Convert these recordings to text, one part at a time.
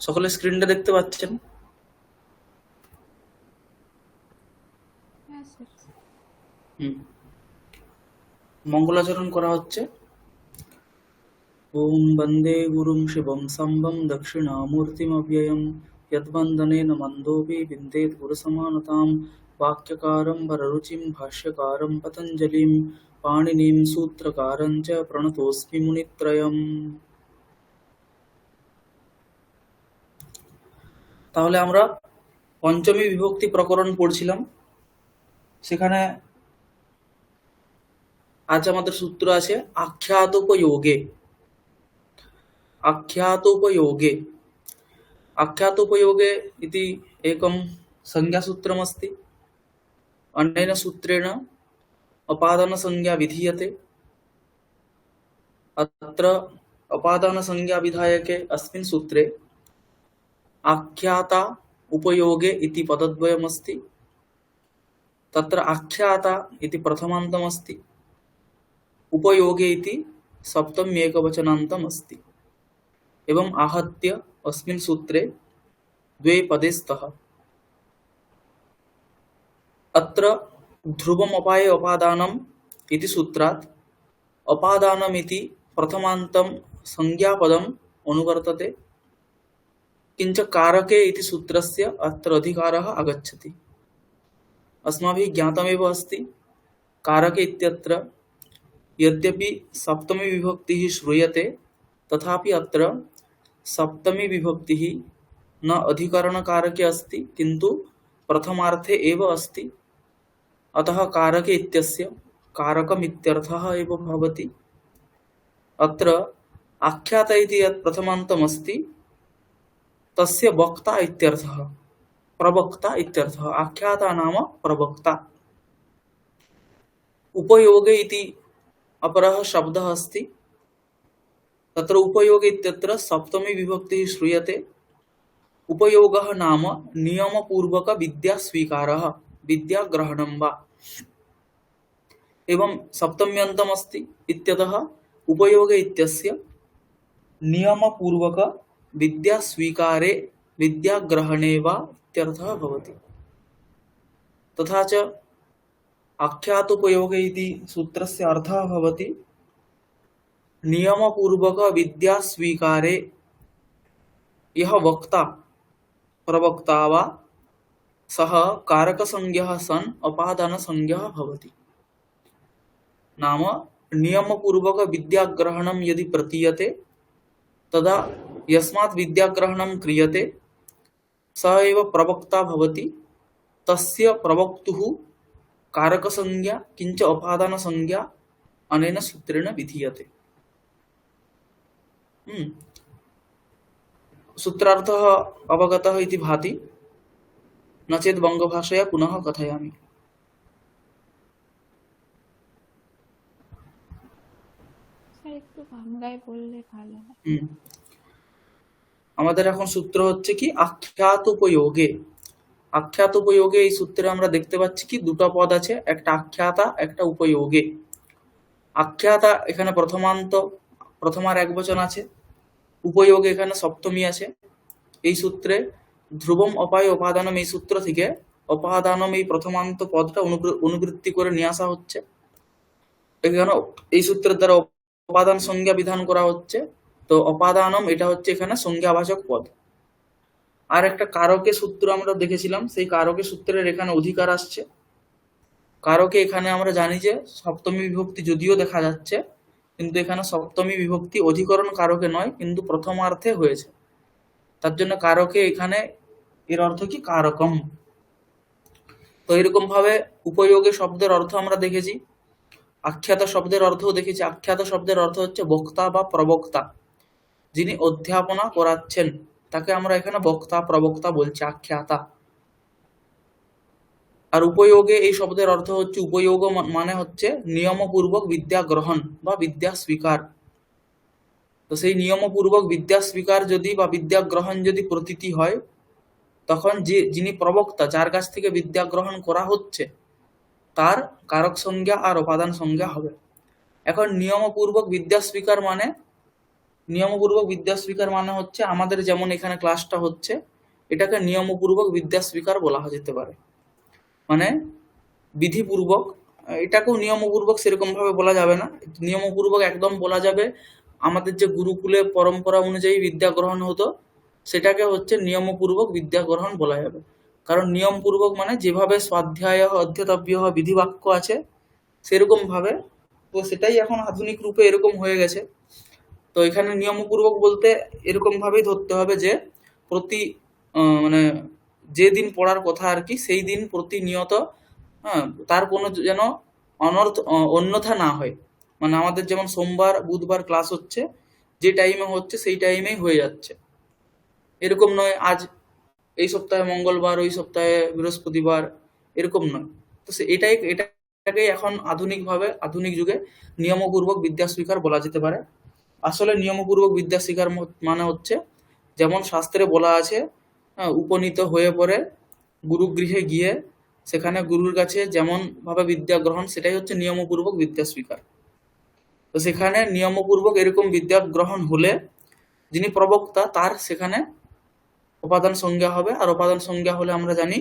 সকলে স্ক্রিনটা দেখতে পাচ্ছেন? মঙ্গলাচরণ করা হচ্ছে। ওম বন্দে গুরুং শিবং শম্ভং দক্ষিণামূর্তিমব্যয়ম यद्वन्दनेन मन्दोऽपि विन्देत् गुरुसमानतां वाक्यकारं वररुचिं भाष्यकारं पतञ्जलिं पाणिनिं सूत्रकारं च प्रणतोऽस्मि मुनित्रयम्। তাহলে আমরা পঞ্চমী বিভক্তি প্রকরণ পড়ছিলাম। সেখানে আজ আমাদের সূত্র আছে আখ্যাতোপযোগে। आख्यातोपयोगे आख्यातोपयोगे इति एकं संज्ञासूत्रमस्ति। अनेन सूत्रेण अपादानसंज्ञा विधीयते। अत्र अपादानसंज्ञाविधायके अस्मिन् सूत्रे आख्याता उपयोगे इति पदद्वयमस्ति। तत्र आख्याता इति प्रथमान्तमस्ति, उपयोगे इति सप्तमी एकवचनान्तमस्ति। एवं आहत्य अस्मिन् सूत्रे द्वे पदे स्तः। अत्र ध्रुवम् अपाये अपादानम् इति सूत्रात् अपादानमिति प्रथमान्तं संज्ञापदम् अनुवर्तते, किञ्च कारके इति सूत्रस्य अत्र अधिकारः आगच्छति। अस्माभिः ज्ञातमेव अस्ति कारके इत्यत्र यद्यपि सप्तमी विभक्तिः श्रूयते तथापि अत्र सप्तमी विभक्तिः न अधिकरणकारके अस्ति किन्तु प्रथमार्थे एव अस्ति। अतः कारके इत्यस्य कारकमित्यर्थः एव भवति। अत्र आख्याता इति यत् प्रथमान्तमस्ति तस्य वक्ता इत्यर्थः, प्रवक्ता इत्यर्थः। आख्याता नाम प्रवक्ता। उपयोगे इति अपरः शब्दः अस्ति। तत्र उपयोगे इत्यत्र सप्तमी विभक्तिः श्रूयते। उपयोगः नाम नियमपूर्वक विद्यास्वीकारः, विद्याग्रहणं वा। एवं सप्तम्यन्तमस्ति इत्यतः उपयोगे इत्यस्य नियमपूर्वक विद्यास्वीकारे, विद्याग्रहणे वा इत्यर्थः भवति। तथा च आख्यातोपयोगे इति सूत्रस्य अर्थः भवति नियमपूर्वक विद्यास्वीकारे यः वक्ता प्रवक्ता वा सः कारकसंज्ञः सन् अपादानसंज्ञः भवति। नाम नियमपूर्वक विद्याग्रहणं यदि प्रतीयते तदा यस्मात् विद्याग्रहणं क्रियते सः एव प्रवक्ता भवति। तस्य प्रवक्तुः कारकसंज्ञा किञ्च अपादानसंज्ञा अनेन सूत्रेण विधीयते। सूत्रार्थः अवगतः इति भाति, न चेत् बङ्गभाषया पुनः कथयामि। একটু বাংলায় বললে ভালো হয়। আমাদের এখন সূত্র হচ্ছে কি আখ্যাত উপযোগে। আখ্যাত উপযোগে এই সূত্রে আমরা দেখতে পাচ্ছি কি দুটো পদ আছে, একটা আখ্যাতা একটা উপযোগে। আখ্যাতা এখানে প্রথমান্ত, প্রথমার একবচন আছে। উপযোগে এখানে সপ্তমী আছে। এই সূত্রে ধ্রুবম অপায় অপাদানম এই সূত্র থেকে অপাদানম এই প্রথমান্ত পদটা অনুবৃত্তি করে নিয়ে আসা হচ্ছে। এখানে এই সূত্রের দ্বারা অপাদান সংজ্ঞা বিধান করা হচ্ছে। তো অপাদানম এটা হচ্ছে এখানে সংজ্ঞাবাচক পদ। আর একটা কারকে সূত্র আমরা দেখেছিলাম, সেই কারকে সূত্রের এখানে অধিকার আসছে। কারকে এখানে আমরা জানি যে সপ্তমী বিভক্তি যদিও দেখা যাচ্ছে কিন্তু এখানে সপ্তমী বিভক্তি অধিকরণ কারকে নয় কিন্তু প্রথমার্থে হয়েছে। তার জন্য কারকে এখানে এর অর্থ কি কারকম। তো এরকম ভাবে উপযোগে শব্দের অর্থ আমরা দেখেছি, আখ্যাত শব্দের অর্থও দেখেছি। আখ্যাত শব্দের অর্থ হচ্ছে বক্তা বা প্রবক্তা, যিনি অধ্যাপনা করাচ্ছেন তাকে আমরা এখানে বক্তা প্রবক্তা বলছি, আখ্যাতা। আর উপযোগে এই শব্দের অর্থ হচ্ছে, উপযোগ মানে হচ্ছে নিয়মপূর্বক বিদ্যা গ্রহণ বা বিদ্যা স্বীকার। তো সেই নিয়মপূর্বক বিদ্যা স্বীকার যদি বা বিদ্যা গ্রহণ যদি প্রতীতি হয় তখন যিনি প্রবক্তা, যার কাছ থেকে বিদ্যা গ্রহণ করা হচ্ছে তার কারক সংজ্ঞা আর উপাদান সংজ্ঞা হবে। এখন নিয়মপূর্বক বিদ্যা স্বীকার মানে নিয়মপূর্বক বিদ্যা স্বীকার মানে হচ্ছে আমাদের যেমন এখানে ক্লাসটা হচ্ছে, এটাকে নিয়মপূর্বক বিদ্যা স্বীকার বলা যেতে পারে। মানে বিধিপূর্বক, এটাকেও নিয়মপূর্বক সেরকম ভাবে বলা যাবে না। নিয়মপূর্বক একদম বলা যাবে আমাদের যে গুরুকুলে পরম্পরা অনুযায়ী বিদ্যা গ্রহণ হতো, সেটাকে হচ্ছে নিয়মপূর্বক বিদ্যা গ্রহণ বলা যাবে। কারণ নিয়মপূর্বক মানে যেভাবে স্বাধ্যায় অধ্যেতব্য বিধিবাক্য আছে সেরকম ভাবে, তো সেটাই এখন আধুনিক রূপে এরকম হয়ে গেছে। তো এখানে নিয়মপূর্বক বলতে এরকম ভাবেই ধরতে হবে যে প্রতি মানে যে দিন পড়ার কথা আর কি, সেই দিন প্রতিনিয়ত, হ্যাঁ, তার কোনো যেন অন্যথা না হয়। মানে আমাদের যেমন সোমবার বুধবার ক্লাস হচ্ছে, যে টাইমে হচ্ছে সেই টাইমেই হয়ে যাচ্ছে, এরকম নয় আজ এই সপ্তাহে মঙ্গলবার ওই সপ্তাহে বৃহস্পতিবার, এরকম নয়। তো এটাকেই এখন আধুনিক যুগে নিয়মপূর্বক বিদ্যা স্বীকার বলা যেতে পারে। আসলে নিয়মপূর্বক বিদ্যা স্বীকার মানে হচ্ছে যেমন শাস্ত্রে বলা আছে, উপনীত হয়ে পড়ে গুরুগৃহে গিয়ে সেখানে গুরুর কাছে যেমন ভাবে বিদ্যা গ্রহণ, সেটাই হচ্ছে নিয়মপূর্বক বিদ্যা স্বীকার। তো সেখানে নিয়মপূর্বক এরকম বিদ্যা গ্রহণ হলে যিনি প্রবক্তা তার সেখানে উপাদান সংজ্ঞা হবে, আর উপাদান সংজ্ঞা হলে আমরা জানি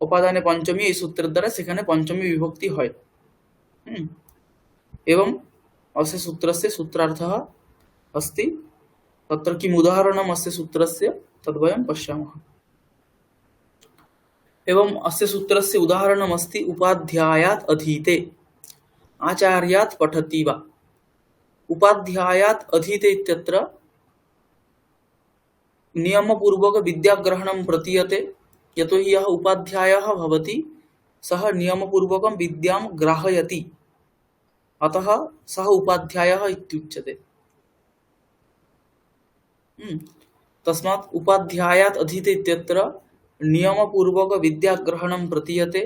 উপাদানে পঞ্চমী, এই সূত্রের দ্বারা সেখানে পঞ্চমী বিভক্তি হয়। এবং अस्य सूत्रस्य सूत्रार्थः अस्ति, तत्र किम् उदाहरणम् अस्य सूत्रस्य तद्वयं पश्यामः। एवम् अस्य सूत्रस्य उदाहरणम् अस्ति उपाध्यायात् अधीते आचार्यात् पठति वा। उपाध्यायात् अधीते इत्यत्र नियमपूर्वक विद्याग्रहणं प्रतीयते, यतोहि यः उपाध्यायः भवति सः नियमपूर्वकं विद्यां ग्राहयति, अतः सः उपाध्यायः इत्युच्यते। तस्मात् उपाध्यायात् अधीते इत्यत्र नियमपूर्वक विद्याग्रहणं प्रतीयते।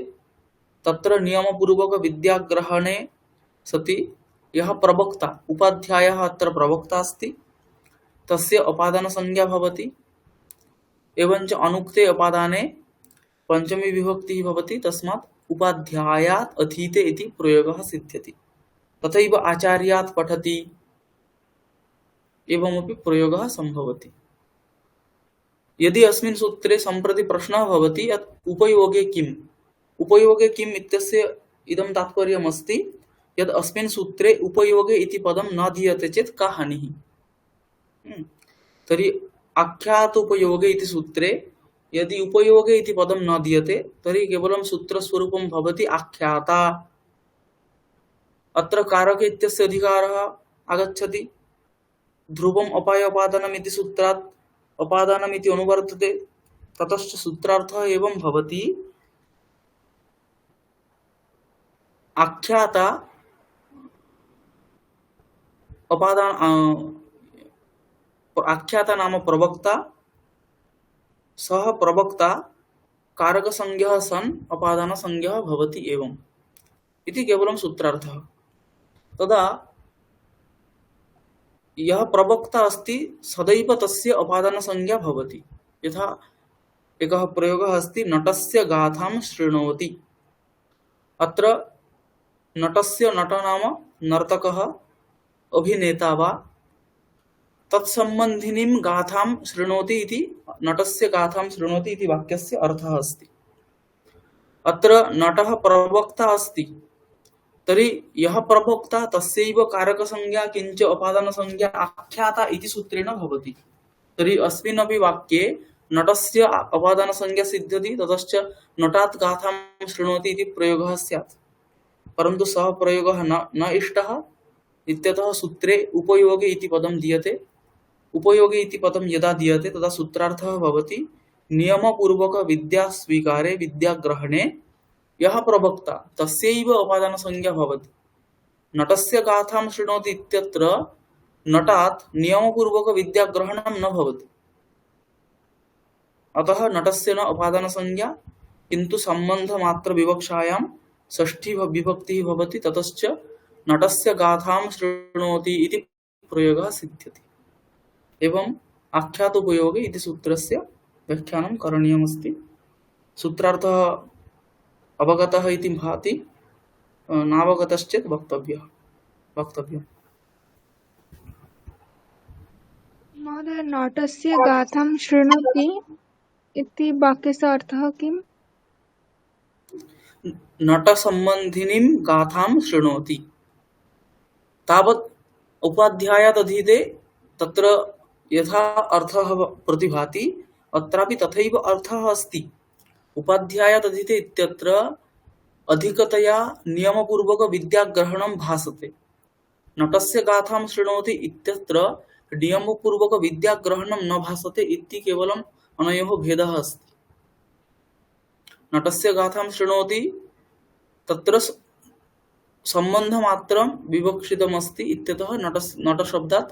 तत्र नियमपूर्वक विद्याग्रहणे सति यः प्रवक्ता, उपाध्यायः अत्र प्रवक्ता अस्ति, तस्य अपादानसंज्ञा भवति। एवञ्च अनुक्ते अपादाने पञ्चमी विभक्तिः भवति, तस्मात् उपाध्यायात् अधीते इति प्रयोगः सिद्ध्यति। तथैव आचार्यात् पठति एवमपि प्रयोगः सम्भवति। यदि अस्मिन् सूत्रे सम्प्रति प्रश्नः भवति यत् उपयोगे किम्, उपयोगे किम् इत्यस्य इदं तात्पर्यम् अस्ति यत् अस्मिन् सूत्रे उपयोगे इति पदं न दीयते चेत् का हानिः। तर्हि आख्यातोपयोगे इति सूत्रे यदि उपयोगे इति पदं न दीयते तर्हि केवलं सूत्रस्वरूपं भवति आख्याता। अत्र कारक इत्यस्य अधिकारः आगच्छति। ध्रुवम् अपाय अपादानम् इति सूत्रात् अपादानम् इति अनुवर्तते, ततश्च सूत्रार्थः एवं भवति आख्याता आख्याता नाम प्रवक्ता, सः प्रवक्ता कारकसंज्ञः सन् अपादानसंज्ञः भवति एवम् इति केवलं सूत्रार्थः। तदा यः प्रवक्ता अस्ति सदैव तस्य अपादानसंज्ञा भवति। यथा एकः प्रयोगः अस्ति, नटस्य गाथां शृणोति। अत्र नटस्य, नट नाम नर्तकः, अभिनेता वा, तत्सम्बन्धिनीं गाथां शृणोति इति नटस्य गाथां शृणोति इति वाक्यस्य अर्थः अस्ति। अत्र नटः प्रवक्ता अस्ति, तर्हि यः प्रवक्ता तस्यैव कारकसंज्ञा किञ्च अपादानसंज्ञा आख्याता इति सूत्रेण भवति। तर्हि अस्मिन्नपि वाक्ये नटस्य अपादानसंज्ञा सिद्ध्यति, ततश्च नटात् गाथां शृणोति इति प्रयोगः स्यात्। परन्तु सः प्रयोगः न इष्टः, इत्यतः सूत्रे उपयोगे इति पदं दीयते। उपयोगे इति पदं यदा दीयते तदा सूत्रार्थः भवति नियमपूर्वक विद्यास्वीकारे विद्याग्रहणे यः प्रवक्ता तस्यैव अपादानसंज्ञा भवति। नटस्य गाथां शृणोति इत्यत्र नटात् नियमपूर्वक विद्याग्रहणं न भवति, अतः नटस्य न अपादानसंज्ञा, किन्तु सम्बन्धमात्रविवक्षायां षष्ठी विभक्तिः भवति, ततश्च नटस्य गाथां शृणोति इति प्रयोगः सिद्ध्यति। एवम् आख्यातोपयोगे इति सूत्रस्य व्याख्यानं करणीयमस्ति। सूत्रार्थः अवगतः इति भाति, नावगतश्चेत् वक्तव्यः। महोदय नटस्य गाथां शृणोति इति वाक्यस्य अर्थः किम्? नटसम्बन्धिनीं गाथां शृणोति तावत् उपाध्यायात् अधीते तत्र यथा अर्थः प्रतिभाति अत्रापि तथैव अर्थः अस्ति। उपाध्यायात् अधीते इत्यत्र अधिकतया नियमपूर्वकविद्याग्रहणं भासते। नटस्य गाथां शृणोति इत्यत्र नियमपूर्वकविद्याग्रहणं न भासते इति केवलम् अनयोः भेदः अस्ति। नटस्य गाथां शृणोति तत्र सम्बन्धमात्रं विवक्षितमस्ति इत्यतः नटशब्दात्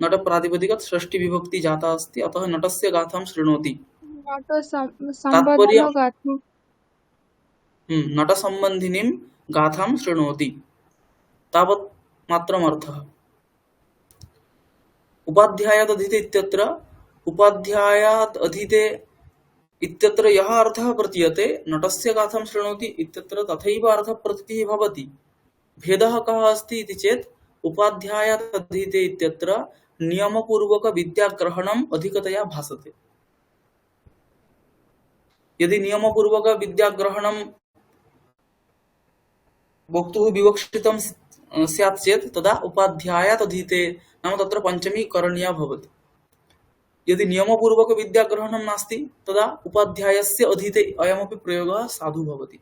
नटप्रातिपदिकात् षष्ठी जाता अस्ति, अतः नटस्य गाथां शृणोति। नट तात्पर्य सम्बन्धो गाथां नटसम्बन्धिनीं गाथां शृणोति तावत् मात्रम् अर्थः। उपाध्यायात् अधीते इत्यत्र उपाध्यायात् अधीते इत्यत्र यः अर्थः प्रतीयते नटस्य गाथां शृणोति इत्यत्र तथैव अर्थप्रतीतिः भवति। भेदः कः अस्ति इति चेत् उपाध्यायात् अधीते इत्यत्र नियमपूर्वकविद्याग्रहणम् अधिकतया भासते। यदि नियमपूर्वकविद्याग्रहणं वक्तुः विवक्षितं स्यात् चेत् तदा उपाध्यायात् अधीते नाम तत्र पञ्चमी करणीया भवति। यदि नियमपूर्वकविद्याग्रहणं नास्ति तदा उपाध्यायस्य अधीते अयमपि प्रयोगः साधु भवति।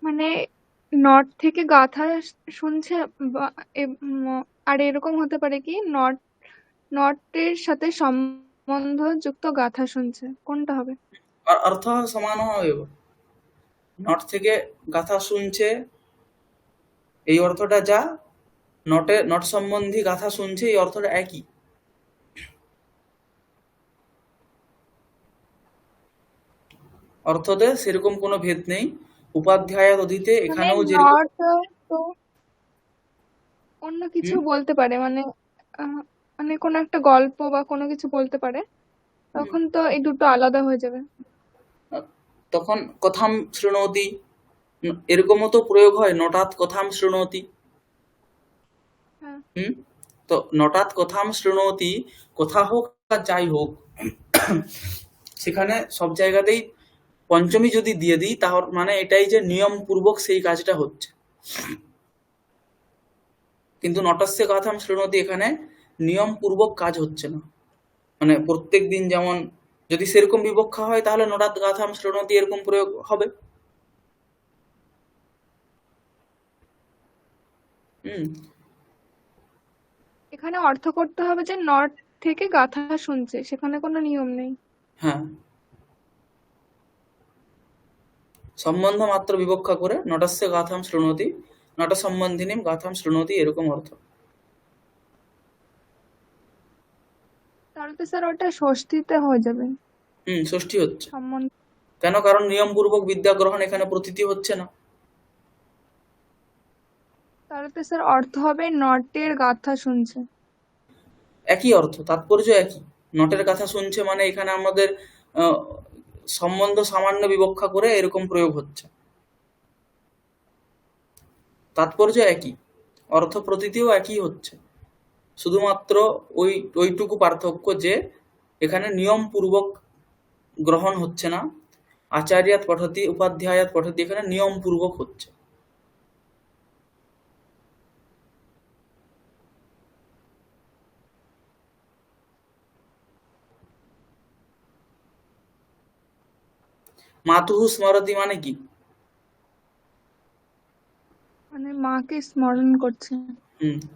মানে নট থেকে গাথা শুনছে আর এরকম হতে পারে কি নটের সাথে সম্বন্ধযুক্ত গাথা শুনছে, কোনটা হবে? আর অर्थः समानः एव। নট থেকে গাথা শুনছে এই অর্থটা যা নট সম্বন্ধী গাথা শুনছে এই অর্থটা একই। অর্থতে সেরকম কোনো ভেদ নেই। উপাধ্যায়াত অধীতে মানে এখানেও যেরকম নট তো অন্য কিছু বলতে পারে, মানে কোনো একটা গল্প বা কোনো কিছু বলতে পারে, তখন তো এই দুটো আলাদা হয়ে যাবে। তখন কথাম শৃণোতি এরকমও তো প্রয়োগ হয়, নটাৎ কথাম শৃণোতি। হ্যাঁ, তো নটাৎ কথাম শৃণোতি কথা হোক আর যাই হোক সেখানে সব জায়গাতেই পঞ্চমী যদি দিয়ে দিই তাহলে মানে এটাই যে নিয়ম পূর্বক সেই কাজটা হচ্ছে। কিন্তু নটস্য গাথাম শৃণোতি এখানে নিয়ম পূর্বক কাজ হচ্ছে না। মানে প্রত্যেক দিন যেমন যদি সেরকম বিবক্ষা হয় তাহলে নটাৎ গাথাম শৃণোতি এরকম প্রয়োগ হবে। এখানে অর্থ করতে হবে যে নট থেকে গাথা শুনছে, সেখানে কোনো নিয়ম নেই। হ্যাঁ, সম্বন্ধ মাত্র বিবক্ষা করে নটস্য গাথাম শৃণোতি নট সম্বন্ধিনীম গাথাম শৃণোতি এরকম অর্থ। তাহলে তো স্যার ওটা ষষ্ঠীতে হয়ে যাবে। ষষ্ঠী হচ্ছে সম্বন্ধ কেন? কারণ নিয়ম পূর্বক বিদ্যা গ্রহণ এখানে প্রতীতি হচ্ছে না। তাহলে তো স্যার অর্থ হবে নটের গাথা শুনছে। একই অর্থ, তাৎপর্য একই। নটের কথা শুনছে মানে এখানে আমাদের সম্বন্ধ সামান্য বিবক্ষা করে এরকম প্রয়োগ হচ্ছে, তাৎপর্য একই, অর্থ প্রতীতিও একই হচ্ছে। শুধুমাত্র ওইটুকু পার্থক্য যে এখানে নিয়ম পূর্বক গ্রহণ হচ্ছে না, আচার্যাৎ পঠতি উপাধ্যায়াৎ পঠতি এখানে নিয়ম পূর্বক হচ্ছে। মাতুহু স্মরতি মানে কি? মানে মাকে স্মরণ করছে।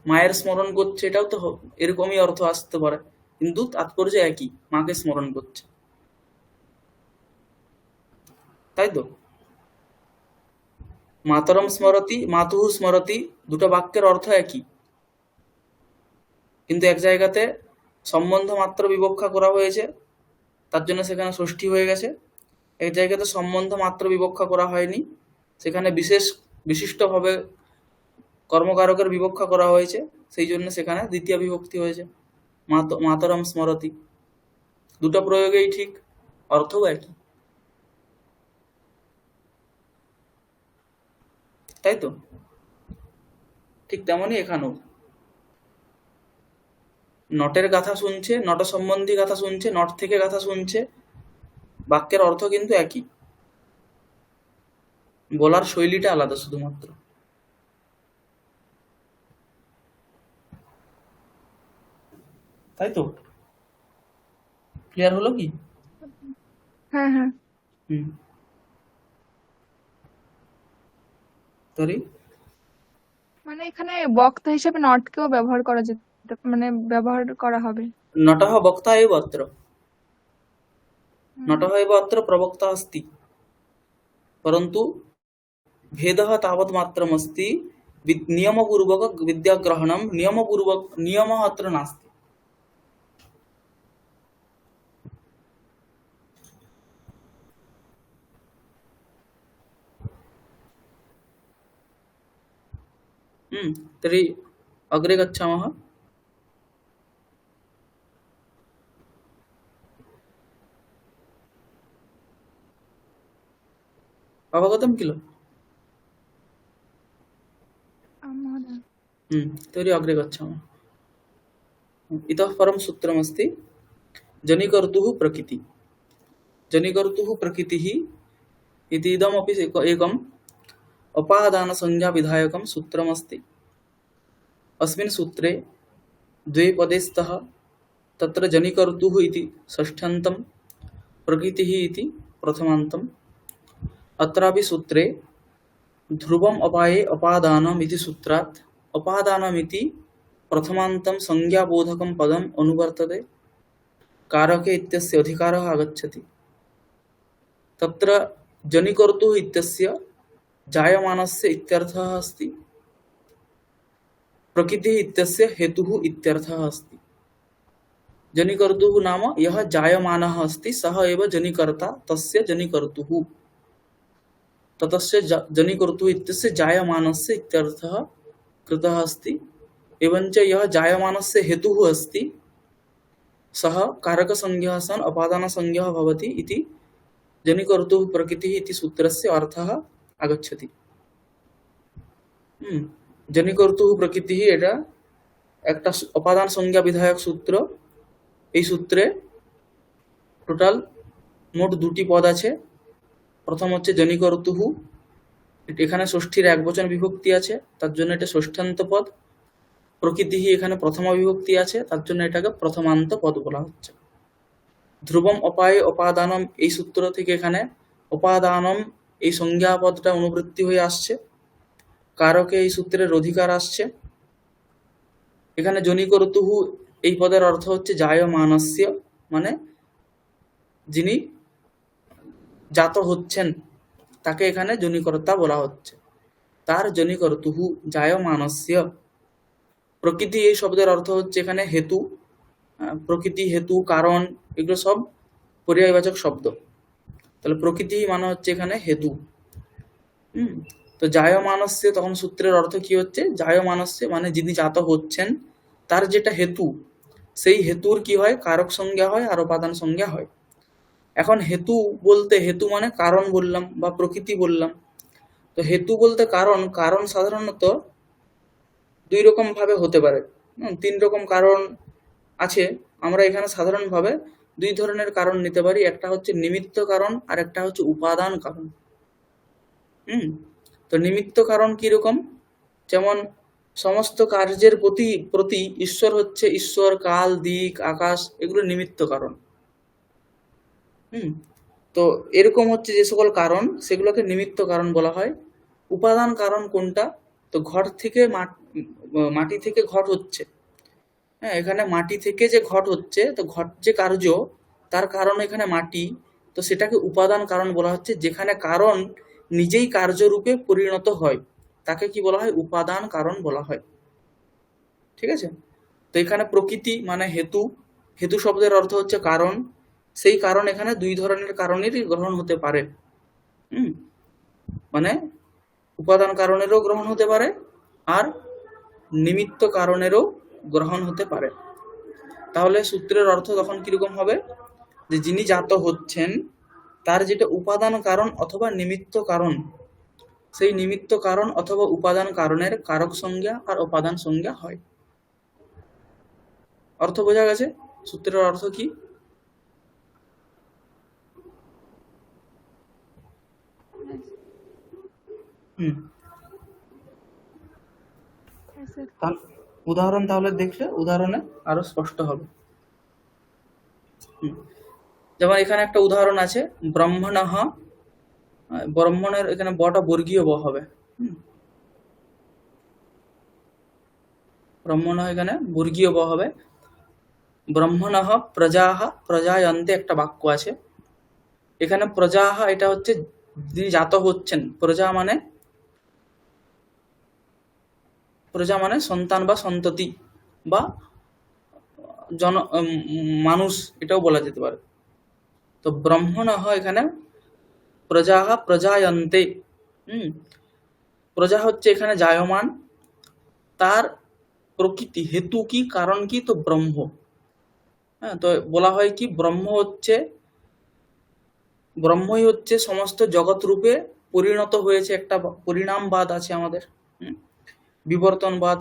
মায়ের স্মরণ করছে, এটাও তো এরকমই অর্থ আসতে পারে, কিন্তু তাৎপর্য একই, মাকে স্মরণ করছে, তাই তো। মাতরম স্মরতি মাতুহু স্মরতি দুটো বাক্যের অর্থ একই, কিন্তু এক জায়গাতে সম্বন্ধ মাত্র বিবক্ষা করা হয়েছে তার জন্য সেখানে ষষ্ঠী হয়ে গেছে, এক জায়গাতে সম্বন্ধ মাত্র বিবক্ষা করা হয়নি সেখানে বিশিষ্টভাবে কর্মকারকের বিবক্ষা করা হয়েছে, সেই জন্য সেখানে দ্বিতীয় বিভক্তি হয়েছে মাতরম স্মরতি। দুটো প্রয়োগেই ঠিক, অর্থও একই। তাই তো? ঠিক তেমনই এখানেও নটের গাথা শুনছে, নট সম্বন্ধী গাথা শুনছে, নট থেকে গাথা শুনছে, বাক্যের অর্থ কিন্তু একই, বলার শৈলীটা আলাদা শুধুমাত্র। তাই তো? ক্লিয়ার হলো কি? হ্যাঁ হ্যাঁ। হুম। সরি, মানে এখানে বক্তা হিসেবে নটকেও ব্যবহার করা যেতে, মানে ব্যবহার করা হবে। নটः বক্তা এব অত্র, হুম। नटः एव अत्र प्रवक्ता अस्ति, परन्तु भेदः तावत् मात्रमस्ति, नियमपूर्वक विद्याग्रहणं, नियमः अत्र नास्ति। तर्हि अग्रे गच्छामः। अवगतं किल? महोदय। तर्हि अग्रे गच्छामः। इतः परं सूत्रमस्ति जनिकर्तुः प्रकृति। जनिकर्तुः प्रकृतिः इति इदमपि एकम् अपादानसंज्ञाविधायकं सूत्रमस्ति। अस्मिन् सूत्रे द्वे पदे स्तः, तत्र जनिकर्तुः इति षष्ठ्यन्तं, प्रकृतिः इति प्रथमान्तम्। अत्रापि सूत्रे ध्रुवम् अपाये अपादानम् इति सूत्रात् अपादानमिति प्रथमान्तं संज्ञाबोधकं पदम् अनुवर्तते, कारके इत्यस्य अधिकारः आगच्छति। तत्र जनिकर्तुः इत्यस्य जायमानस्य इत्यर्थः अस्ति, प्रकृतिः इत्यस्य हेतुः इत्यर्थः अस्ति। जनिकर्तुः नाम यः जायमानः अस्ति सः एव जनिकर्ता, तस्य जनिकर्तुः। ततस्य जनिकर्तुः इत्यस्य जायमानस्य इत्यर्थः कृतः अस्ति। एवञ्च यः जायमानस्य हेतुः अस्ति सः कारकसंज्ञः सन् अपादानसंज्ञः भवति इति जनिकर्तुः प्रकृतिः इति सूत्रस्य अर्थः आगच्छति। जनिकर्तुः प्रकृतिः এটা একটা অপাদান সংজ্ঞা বিধায়ক সূত্র। এই সূত্রে টোটাল মোট দুটি পদ আছে। প্রথম হচ্ছে জনিকর্তুঃ, এখানে ষষ্ঠীর একবচন বিভক্তি আছে, তার জন্য এটা ষষ্ঠান্ত পদ। প্রকৃতিঃ এখানে প্রথমা বিভক্তি আছে, তার জন্য এটাকে প্রথমান্ত পদ বলা হচ্ছে। ধ্রুবম অপায়ে অপাদানম, এই সূত্র থেকে এখানে অপাদানম এই সংজ্ঞা পদটা অনুবৃত্তি হয়ে আসছে, কারকে এই সূত্রের অধিকার আসছে। এখানে জনিকর্তুঃ এই পদের অর্থ হচ্ছে জায়মানস্য, মানে যিনি জাত হচ্ছেন তাকে এখানে জনিকর্তা বলা হচ্ছে, তার জনিকর্তুঃ জায়মানস্য। প্রকৃতি এই শব্দের অর্থ হচ্ছে এখানে হেতু, প্রকৃতি, হেতু, কারণ, এগুলো সব পর্যায়বাচক শব্দ। তাহলে প্রকৃতি মানে হচ্ছে এখানে হেতু। তো জায়মানস্য, তখন সূত্রের অর্থ কি হচ্ছে? জায়মানস্য মানে যিনি জাত হচ্ছেন, তার যেটা হেতু, সেই হেতুর কি হয়? কারক সংজ্ঞা হয় আর উপাদান সংজ্ঞা হয়। এখন হেতু বলতে, হেতু মানে কারণ বললাম বা প্রকৃতি বললাম। তো হেতু বলতে কারণ, কারণ সাধারণত দুই রকম ভাবে হতে পারে, তিন রকম কারণ আছে। আমরা এখানে সাধারণভাবে দুই ধরনের কারণ নিতে পারি, একটা হচ্ছে নিমিত্ত কারণ আর একটা হচ্ছে উপাদান কারণ। তো নিমিত্ত কারণ কিরকম? যেমন সমস্ত কার্যের প্রতি ঈশ্বর হচ্ছে, ঈশ্বর, কাল, দিক, আকাশ, এগুলো নিমিত্ত কারণ। তো এরকম হচ্ছে যে সকল কারণ, সেগুলোকে নিমিত্ত কারণ বলা হয়। উপাদান কারণ কোনটা? তো ঘট থেকে মাটি থেকে ঘট হচ্ছে, এখানে মাটি থেকে যে ঘট হচ্ছে, তো ঘট যে কার্য, তার কারণ এখানে মাটি, তো সেটাকে উপাদান কারণ বলা হচ্ছে। যেখানে কারণ নিজেই কার্যরূপে পরিণত হয় তাকে কি বলা হয়? উপাদান কারণ বলা হয়। ঠিক আছে? তো এখানে প্রকৃতি মানে হেতু, হেতু শব্দের অর্থ হচ্ছে কারণ। সেই কারণ এখানে দুই ধরনের কারণেরই গ্রহণ হতে পারে, মানে উপাদান কারণেরও গ্রহণ হতে পারে আর নিমিত্ত কারণেরও গ্রহণ হতে পারে। তাহলে সূত্রের অর্থ তখন কিরকম হবে? যে যিনি জাত হচ্ছেন তার যেটা উপাদান কারণ অথবা নিমিত্ত কারণ, সেই নিমিত্ত কারণ অথবা উপাদান কারণের কারক সংজ্ঞা আর উপাদান সংজ্ঞা হয়। অর্থ বোঝা গেছে? সূত্রের অর্থ কি? হুম। হ্যাঁ স্যার। উদাহরণ তাহলে দেখলে উদাহরণে আরো স্পষ্ট হবে। হুম। যেমন এখানে একটা উদাহরণ আছে, ব্রহ্মণঃ। ব্রহ্মণের এখানে বটা বর্গীয় ব হবে। হুম। ব্রহ্মণঃ এখানে বর্গীয় ব হবে। ব্রহ্মণঃ প্রজাঃ প্রজায়ন্তে একটা বাক্য আছে। এখানে প্রজাঃ এটা হচ্ছে যিনি জাত হচ্ছেন। প্রজা মানে সন্তান বা সন্ততি বা মানুষ, এটাও বলা যেতে পারে। তো ব্রহ্মণঃ এখানে প্রজাঃ প্রজায়ন্তে। হুম। প্রজা হচ্ছে এখানে জায়মান, তার প্রকৃতি হেতু কি, কারণ কি, তো ব্রহ্ম। হ্যাঁ, তো বলা হয় কি ব্রহ্মই হচ্ছে সমস্ত জগৎ রূপে পরিণত হয়েছে। একটা পরিণামবাদ আছে আমাদের। হুম। বিবর্তনবাদ,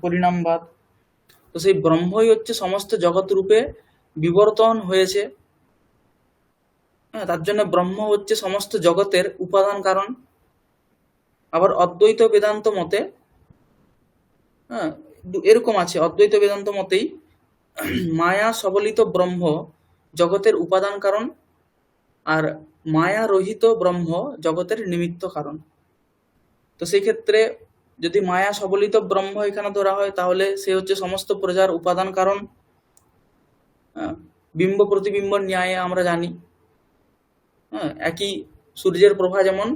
পরিণামবাদ। তো সেই ব্রহ্মই হচ্ছে সমস্ত জগৎ রূপে বিবর্তন হয়েছে। হ্যাঁ, তার জন্য ব্রহ্ম হচ্ছে সমস্ত জগতের উপাদান কারণ। আবার অদ্বৈত বেদান্ত মতে, হ্যাঁ, এরকম আছে, অদ্বৈত বেদান্ত মতেই মায়া সবলিত ব্রহ্ম জগতের উপাদান কারণ, আর মায়া রহিত ব্রহ্ম জগতের নিমিত্ত কারণ। তো সেই ক্ষেত্রে যদি মায়া সবলিত ব্রহ্ম এখানে ধরা হয়, তাহলে সে হচ্ছে সমস্ত প্রজার উপাদান কারণ। বিম্ব প্রতিবিম্ব ন্যায়ে আমরা জানি, হ্যাঁ, একই সূর্যের প্রভা যেমন,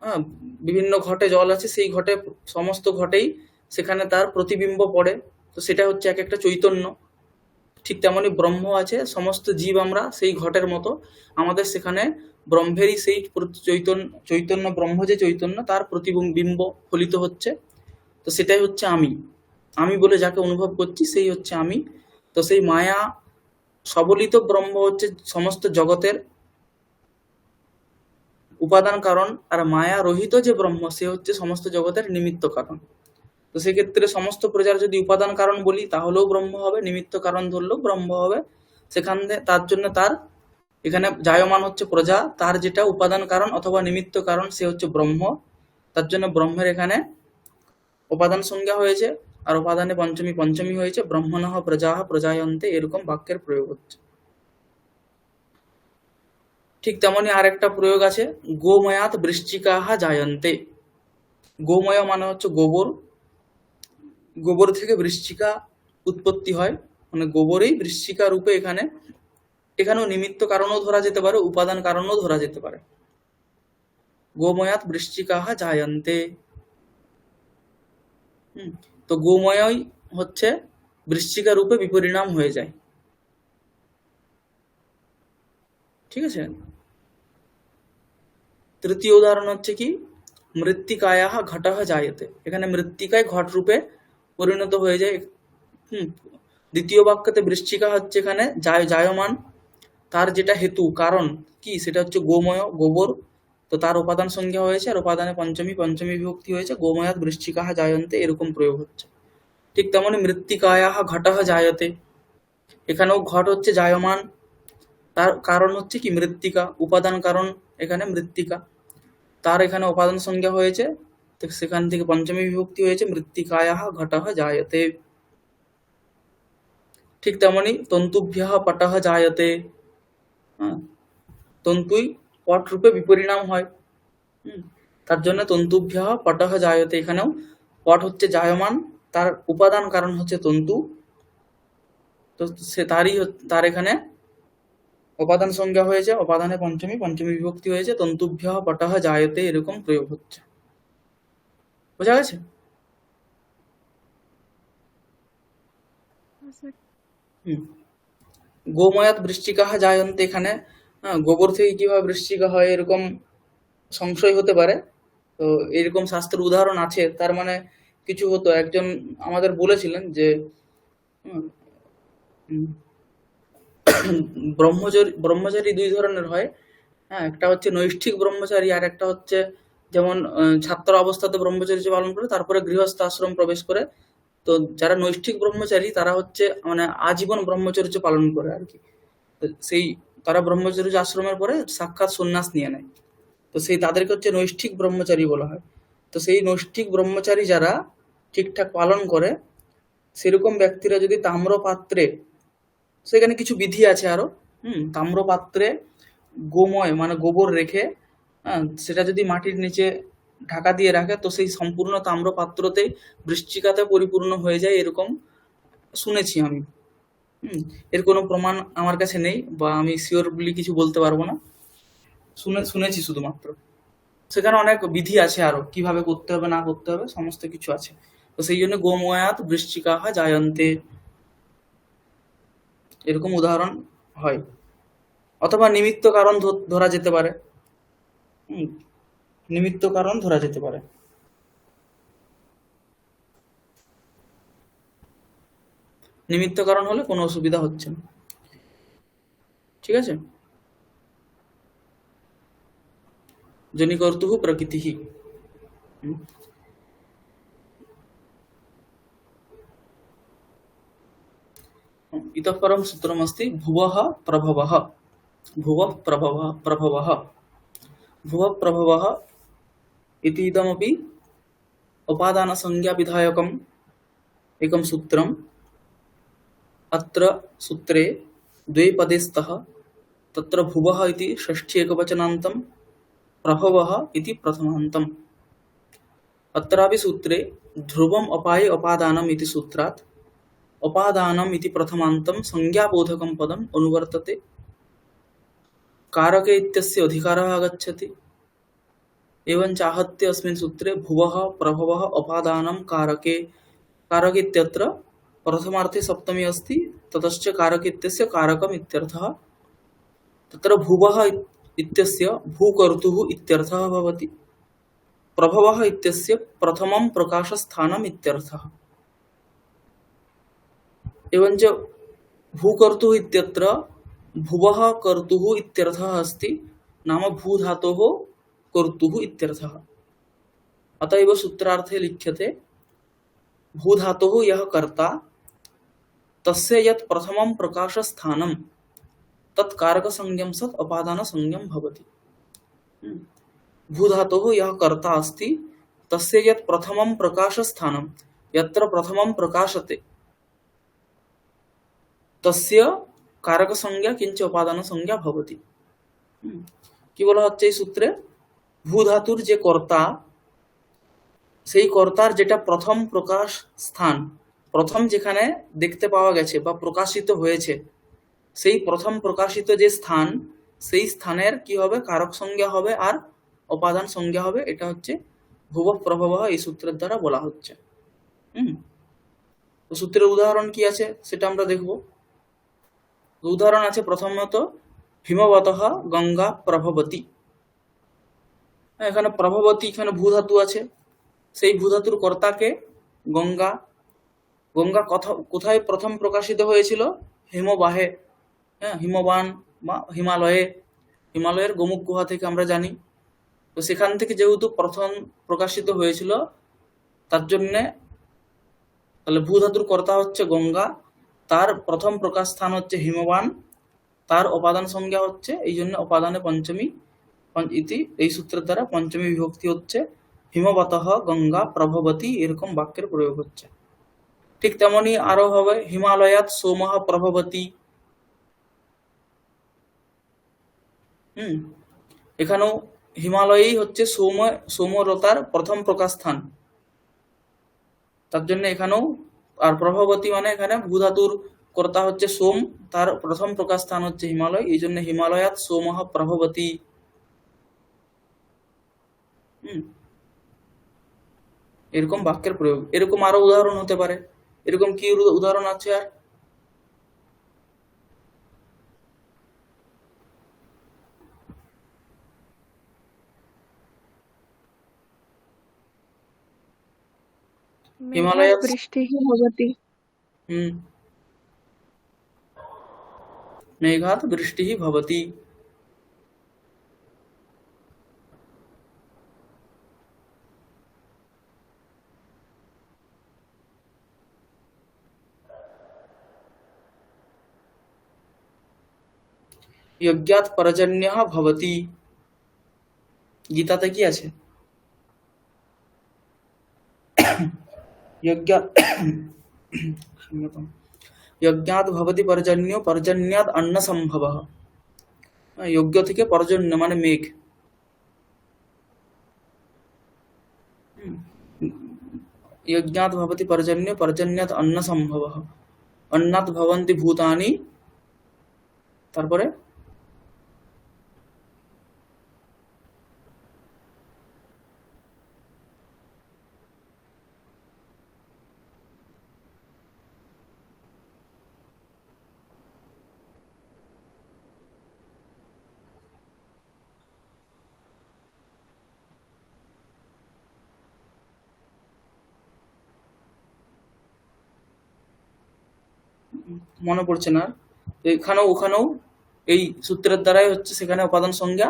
হ্যাঁ, বিভিন্ন ঘটে জল আছে, সেই ঘটে সমস্ত ঘটেই সেখানে তার প্রতিবিম্ব পড়ে, তো সেটা হচ্ছে এক একটা চৈতন্য। ঠিক তেমনি ব্রহ্ম আছে, সমস্ত জীব আমরা সেই ঘটের মতো, আমাদের সেখানে ব্রহ্মেরই সেই চৈতন্য ব্রহ্ম যে চৈতন্য, তার প্রতিবিম্ব ফলিত হচ্ছে। তো সেটাই হচ্ছে আমি বলে যাকে অনুভব করছি সেই হচ্ছে আমি। তো সেই মায়া সবলিত ব্রহ্ম হচ্ছে সমস্ত জগতের উপাদান কারণ, আর মায়া রহিত যে ব্রহ্ম সে হচ্ছে সমস্ত জগতের নিমিত্ত কারণ। তো সেক্ষেত্রে সমস্ত প্রজার যদি উপাদান কারণ বলি তাহলেও ব্রহ্ম হবে, নিমিত্ত কারণ ধরলেও ব্রহ্ম হবে। সেখানে তার জন্য তার এখানে জায়মান হচ্ছে প্রজা, তার যেটা উপাদান কারণ অথবা নিমিত্ত কারণ সে হচ্ছে ব্রহ্ম। তার জন্য ব্রহ্মের এখানে উপাদান সংজ্ঞা হয়েছে, আর উপাদানে পঞ্চমী পঞ্চমী হয়েছে। ব্রহ্মণঃ প্রজাঃ প্রজায়ন্তে, এরকম বাক্যের প্রয়োগ হচ্ছে। ঠিক তেমনি আরেকটা প্রয়োগ আছে, গোময়াৎ বৃশ্চিকাঃ জায়ন্তে। গোময় মানে হচ্ছে গোবর, গোবর থেকে বৃশ্চিকা উৎপত্তি হয়, মানে গোবরেই বৃশ্চিকা রূপে এখানেও নিমিত্ত কারণও ধরা যেতে পারে, উপাদান কারণও ধরা যেতে পারে। গোময়াৎ বৃশ্চিকাঃ জায়ন্তে। তো গোময়ই হচ্ছে বৃশ্চিকা রূপে বিপরিণাম হয়ে যায়। ঠিক আছে। তৃতীয় উদাহরণ হচ্ছে কি, মৃত্তিকায়াः ঘটः জায়তে। এখানে মৃত্তিকায় ঘট রূপে পরিণত হয়ে যায়। দ্বিতীয় বাক্যতে বৃশ্চিকা হচ্ছে এখানে জায়মান, তার যেটা হেতু কারণ কি সেটা হচ্ছে গোময়, গোবর। তো তার উপাদান সংজ্ঞা হয়েছে, আর উপাদানে পঞ্চমী পঞ্চমী বিভক্তি হয়েছে। গোময়াৎ বৃশ্চিকাঃ জায়ন্তে, এরকম প্রয়োগ হচ্ছে। ঠিক তেমনি মৃত্তিকায়াः ঘটः জায়তে। এখানেও ঘট হচ্ছে জায়মান, তার কারণ হচ্ছে কি মৃত্তিকা, উপাদান কারণ এখানে মৃত্তিকা, তার এখানে উপাদান সংজ্ঞা হয়েছে, তো সেখান থেকে পঞ্চমী বিভক্তি হয়েছে, মৃত্তিকায়াः ঘটः জায়তে। ঠিক তেমনি তন্তুভ্যঃ পটঃ জায়তে। তন্তুই পট রূপে বিপরিণাম হয়। তার জন্য তন্তুভ্যঃ পটঃ জায়তে, এখানেও পট হচ্ছে জায়মান, তার উপাদান কারণ হচ্ছে তন্তু। তো সে তার এখানে উপাদান সংজ্ঞা হয়েছে, উপাদানে পঞ্চমী পঞ্চমী বিভক্তি হয়েছে, তন্তুভ্যঃ পটঃ জায়তে, এরকম প্রয়োগ হচ্ছে। বোঝা গেছে? গোময়াৎ বৃশ্চিকাঃ জায়ন্তে, এখানে গোবর থেকে কিভাবে বৃশ্চিকা হয় এরকম সংশয় হতে পারে। তো এরকম শাস্ত্রের উদাহরণ আছে। তার মানে কিছু হতো, একজন আমাদের বলেছিলেন যে ব্রহ্মচারী দুই ধরনের হয়। হ্যাঁ, একটা হচ্ছে নৈষ্ঠিক ব্রহ্মচারী আর একটা হচ্ছে যেমন ছাত্র অবস্থাতে ব্রহ্মচর্য পালন করে তারপরে গৃহস্থ আশ্রম প্রবেশ করে। তো যারা নৈষ্ঠিক ব্রহ্মচারী তারা হচ্ছে মানে আজীবন ব্রহ্মচর্য পালন করে আর কি। তো সেই তারা ব্রহ্মচর্য আশ্রমের পরে সাক্ষাৎ সন্ন্যাস নিয়ে নেয়। তো সেই তাদেরকে হচ্ছে নৈষ্ঠিক ব্রহ্মচারী বলা হয়। তো সেই নৈষ্ঠিক ব্রহ্মচারী যারা ঠিকঠাক পালন করে সেরকম ব্যক্তিরা যদি তাম্রপাত্রে, সেখানে কিছু বিধি আছে আরো, তাম্রপাত্রে গোময় মানে গোবর রেখে, হ্যাঁ, সেটা যদি মাটির নিচে ঢাকা দিয়ে রাখে তো সেই সম্পূর্ণ তাম্রপাত্রতেই বৃশ্চিকাতে পরিপূর্ণ হয়ে যায়, এরকম শুনেছি আমি। হুম, এর কোনো প্রমাণ আমার কাছে নেই বা আমি শিওরলি কিছু বলতে পারবো না, শুনেছি শুধুমাত্র। সেখানে অনেক বিধি আছে আরো কিভাবে করতে হবে না করতে হবে সমস্ত কিছু আছে। তো সেই জন্য গোময়াত বৃশ্চিকাহ জায়ন্তে, এরকম উদাহরণ হয়। অথবা নিমিত্ত কারণ ধরা যেতে পারে। হুম, নিমিত্ত কারণ ধরা যেতে পারে। নিমিত্ত কারণ হলে কোনো অসুবিধা হচ্ছে না। ঠিক আছে। জনিকর্তুঃ প্রকৃতিঃ। হুম, इतः परं सूत्रमस्ति भुवः प्रभवः। भुवः प्रभवः भुवः प्रभवः इति इदमपि उपादानसंज्ञाविधायकम् एकं सूत्रम्। अत्र सूत्रे द्वे पदे स्तः। तत्र भुवः इति षष्ठी एकवचनान्तं, प्रभवः इति प्रथमान्तम्। अत्रापि सूत्रे ध्रुवम् अपाये अपादानम् इति सूत्रात् अपादानम् इति प्रथमान्तं संज्ञाबोधकं पदम् अनुवर्तते। कारके इत्यस्य अधिकारः आगच्छति। एवञ्च आहत्य अस्मिन् सूत्रे भुवः प्रभवः अपादानं कारके, कारक इत्यत्र प्रथमार्थे सप्तमी अस्ति, ततश्च कारक इत्यस्य कारकम् इत्यर्थः। तत्र भुवः इत्यस्य भूकर्तुः इत्यर्थः भवति। प्रभवः इत्यस्य प्रथमं प्रकाशस्थानम् इत्यर्थः। एवञ्च भूकर्तुः इत्यत्र भुवः कर्तुः इत्यर्थः अस्ति, नाम भूधातोः कर्तुः इत्यर्थः। अतः एव सूत्रार्थे लिख्यते भूधातोः यः कर्ता तस्य यत् प्रथमं प्रकाशस्थानं तत् कारकसंज्ञं सत् अपादानसंज्ञं भवति। भूधातोः यः कर्ता अस्ति तस्य यत् प्रथमं प्रकाशस्थानं, यत्र प्रथमं प्रकाशते तस्य कारक संज्ञा किंच उपादान संज्ञा भवति। কি বলা হচ্ছে এই সূত্রে? ভূ ধাতুর যে কর্তা, সেই কর্তার যেটা প্রথম প্রকাশ স্থান, প্রথম যেখানে দেখতে পাওয়া গেছে বা প্রকাশিত হয়েছে, সেই প্রথম প্রকাশিত যে স্থান, সেই স্থানের কি হবে? কারক সংজ্ঞা হবে আর উপাদান সংজ্ঞা হবে। এটা হচ্ছে ভুব প্রভব এই সূত্রের দ্বারা বলা হচ্ছে। তো সূত্রের উদাহরণ কি আছে সেটা আমরা দেখব। উদাহরণ আছে প্রথমত হিমবতঃ গঙ্গা প্রভবতী। এখানে প্রভবতী, এখানে ভূধাতু আছে, সেই ভূধাতুর কর্তাকে গঙ্গা। গঙ্গা কোথায় প্রথম প্রকাশিত হয়েছিল? হিমবাহে, হ্যাঁ, হিমবান বা হিমালয়ে, হিমালয়ের গোমুখ গুহা থেকে আমরা জানি। তো সেখান থেকে যেহেতু প্রথম প্রকাশিত হয়েছিল তার জন্যে তাহলে ভূধাতুর কর্তা হচ্ছে গঙ্গা, তার প্রথম প্রকাশ স্থান হচ্ছে হিমবান, তার উপাদান সংজ্ঞা হচ্ছে, এই জন্য উপাদানে পঞ্চমী ইতি, এই সূত্রের দ্বারা পঞ্চমী বিভক্তি হচ্ছে হিমবতঃ গঙ্গা প্রভবতী, এরকম বাক্যের প্রয়োগ হচ্ছে। ঠিক তেমনি আরো হবে হিমালয়াৎ সোমঃ প্রভবতী। এখানেও হিমালয়েই হচ্ছে সোমরতার প্রথম প্রকাশ স্থান, তার জন্য এখানেও, আর প্রভবতী মানে এখানে ভূধাতুর কর্তা হচ্ছে সোম, তার প্রথম প্রকাশ স্থান হচ্ছে হিমালয়, এই জন্য হিমালয়াৎ সোমঃ প্রভবতী। এরকম বাক্যের প্রয়োগ। এরকম আরো উদাহরণ হতে পারে। এরকম কি উদাহরণ আছে আর? মেঘাৎ বৃষ্টিঃ ভবতি। মেঘাৎ বৃষ্টিः भवति। यज्ञात् पर्जन्यः भवति। গীতাতে কি আছে? यज्ञात् क्षम्यताम्। यज्ञात् भवति पर्जन्यो, पर्जन्यात् अन्न संभवः। यज्ञ থেকে पर्जन्य মানে মেঘ। यज्ञात् भवति पर्जन्यो, पर्जन्यात् अन्न संभवः। अन्नात् भवन्ति भूतानि, তারপরে মনে পড়ছে না। তো এখানেও ওখানেও এই সূত্রের দ্বারাই হচ্ছে সেখানে উপাদান সংজ্ঞা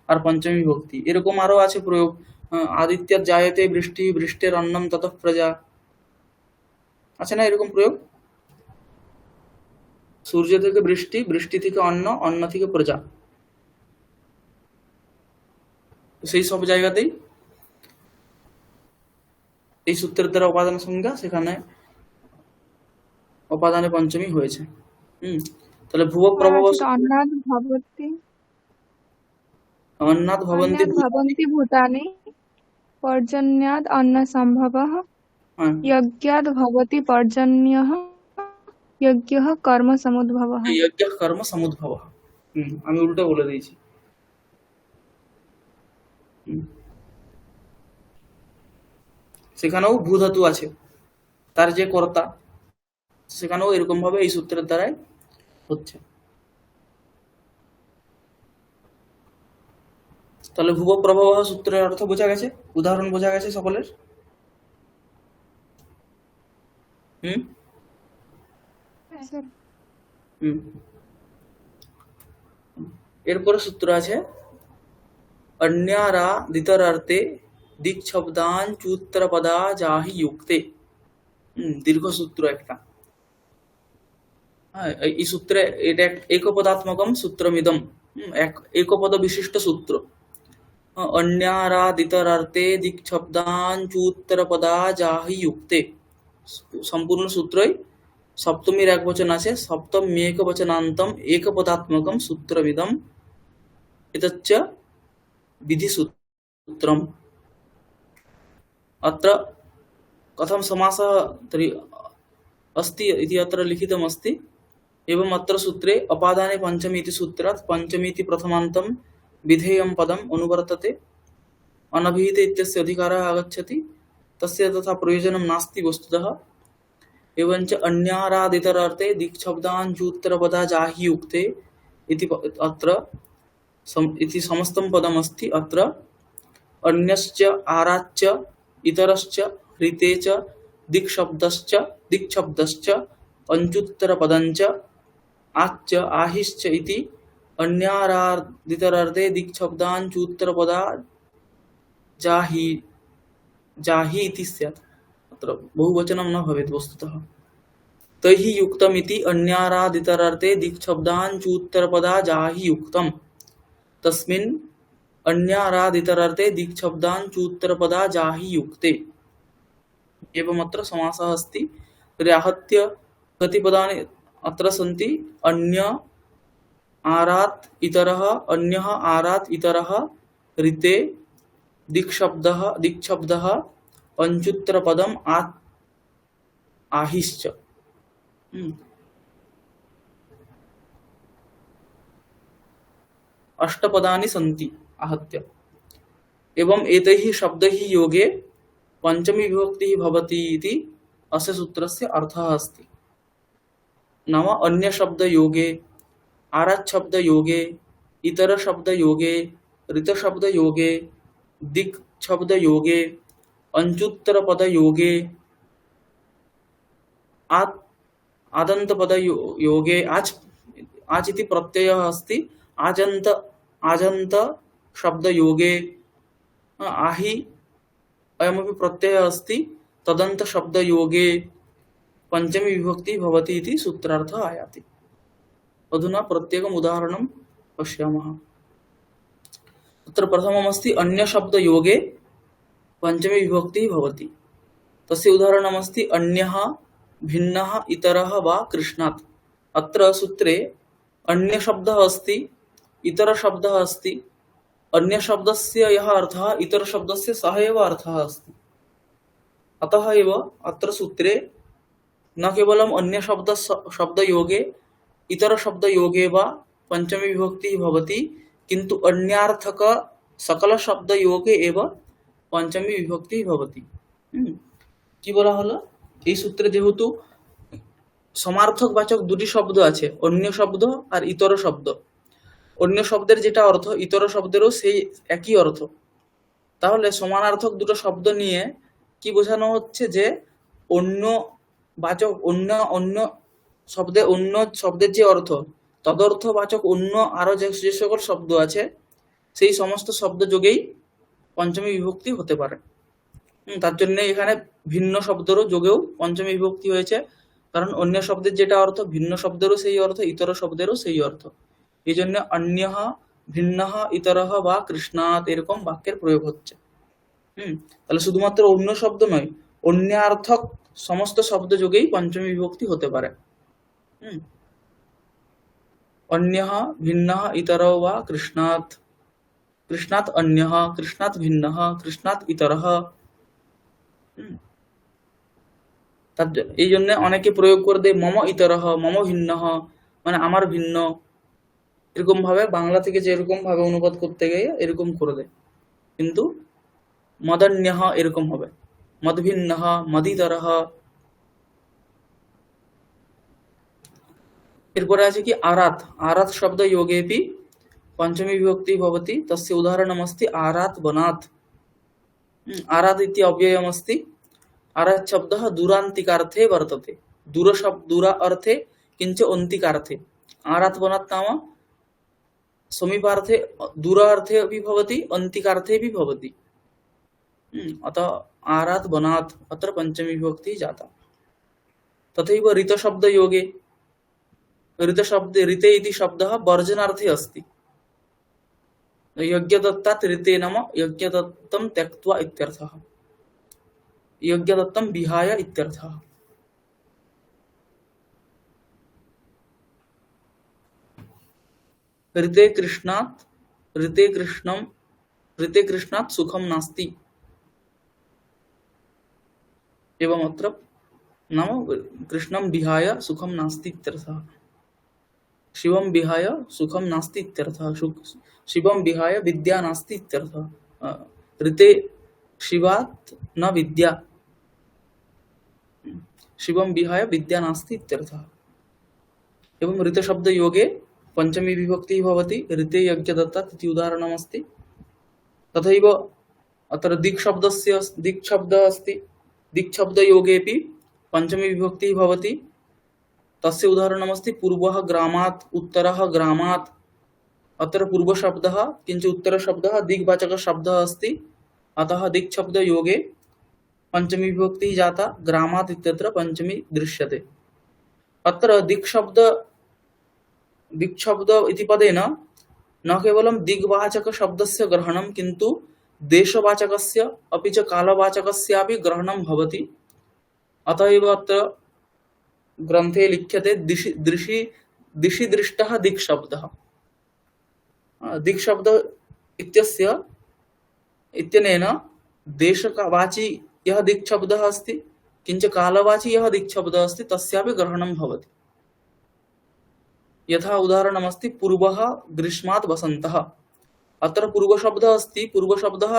আর পঞ্চমী বিভক্তি। এরকম আরো আছে প্রয়োগ। আদিত্যের জায়তে বৃষ্টি, বৃষ্টির অন্নম ততঃ প্রজা, আছে না এরকম প্রয়োগ? সূর্য থেকে বৃষ্টি, বৃষ্টি থেকে অন্ন, অন্ন থেকে প্রজা। সেই সব জায়গাতেই এই সূত্রের দ্বারা উপাদান সংজ্ঞা, সেখানে উপাদানে পঞ্চমী হয়েছে। তাহলে ভুব প্রভব অন্নাদ ভবতি অন্নাদ ভবন্তি ভবন্তি ভূতানি, পর্জন্যাদ অন্ন সম্ভবঃ, যজ্ঞাদ ভবতি পর্জন্যঃ, যজ্ঞঃ কর্ম সমুদ্ভবঃ। যজ্ঞ কর্ম সমুদ্ভবঃ। আমি উল্টো বলে দিয়েছি। সেখানেও ভূ ধাতু আছে, তার যে কর্তা, সেখানেও এরকম ভাবে এই সূত্রের দ্বারাই হচ্ছে। তাহলে ভুব প্রভব সূত্রের অর্থ বোঝা গেছে, উদাহরণ বোঝা গেছে সকলের। এরপরে সূত্র আছে অন্যারা দ্বিতরার্থে দিক্শব্দাঞ্চুত্তরপদা যাহি যুক্তে। দীর্ঘ সূত্র একটা। এই সূত্রে এটা একপদাত্মকম সূত্রমিদম, একপদ বিশিষ্ট সূত্র। অন্যারাদিতরার্থে দিক্শব্দাঞ্চুত্তরপদা যাহি যুক্তে। সম্পূর্ণ সূত্রই সপ্তমীর এক বচন আছে, সপ্তম একবচনান্তম একপদাত্মকম সূত্রমিদম এতচ্চ विधिसूत्रम्। अत्र कथं समासः तर्हि अस्ति इति अत्र लिखितम् अस्ति। एवम् अत्र सूत्रे अपादाने पञ्चमी इति सूत्रात् पञ्चमी इति प्रथमान्तं विधेयं पदम् अनुवर्तते। अनभिहित इत्यस्य अधिकारः आगच्छति, तस्य तथा प्रयोजनं नास्ति वस्तुतः। एवञ्च अन्यारादितरार्थे दिक्शब्दाञ्चूत्तरपदा जाहि युक्ते इति अत्र इति समस्तं पदमस्ति। अत्र अन्यश्च आराच्च इतरश्च ऋते च दिक्शब्दश्च अञ्चुत्तरपदञ्च आच्च आहिश्च इति अन्यारादितरार्थे दिक्शब्दाञ्चूत्तरपदा जाहि इति स्यात्। अत्र बहुवचनं न भवेत् वस्तुतः। तैः युक्तमिति अन्यारादितरार्थे दिक्शब्दाञ्चूत्तरपदा जाहि युक्तम्। तस्मिन् अन्यारादितरार्थे दिक्शब्दाञ्चूत्तरपदा जाहि युक्ते। एवमत्र समासः अस्ति। तर्हि आहत्य कति पदानि अत्र सन्ति? अन्य आरात् इतरः, अन्यः आरात् इतरः, ऋते दिक्शब्दः अञ्चुत्तरपदम् आहिश्च। अष्टपदानि सन्ति आहत्य। एवं एतैः शब्दैः योगे पञ्चमी विभक्तिः भवति इति अस्य सूत्रस्य अर्थः अस्ति। नाम अन्य शब्द योगे, आरात् शब्द योगे, इतर शब्द योगे, ऋत शब्द योगे, दिक् शब्द योगे, अञ्चुत्तर पद योगे, आदन्त पद योगे, आच् इति प्रत्ययः अस्ति। आजन्त शब्द योगे, आहि अयमपि प्रत्ययः अस्ति। तदन्त शब्द योगे पञ्चमी विभक्ति भवति इति सूत्रार्थः आयाति। अधुना प्रत्येकम् उदाहरणं पश्यामः। तत्र प्रथममस्ति अन्यशब्दयोगे पञ्चमी विभक्तिः भवति। तस्य उदाहरणमस्ति अन्यः, भिन्नः, इतरः वा कृष्णात्। अत्र सूत्रे अन्यशब्दः अस्ति, इतरशब्दः अस्ति। अन्यशब्दस्य यः अर्थः इतरशब्दस्य सः एव अर्थः अस्ति। अतः एव अत्र सूत्रे न केवलम् शब्दयोगे इतरशब्दयोगे वा पञ्चमी विभक्तिः भवति, किन्तु अन्यार्थक सकलशब्दयोगे एव পঞ্চমী বিভক্তি ভবতি। কি বলা হলো, এই সূত্রে যেহেতু সমার্থক বাচক দুটি শব্দ আছে, অন্য শব্দ আর ইতর শব্দ। অন্য শব্দের যেটা অর্থ ইতর শব্দেরও সেই একই অর্থ, তাহলে সমানার্থক দুটো শব্দ নিয়ে কি বোঝানো হচ্ছে যে অন্য বাচক অন্য অন্য শব্দের যে অর্থ তদর্থবাচক অন্য আরো যে সকল শব্দ আছে সেই সমস্ত শব্দ যোগেই পঞ্চমী বিভক্তি হতে পারে। তার জন্য এখানে ভিন্ন শব্দেরও যোগেও পঞ্চমী বিভক্তি হয়েছে, কারণ অন্য শব্দের যেটা অর্থ ভিন্ন শব্দেরও সেই অর্থ, ইতর শব্দেরও সেই অর্থ। এই জন্য অন্যঃ, ভিন্নঃ, ইতরঃ বা কৃষ্ণাৎ এরকম বাক্যের প্রয়োগ হচ্ছে। তাহলে শুধুমাত্র অন্য শব্দ নয়, অন্যার্থক সমস্ত শব্দ যোগেই পঞ্চমী বিভক্তি হতে পারে। অন্যঃ, ভিন্নঃ, ইতরঃ বা কৃষ্ণাৎ, কৃষ্ণাৎ অন্যঃ, কৃষ্ণাৎ ভিন্নঃ, কৃষ্ণাৎ ইতরঃ। এই জন্য অনেকে প্রয়োগ করে দেয় মম ইতরঃ, মম ভিন্নঃ, মানে আমার ভিন্ন। এরকম ভাবে বাংলা থেকে যেরকম ভাবে অনুবাদ করতে গিয়ে এরকম করে দেয়, কিন্তু মদন্যঃ এরকম হবে, মদভিন্নঃ, মদিতরঃ। এরপরে আছে কি আরাত। আরাত শব্দ যোগেপি পঞ্চमी विभक्ति भवति। तस्य उदाहरणमस्ति आरात् वनात्। आरात् इति अव्ययमस्ति। आरात् शब्दः दूरान्तिकार्थे वर्तते। दूर अर्थे किञ्च अन्तिकार्थे। आरात् वनात् नाम समीपार्थे दूरार्थे अपि भवति, अन्तिकार्थे अपि भवति। अतः आरात् वनात् अत्र पञ्चमी विभक्तिः जाता। तथैव ऋतशब्दयोगे ऋते इति शब्दः वर्जनार्थे अस्ति। यज्ञदत्तात् ऋते नाम यज्ञदत्तं त्यक्त्वा इत्यर्थः, यज्ञदत्तं विहाय इत्यर्थः। ऋते कृष्णात् सुखं नास्ति। एवं अत्र नाम कृष्णं विहाय सुखं नास्ति इत्यर्थः। शिवं विहाय सुखं नास्ति इत्यर्थः। शिवं विहाय विद्या नास्ति इत्यर्थः। ऋते शिवात् न विद्या, शिवं विहाय विद्या नास्ति इत्यर्थः। एवं ऋतशब्दयोगे पञ्चमी विभक्तिः भवति। ऋते यज्ञदत्तात् इति उदाहरणमस्ति। तथैव अत्र दिक्शब्दः अस्ति। दिक्शब्दयोगेपि पञ्चमी विभक्तिः भवति। तस्य उदाहरणमस्ति पूर्वः ग्रामात्, उत्तरः ग्रामात्। अत्र पूर्वशब्दः किञ्च उत्तरशब्दः दिग्वाचकशब्दः अस्ति, अतः दिक्शब्दयोगे पञ्चमी विभक्तिः जाता। ग्रामात् इत्यत्र पञ्चमी दृश्यते। अत्र दिक्शब्द इति पदेन न केवलं दिग्वाचकशब्दस्य ग्रहणं, किन्तु देशवाचकस्य अपि च कालवाचकस्यापि ग्रहणं भवति। अतः एव अत्र ग्रन्थे लिख्यते दिशि दृष्टः दिक्शब्दः। दिक्शब्द इत्यनेन देशवाची यः दिक्शब्दः अस्ति, किञ्च कालवाची यः दिक्शब्दः अस्ति तस्यापि ग्रहणं भवति। यथा उदाहरणमस्ति पूर्वः ग्रीष्मात् वसन्तः। अत्र पूर्वशब्दः अस्ति। पूर्वशब्दः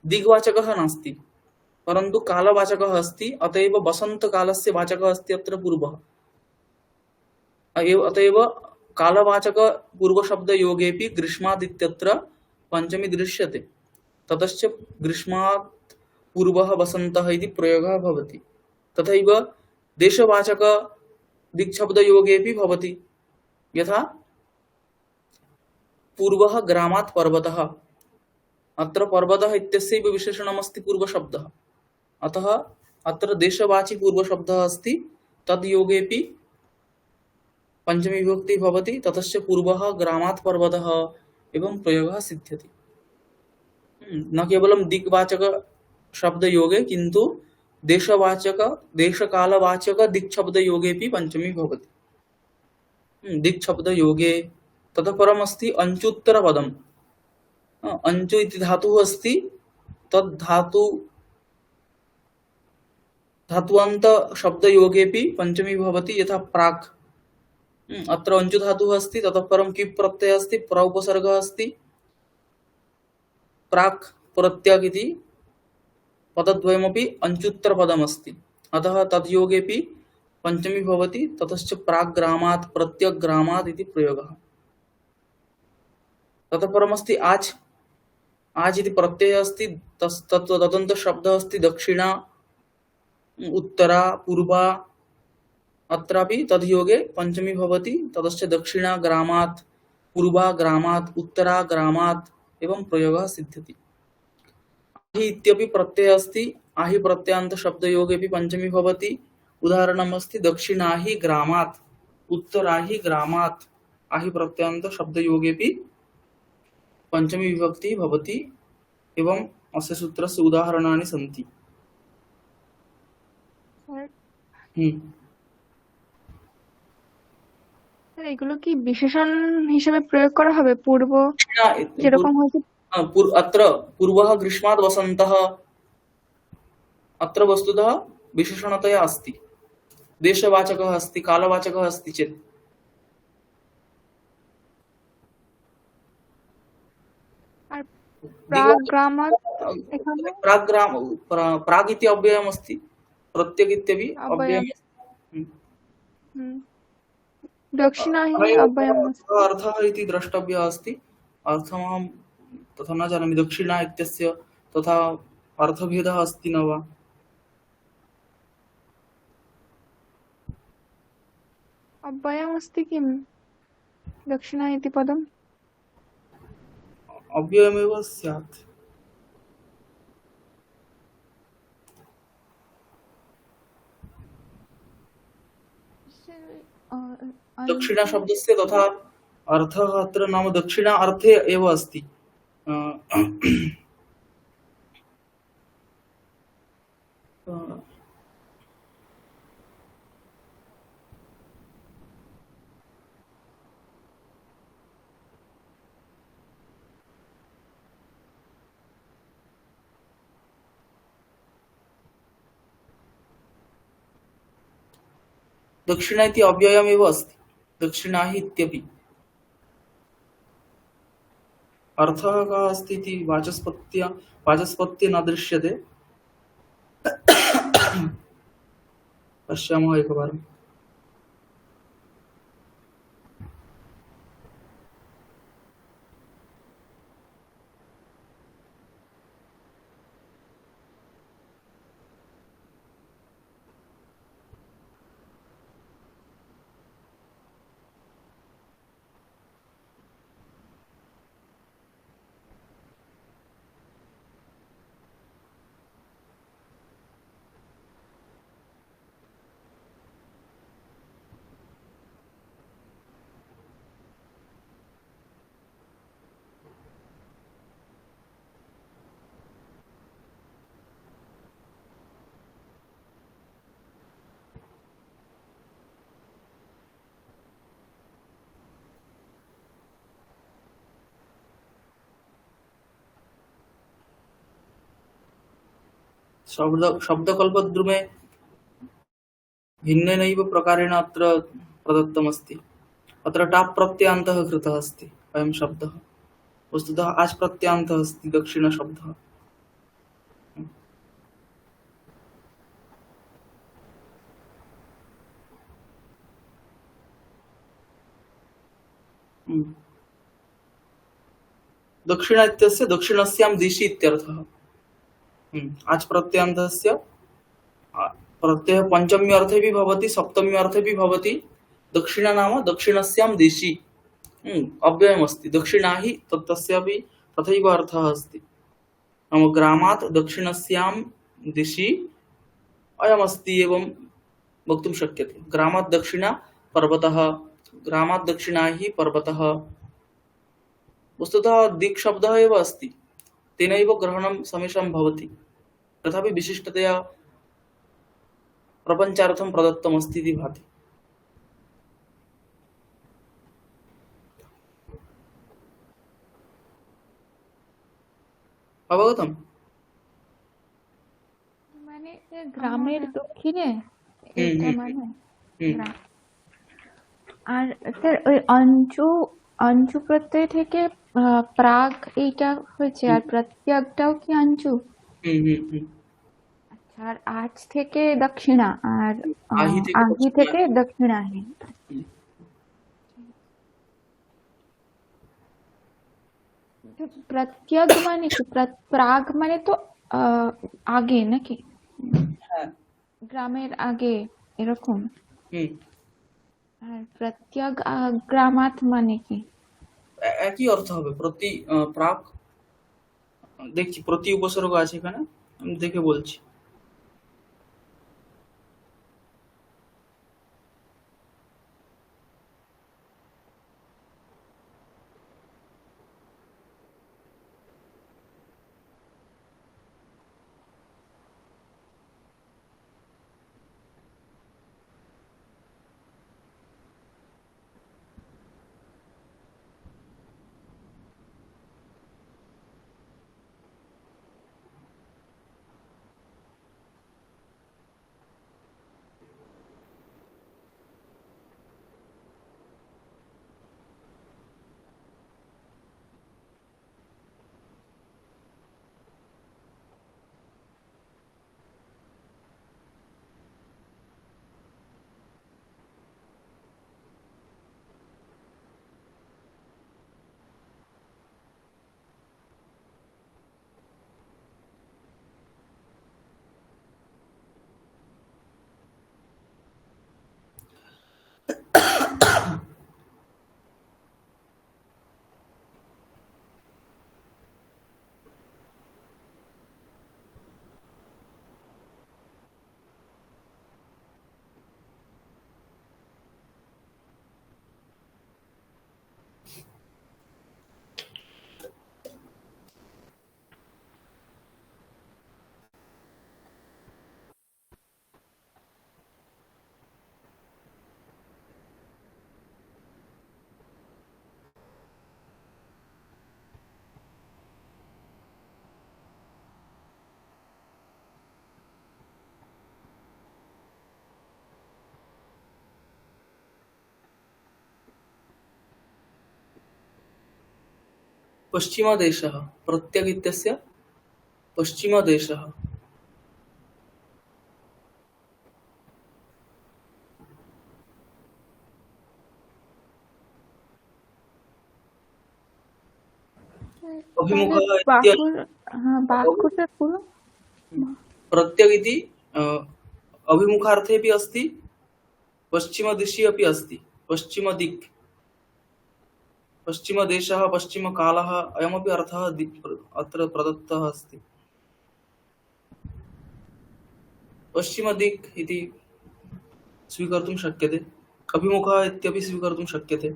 दिग्वाचकः नास्ति, परन्तु कालवाचकः अस्ति। अतएव वसन्तकालस्य वाचकः अस्ति अत्र पूर्वः। अतएव कालवाचक पूर्वशब्दयोगेपि ग्रीष्मात् इत्यत्र पञ्चमी दृश्यते। ततश्च ग्रीष्मात् पूर्वः वसन्तः इति प्रयोगः भवति। तथैव देशवाचक दिक्शब्दयोगेपि भवति। यथा पूर्वः ग्रामात् पर्वतः। अत्र पर्वतः इत्यस्यैव विशेषणमस्ति पूर्वशब्दः, अतः अत्र देशवाची पूर्वशब्दः अस्ति। तद्योगेपि पंचमी विभक्ति भवति ततश्च पूर्वः ग्रामात् पर्वतः एवं प्रयोगः सिद्ध्यति। न केवलं दिक्वाचक शब्द योगे किंतु देशवाचक देशकालवाचक दिक् शब्द योगेपि पंचमी भवति। दिक् शब्द योगे ततः परम् अस्ति अंचुत्तर पदम्। अंचु इति धातुः अस्ति, तद् धातुअन्त शब्द योगेपि पंचमी भवति यथा प्राक्। अत्र अंचु धातुः अस्ति, ततः परं किप् प्रत्ययः अस्ति, प्र उपसर्गः अस्ति, प्राक् प्रत्यग् इति पदद्वयमपि अंचुत्तर पदमस्ति, अतः तद्योगेपि पंचमी भवति। ततश्च प्राग्रामात् प्रत्यग्रामात् इति प्रयोगः। ततः परमस्ति आज। आज इति प्रत्ययः अस्ति, तदन्त शब्दः अस्ति दक्षिणा उत्तरा पूर्वा, अत्रापि तद्योगे पंचमी भवति। ततश्च दक्षिणा ग्रामात् पूर्वा ग्रामात् उत्तरा ग्रामात् एवं प्रयोगः सिद्ध्यति। आहि इत्यपि प्रत्ययः अस्ति, आहि प्रत्ययान्त शब्दयोगेपि पंचमी भवति। उदाहरणमस्ति दक्षिणाहि ग्रामात् उत्तराहि ग्रामात्, आहि प्रत्ययान्त शब्दयोगेपि पंचमी विभक्ति भवति। एवं अस्य सूत्रस्य उदाहरणानि सन्ति। এগুলো কি বিশেষণ হিসেবে প্রয়োগ করা হবে? পূর্ব যেরকম হয়েছে अत्र पूर्वः ग्रीष्मात् वसन्तः, अत्र वस्तुतः विशेषणतया अस्ति, देशवाचकः अस्ति, कालवाचकः अस्ति चेत्। আর প্রাগ্রামাत् এখানে प्राग् इति अव्ययम् अस्ति, प्रत्यग् इत्यपि अव्ययम् अस्ति। दक्षिणाहि अव्ययम् अस्ति। अर्थः इति द्रष्टव्यः अस्ति। अर्थमहं तथा न जानामि, दक्षिणा इत्यस्य तथा अर्थभेदः अस्ति न वा? अव्ययम् अस्ति किं दक्षिणा इति पदम्? अव्ययमेव स्यात्। दक्षिणा शब्दस्य तथा अर्थः अत्र नाम दक्षिणा अर्थे एव अस्ति। दक्षिणा इति अव्ययमेव अस्ति, दक्षिणा हि इत्यपि। अर्थः कः अस्ति इति वाचस्पत्ये न दृश्यते। पश्यामः एकवारम्। शब्दकल्पद्रुमे भिन्नेनैव प्रकारेण अत्र प्रदत्तमस्ति। अत्र टाप् प्रत्ययान्तः कृतः अस्ति अयं शब्दः, वस्तुतः आच् प्रत्ययान्तः अस्ति दक्षिणशब्दः। दक्षिण इत्यस्य दक्षिणस्यां दिशि इत्यर्थः। आच् प्रत्ययान्तस्य प्रत्ययः पंचमी अर्थे भी भवति, सप्तमी अर्थे भी भवति। दक्षिण नाम दक्षिणस्यां दिशि अव्ययमस्ति, दक्षिणा हि तस्यापि तथैव अर्थः अस्ति। नाम ग्रामात् दक्षिणस्यां दिशि अयमस्ति एवं वक्तुं शक्यते। ग्रामात् दक्षिणा पर्वतः, ग्रामात् दक्षिणा हि पर्वतः। वस्तुतः दिक् शब्दः एव अस्ति, तेनैव ग्रहणं समेषां भवति, तथापि विशिष्टतया प्रपञ्चार्थं प्रदत्तमस्ति इति भाति। अवगतम्? মানে গ্রামের দক্ষিণে হুম এটা হুম মানে হুম গ্রাম। আর স্যার ওই অঞ্চু অঞ্চু প্রত্যয় থেকে প্রাগ এইটা হয়েছে, আর প্রত্যয়টাও কি অঞ্চু? হুম হুম হুম। আচ্ছা, আর আজ থেকে দক্ষিণা, আর আহি থেকে আহি দক্ষিণা। থেকে দক্ষিণাহি। হুম। প্রত্যয় মানে কি? প্রাগ মানে তো আগে নাকি? হ্যাঁ। গ্রামের আগে এরকম। হুম। আর প্রত্যয় গ্রামাত মানে কি? একই অর্থ হবে। প্রাক, দেখছি প্রতি উপসর্গ আছে এখানে, আমি দেখে বলছি। पश्चिमदेशः, प्रत्यग इत्यस्य पश्चिमदेशः। তাহলে अभिमुखः বাহুর, इत्यस्य হ্যাঁ বাহুটা পুরো प्रत्यग इति अभिमुखार्थेऽपि अस्ति, पश्चिमदिशि अपि अस्ति। पश्चिमदिक्, पश्चिमदेशः, पश्चिमकालः, अयमपि अर्थः अत्र प्रदत्तः अस्ति। पश्चिमदिक् इति स्वीकर्तुं शक्यते, अभिमुखः इत्यपि स्वीकर्तुं शक्यते।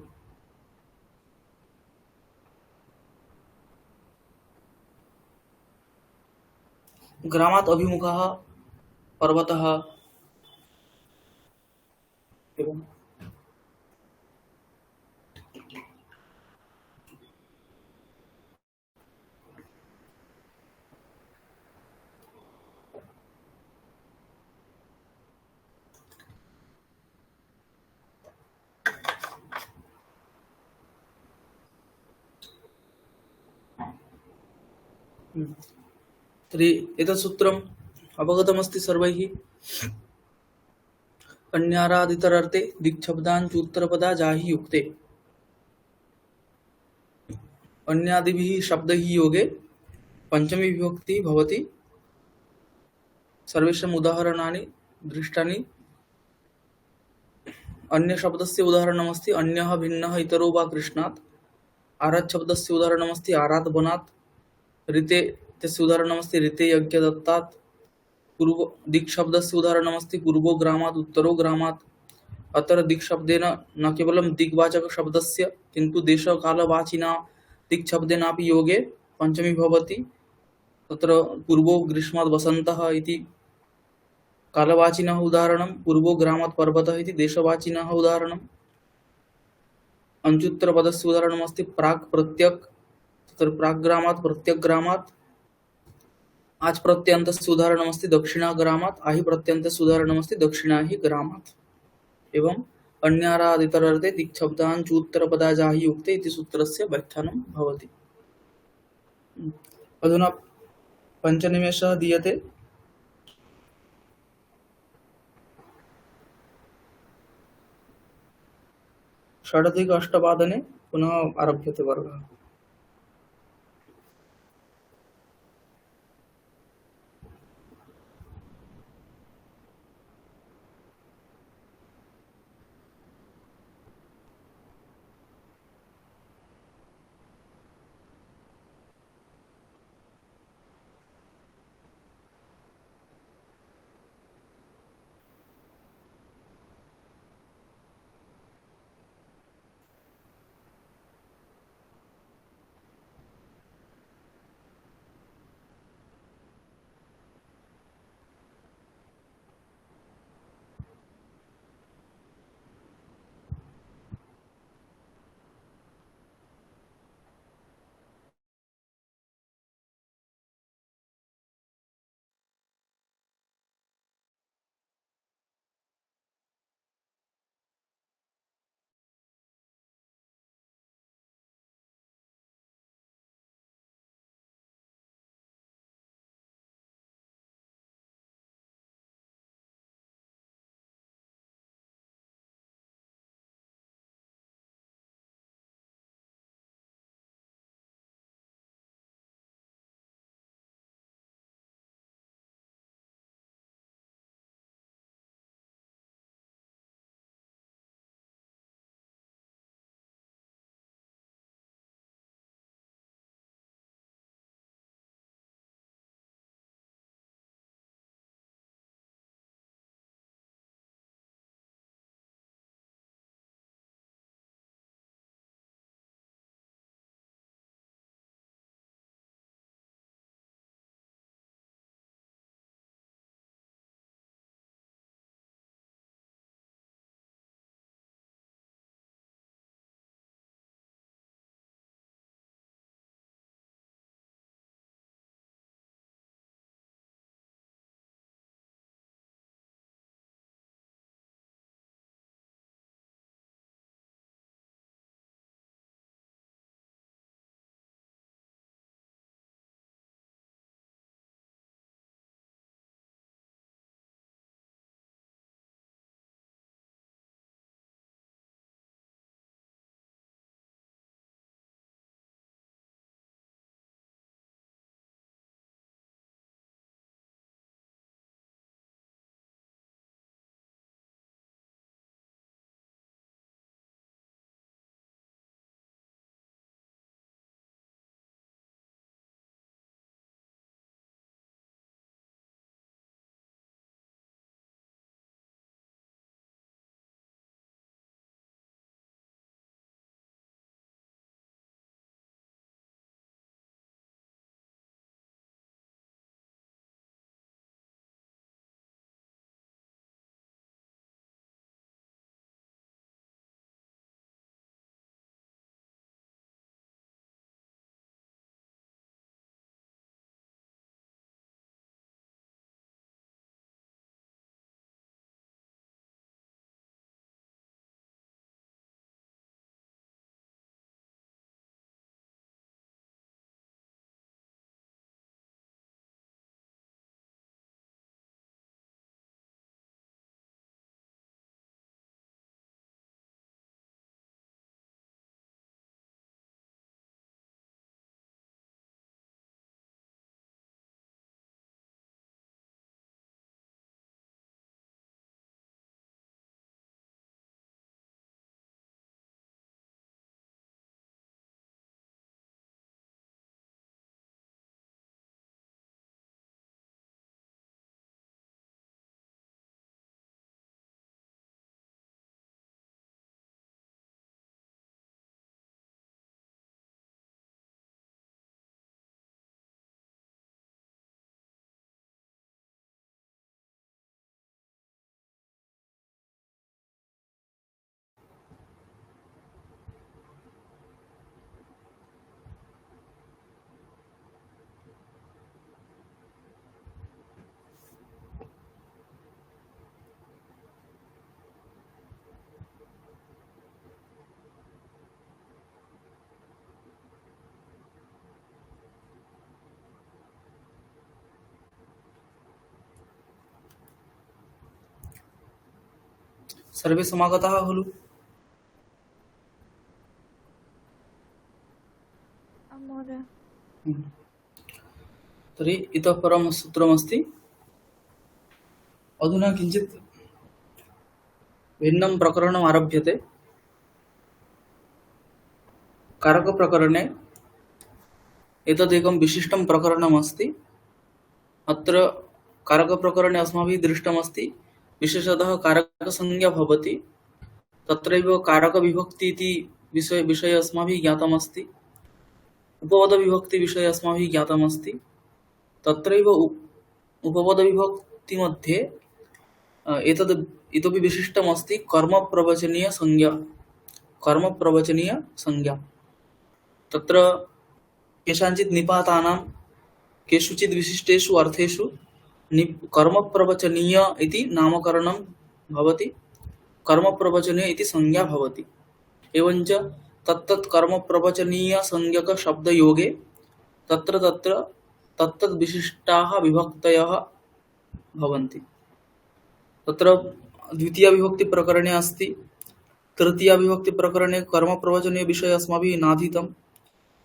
ग्रामात् अभिमुखः पर्वतः एवं। तर्हि एतत् सूत्रम् अवगतमस्ति सर्वैः। अन्यारादितरर्थे दिक्शब्दाञ्च उत्तरपदा जाहि युक्ते अन्यादिभिः शब्दैः योगे पञ्चमी विभक्ति भवति। सर्वेषाम् उदाहरणानि दृष्टानि। अन्य शब्दस्य उदाहरणमस्ति अन्यः, भिन्नः, इतरो वा कृष्णात्। आरात् शब्दस्य उदाहरणमस्ति आरात् वनात्। ऋते इत्यस्य उदाहरणमस्ति ऋते यज्ञदत्तात्। पूर्व दिक् शब्दस्य उदाहरणमस्ति पूर्वो ग्रामात्, उत्तरो ग्रामात्। अत्र दिक्शब्देन न केवलं दिग्वाचकशब्दस्य किन्तु देशकालवाचिना दिक्शब्देनापि योगे पञ्चमी भवति। तत्र पूर्वो ग्रीष्मात् वसन्तः इति कालवाचिनः उदाहरणं, पूर्वो ग्रामात् पर्वतः इति देशवाचिनः उदाहरणम्। अञ्चुत्तरपदस्य उदाहरणमस्ति प्राक् प्रत्यक्, तत्र प्राग्ग्रामात् प्रत्यग्ग्रामात्। आज प्रत्ययन्तस्य उदाहरणमस्ति दक्षिणाग्रामात्, आहि प्रत्ययन्तस्य उदाहरणमस्ति दक्षिणाहि ग्रामात्। एवम् अन्यारादितरर्थे दिक्शब्दान् च उत्तरपदाजाहि युक्ते इति सूत्रस्य व्याख्यानं भवति। अधुना पञ्चनिमेषः दीयते। षडधिक अष्टवादने पुनः आरभ्यते वर्गः। सर्वे समागताः खलु? आं महोदय। तर्हि इतः परं सूत्रमस्ति। अधुना किञ्चित् भिन्नं प्रकरणम् आरभ्यते। कारकप्रकरणे एतदेकं विशिष्टं प्रकरणमस्ति। अत्र कारकप्रकरणे अस्माभिः दृष्टमस्ति विशेषतः कारकसंज्ञा भवति, तत्रैव कारकविभक्ति इति विषये अस्माभिः ज्ञातमस्ति, उपपदविभक्तिविषये अस्माभिः ज्ञातमस्ति। तत्रैव उपपदविभक्तिमध्ये एतद् इतोपि विशिष्टमस्ति कर्मप्रवचनीयसंज्ञा। कर्मप्रवचनीयसंज्ञा तत्र केषाञ्चित् निपातानां केषुचित् विशिष्टेषु अर्थेषु कर्मप्रवचनीय इति नामकरणं भवति, कर्मप्रवचनीय इति संज्ञा भवति। एवञ्च तत्तत् कर्मप्रवचनीयसंज्ञकशब्दयोगे तत्र तत्र तत्तद् विशिष्टाः विभक्तयः भवन्ति। तत्र द्वितीयाविभक्तिप्रकरणे अस्ति, तृतीयाविभक्तिप्रकरणे कर्मप्रवचनीयविषये अस्माभिः नाधीतं,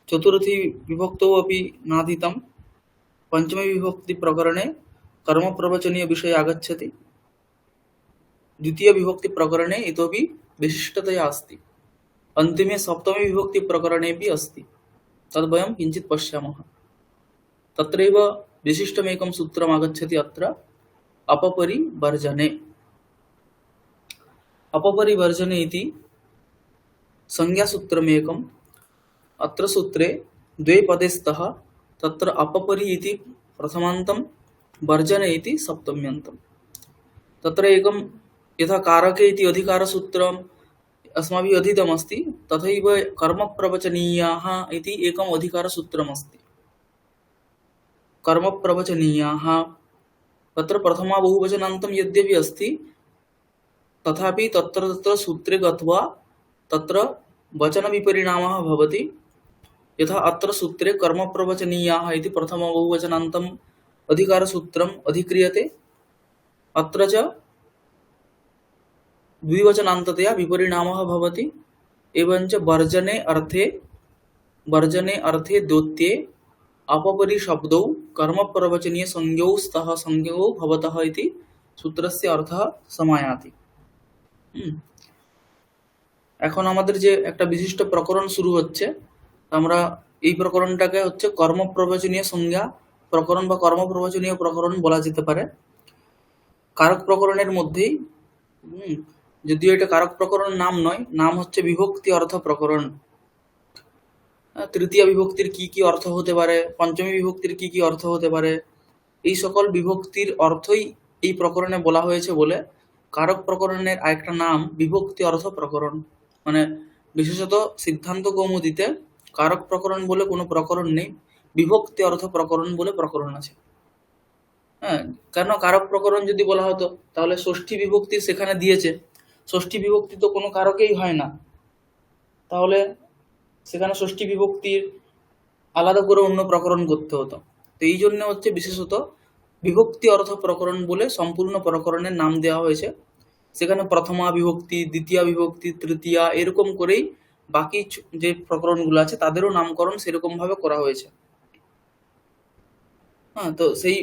चतुर्थी विभक्तौ अपि नाधीतं, पंचमी विभक्तिप्रकरणे कर्मप्रवचनीयविषये आगच्छति, द्वितीयविभक्तिप्रकरणे इतोपि विशिष्टतया अस्ति, अन्तिमे सप्तमी विभक्तिप्रकरणेपि अस्ति। तद् वयं किञ्चित् पश्यामः। तत्रैव विशिष्टमेकं सूत्रम् आगच्छति अत्र अपपरिवर्जने। अपपरिवर्जने इति संज्ञासूत्रमेकम्। अत्र सूत्रे द्वे पदे स्तः, तत्र अपपरि इति प्रथमान्तं, वर्जने इति सप्तम्यन्तं। तत्र एकं यथा कारके इति अधिकारसूत्रम् अस्माभिः अधीतमस्ति, तथैव कर्मप्रवचनीयाः इति एकम् अधिकारसूत्रमस्ति। कर्मप्रवचनीयाः तत्र प्रथमा बहुवचनान्तं यद्यपि अस्ति, तथापि तत्र तत्र सूत्रे गत्वा तत्र वचनविपरिणामः भवति। यथा अत्र सूत्रे कर्मप्रवचनीयाः इति प्रथमा बहुवचनान्तम् अधिकारसूत्रम् अधिक्रियते, अत्र च द्विवचनान्ततया विपरिणामः भवति। एवञ्च वर्जने अर्थे द्योत्ये अपपरि शब्दौ कर्मप्रवचनीयसंज्ञौ स्तः संज्ञौ भवतः इति सूत्रस्य अर्थः समायाति। এখন আমাদের যে একটা বিশিষ্ট প্রকরণ শুরু হচ্ছে, আমরা এই প্রকরণটাকে হচ্ছে কর্মপ্রবচনীয় সংজ্ঞা প্রকরণ বা কর্মপ্রবচনীয় প্রকরণ বলা যেতে পারে। কারক প্রকরণের মধ্যেই যদিও এটা কারক প্রকরণ নাম নয়, নাম হচ্ছে বিভক্তি অর্থ প্রকরণ। তৃতীয় বিভক্তির কি কি অর্থ হতে পারে, পঞ্চমী বিভক্তির কি কি অর্থ হতে পারে, এই সকল বিভক্তির অর্থই এই প্রকরণে বলা হয়েছে বলে কারক প্রকরণের আরেকটা নাম বিভক্তি অর্থ প্রকরণ। মানে বিশেষত সিদ্ধান্ত কৌমুদীতে কারক প্রকরণ বলে কোনো প্রকরণ নেই, বিভক্তি অর্থ প্রকরণ বলে প্রকরণ আছে। হ্যাঁ, কেন কারক প্রকরণ যদি বলা হতো তাহলে ষষ্ঠী বিভক্তি সেখানে দিয়েছে, ষষ্ঠী বিভক্তি তো কোনো কারকেই হয় না, তাহলে সেখানে ষষ্ঠী বিভক্তির আলাদা করে অন্য প্রকরণ করতে হতো। তো এই জন্য হচ্ছে বিশেষত বিভক্তি অর্থ প্রকরণ বলে সম্পূর্ণ প্রকরণের নাম দেওয়া হয়েছে। সেখানে প্রথমা বিভক্তি, দ্বিতীয় বিভক্তি, তৃতীয়া এরকম করেই বাকি যে প্রকরণগুলো আছে তাদেরও নামকরণ সেরকম ভাবে করা হয়েছে। হ্যাঁ, তো সেই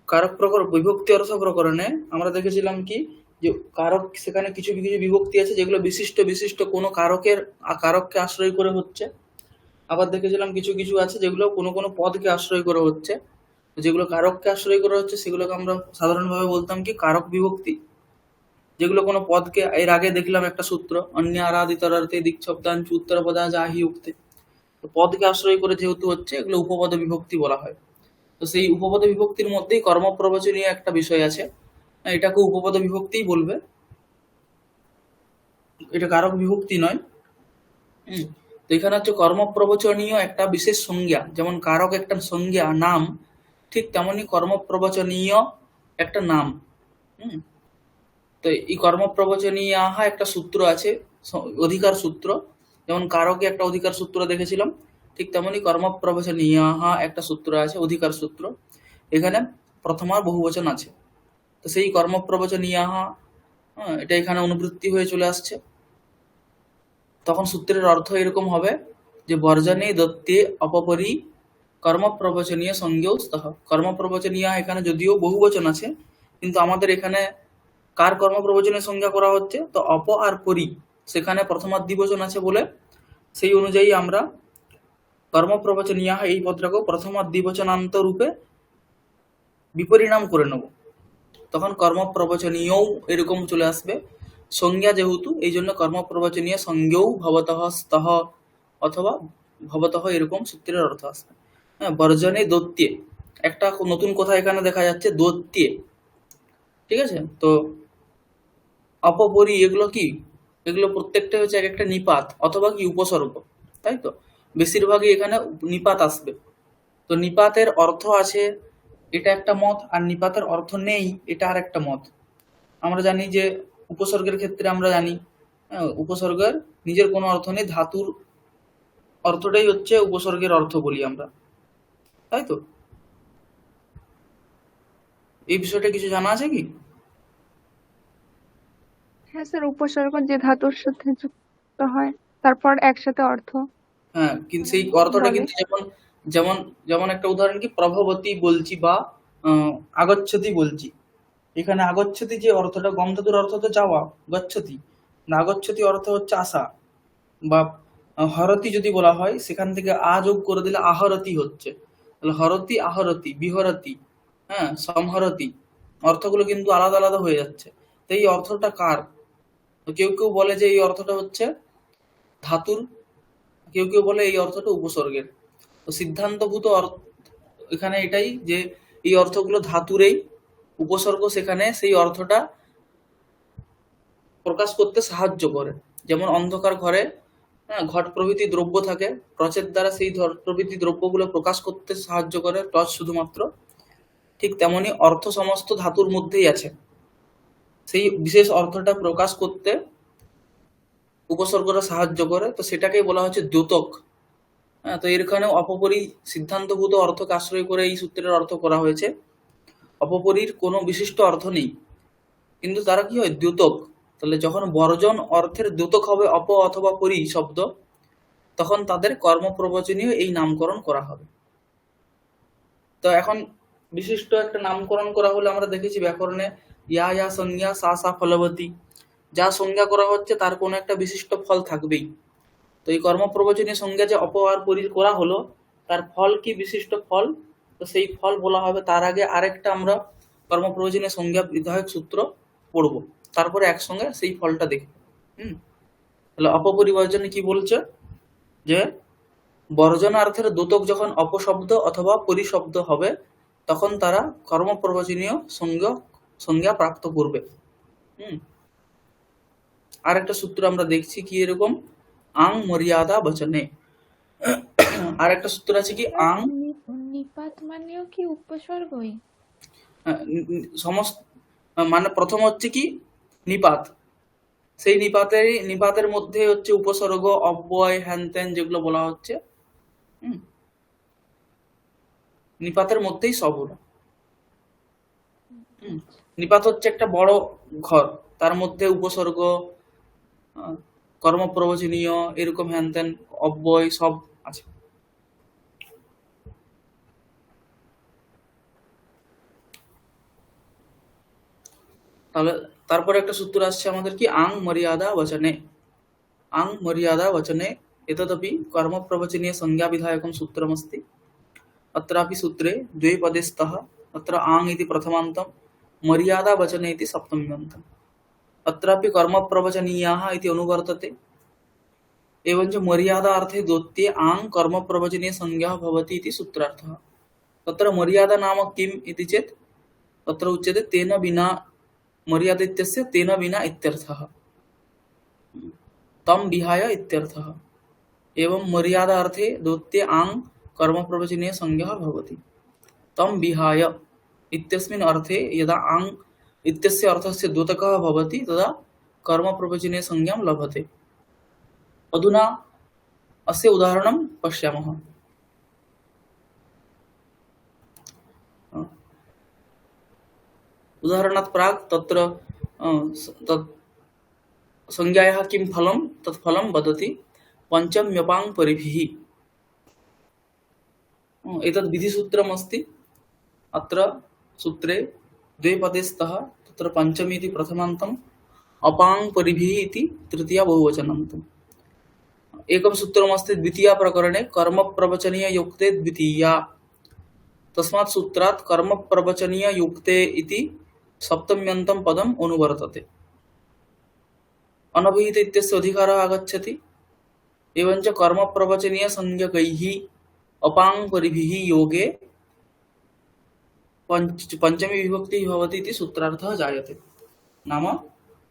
কারক প্রকরণ বিভক্তি অর্থ প্রকরণে আমরা দেখেছিলাম কি যে কারক সেখানে কিছু কিছু বিভক্তি আছে যেগুলো বিশিষ্ট বিশিষ্ট কোনো কারককে আশ্রয় করে হচ্ছে, আবার দেখেছিলাম কিছু কিছু আছে যেগুলো কোনো কোনো পদকে আশ্রয় করে হচ্ছে। যেগুলো কারককে আশ্রয় করে হচ্ছে সেগুলোকে আমরা সাধারণভাবে বলতাম কি কারক বিভক্তি। যেগুলো কোনো পদকে, এর আগে দেখলাম একটা সূত্র অন্য আরাধিতরার্থে দিকশব্দাঞ্চ উত্তরপদা যাহি উক্তে, পদকে আশ্রয় করে যেহেতু হচ্ছে এগুলো উপপদ বিভক্তি বলা হয়। তো সেই উপপদ বিভক্তির মধ্যেই কর্মপ্রবচনীয় একটা বিষয় আছে, এটাকে উপপদ বিভক্তিই বলবে, এটা কারক বিভক্তি নয়। তো এখানে হচ্ছে কর্মপ্রবচনীয় একটা বিশেষ সংজ্ঞা, যেমন কারক একটা সংজ্ঞা নাম, ঠিক তেমনি কর্মপ্রবচনীয় একটা নাম। তো এই কর্মপ্রবচনীয় একটা সূত্র আছে, অধিকার সূত্র। যেমন কারকে একটা অধিকার সূত্র দেখেছিলাম, ঠিক তেমনি কর্মপ্রবচনীয় একটা সূত্র আছে, অধিকার সূত্র। এখানে প্রথমার বহুবচন আছে। তো সেই কর্মপ্রবচনীয় হ্যাঁ, এটা এখানে অনুবৃত্তি হয়ে চলে আসছে। তখন সূত্রের অর্থ এরকম হবে যে বর্জনে দত্তে অপপরি কর্মপ্রবচনীয় সংজ্ঞেও স্তঃ। কর্মপ্রবচনীয় এখানে যদিও বহুবচন আছে, কিন্তু আমাদের এখানে কার কর্মপ্রবচনের সংজ্ঞা করা হচ্ছে, তো অপ আর পরি সেখানে প্রথমাদ্বিবচন আছে বলে সেই অনুযায়ী আমরা কর্মপ্রবচনীয় এই পদটাকেও প্রথমাদ্বিবচনান্ত রূপে বিপরিণাম করে নেব। তখন কর্মপ্রবচনীয়ও এরকম চলে আসবে। সংজ্ঞা যেহেতু, এই জন্য কর্মপ্রবচনীয় সংজ্ঞেও ভবতঃ স্তঃ অথবা ভবতঃ এরকম সূত্রের অর্থ আসবে। হ্যাঁ, বর্জনে দৈত্যে একটা নতুন কথা এখানে দেখা যাচ্ছে, দৈত্যে। ঠিক আছে, তো অপপরি এগুলো কি, এগুলো প্রত্যেকটা হচ্ছে এক একটা নিপাত অথবা কি উপসর্গ, তাই তো বেশিরভাগই এখানে নিপাত আসবে। তো নিপাতের অর্থ আছে এটা একটা মত, আর নিপাতের অর্থ নেই এটা আর একটা মত। আমরা জানি যে উপসর্গের ক্ষেত্রে আমরা জানি, উপসর্গের নিজের কোনো অর্থ নেই, ধাতুর অর্থটাই হচ্ছে উপসর্গের অর্থ বলি আমরা, তাই তো। এই বিষয়টা কিছু জানা আছে কি? হ্যাঁ স্যার, উপসর্গ যে ধাতুর সাথে যুক্ত হয় তারপর একসাথে অর্থ হ্যাঁ, কিন্তু সেই অর্থটা বলে। কিন্তু যেমন যেমন যেমন একটা উদাহরণ কি, প্রভবতী বলছি বা আগচ্ছতি বলছি। এখানে আগচ্ছতি যে অর্থটা, গম ধাতুর অর্থ তো যাওয়া, গচ্ছতি না, আগচ্ছতি অর্থ হচ্ছে আসা। বা হরতি যদি বলা হয়, সেখান থেকে আ যোগ করে দিলে আহরতি হচ্ছে। তাহলে হরতি, আহরতি, বিহরতি, হ্যাঁ, সমহরতি, অর্থগুলো কিন্তু আলাদা আলাদা হয়ে যাচ্ছে। তো এই অর্থটা কার? তো কেউ কেউ বলে যে এই অর্থটা হচ্ছে ধাতুর, কেউ কেউ বলে এই অর্থটা উপসর্গের। তো সিদ্ধান্তভূত এখানে এটাই যে এই অর্থগুলো ধাতুরেই, উপসর্গ সেখানে সেই অর্থটা প্রকাশ করতে সাহায্য করে। যেমন অন্ধকার ঘরে, হ্যাঁ, ঘট প্রভৃতি দ্রব্য থাকে, টর্চের দ্বারা সেই প্রভৃতি দ্রব্যগুলো প্রকাশ করতে সাহায্য করে টর্চ শুধুমাত্র। ঠিক তেমনি অর্থ সমস্ত ধাতুর মধ্যেই আছে, সেই বিশেষ অর্থটা প্রকাশ করতে উপসর্গটা সাহায্য করে, তো সেটাকেই বলা হচ্ছে দ্যোতক। হ্যাঁ, তো এখানেও অপপরি সিদ্ধান্তভূত অর্থকে আশ্রয় করে এই সূত্রের অর্থ করা হয়েছে। অপপরির কোনো বিশিষ্ট অর্থ নেই, কিন্তু তারা কি হয়, দ্যোতক। তাহলে যখন বর্জন অর্থের দ্যোতক হবে অপ অথবা পরি শব্দ, তখন তাদের কর্মপ্রবচনীয় এই নামকরণ করা হবে। তো এখন বিশিষ্ট একটা নামকরণ করা হলে আমরা দেখেছি ব্যাকরণে ইয়া ইয়া সংজ্ঞা সা সা ফলবতী, যা সংজ্ঞা করা হচ্ছে তার কোনো একটা বিশিষ্ট ফল থাকবেই। তো এই কর্মপ্রবচনীয় সংজ্ঞা যে অপ আর পরি করা হলো, তার ফল কি, বিশিষ্ট ফল। তো সেই ফল বলা হবে, তার আগে আরেকটা আমরা কর্মপ্রবচনীয় সংজ্ঞা বিধায়ক সূত্র পড়বো, তারপরে একসঙ্গে সেই ফলটা দেখব। তাহলে অপপরিবর্জনে কি বলছে, যে বর্জনার্থের দ্যোতক যখন অপশব্দ অথবা পরিশব্দ হবে, তখন তারা কর্মপ্রবচনীয় সংজ্ঞা প্রাপ্ত করবে। আর একটা সূত্র আমরা দেখছি কি এরকম, আং মর্যাদা বচনে। আর একটা সূত্র আছে কি আং, নিপাত মানেও কি উপসর্গই? সমস্ত, মানে প্রথম হচ্ছে কি নিপাত, সেই নিপাতের মধ্যে হচ্ছে উপসর্গ, অব্যয়, হ্যান ত্যান যেগুলো বলা হচ্ছে, নিপাতের মধ্যেই সব হলো। নিপাত হচ্ছে একটা বড় ঘর, তার মধ্যে উপসর্গ, কর্মপ্রবচনীয়, এরকম হ্যান ত্যান, অব্যয় সব আছে। তাহলে তারপরে একটা সূত্র আসছে আমাদের কি, আং মর্যাদা বচনে। আং মর্যাদা বচনে এতদপি কর্মপ্রবচনীয় সংজ্ঞा विधायकं सूत्रमस्ति। अत्रापि सूत्रे द्वे पदे स्तः, अत्र आङ् इति प्रथमान्तं, मर्यादा वचने इति सप्तम्यन्तम्। अत्रापि कर्मप्रवचनीयाः इति अनुवर्तते। एवञ्च मर्यादा अर्थे द्योत्ये आङ् कर्मप्रवचनीय संज्ञा भवति इति सूत्रार्थः। तत्र मर्यादा नाम किम् इति चेत् तत्र उच्यते तेन विना, मर्यादा इत्यस्य तेन विना इत्यर्थः, तं विहाय इत्यर्थः। एवं मर्यादा अर्थे द्योत्ये आङ् कर्मप्रवचनीय संज्ञा भवति, तं विहाय इत्यस्मिन् अर्थे यदा आङ् इत्यस्य अर्थस्य द्योतकः भवति तदा कर्मप्रवचनीय संज्ञां लभते। अधुना अस्य उदाहरणं पश्यामः। उदाहरणात् प्राक् तत्र तत् संज्ञायाः किं फलं तत् फलं वदति पञ्चम्यपां परिभिः। एतद् विधिसूत्रमस्ति। अत्र सूत्रे द्वे पदे स्तः, तत्र पञ्चमी इति प्रथमान्तम्, अपां परिभिः इति तृतीया बहुवचनान्तम्। एकं सूत्रमस्ति द्वितीया प्रकरणे कर्मप्रवचनीय युक्ते द्वितीया, तस्मात् सूत्रात् कर्मप्रवचनीय युक्ते इति सप्तम्यन्तं पदम् अनुवर्तते। अनभिहित इत्यस्य अधिकारः आगच्छति। एवञ्च कर्मप्रवचनीय संज्ञकैः अपां परिभिः योगे पंचमी विभक्ति भवति इति सूत्रार्थः जायते। नाम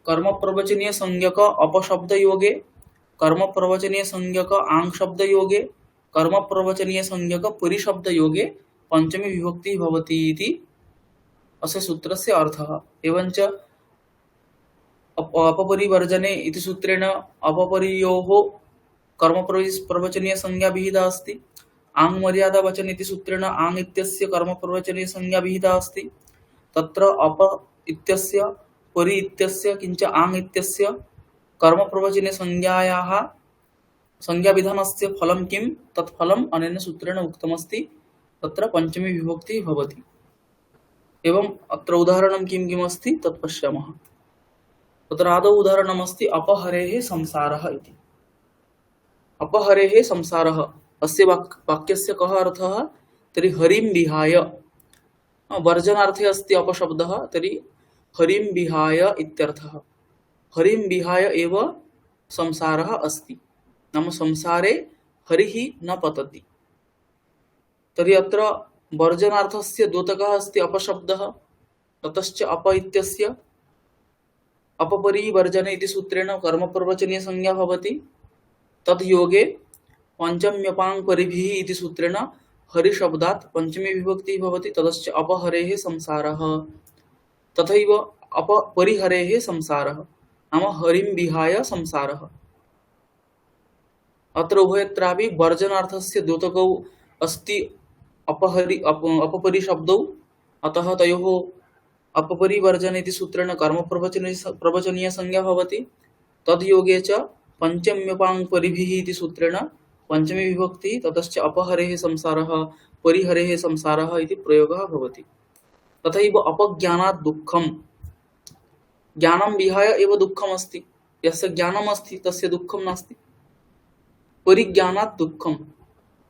कर्मप्रवचनीय संज्ञक अपशब्द योगे, कर्मप्रवचनीय संज्ञक आंग शब्द योगे, कर्मप्रवचनीय संज्ञक परिशब्द योगे पंचमी विभक्ति भवति इति अस्य सूत्रस्य अर्थः। एवञ्च अपपरिवर्जने इति सूत्रेण अपपरियोः कर्मप्रवचनीय संज्ञा विहिता अस्ति। आंग मर्यादा वचन इति सूत्रेण आंग इत्यस्य कर्मप्रवचनीय संज्ञा विहिता अस्ति। तत्र अप इत्यस्य परि इत्यस्य किञ्च आंग इत्यस्य कर्मप्रवचनीय संज्ञायाः संज्ञाविधानस्य फलं किं तत् फलम् अनेन सूत्रेण उक्तमस्ति। तत्र पंचमी विभक्ति भवति। एवं अत्र उदाहरणं किं किम् अस्ति तत् पश्यामः। तत्र आदौ उदाहरणमस्ति अपहरेः संसारः इति। अपहरेः संसारः, अस्य वाक्यस्य कः अर्थः? तर्हि हरिं विहाय, वर्जनार्थे अस्ति अपशब्दः, तर्हि हरिं विहाय इत्यर्थः। हरिं विहाय एव संसारः अस्ति, नाम संसारे हरिः न पतति। तर्हि अत्र वर्जनार्थस्य द्योतकः अस्ति अपशब्दः, ततश्च अप इत्यस्य अपपरिवर्जने इति सूत्रेण कर्मप्रवचनीय संज्ञा भवति। तद् योगे पंचम्यपां परिभिः इति सूत्रेण हरिशब्दात् पंचमी विभक्ति भवति। ततश्च अपहरेः संसारः, तथैव अपपरिहरेः संसारः, नाम हरिं विहाय संसारः। अत्र उभयत्रापि वर्जनार्थस्य द्योतकौ अस्ति अपपरि शब्दौ, अतः तयोः अपपरिवर्जन इति सूत्रेण कर्मप्रवचनीय संज्ञा भवति। तद्योगे च पंचम्यपां परिभिः इति सूत्रेण पंचमी विभक्ति, ततश्च अपहरेः संसारः परिहरेः संसारः इति प्रयोगः भवति। तथैव अपज्ञानात् दुःखम्, ज्ञानं विहाय एव दुःखम् अस्ति। यस्य ज्ञानम् अस्ति तस्य दुःखं नास्ति। परिज्ञानात् दुःखम्,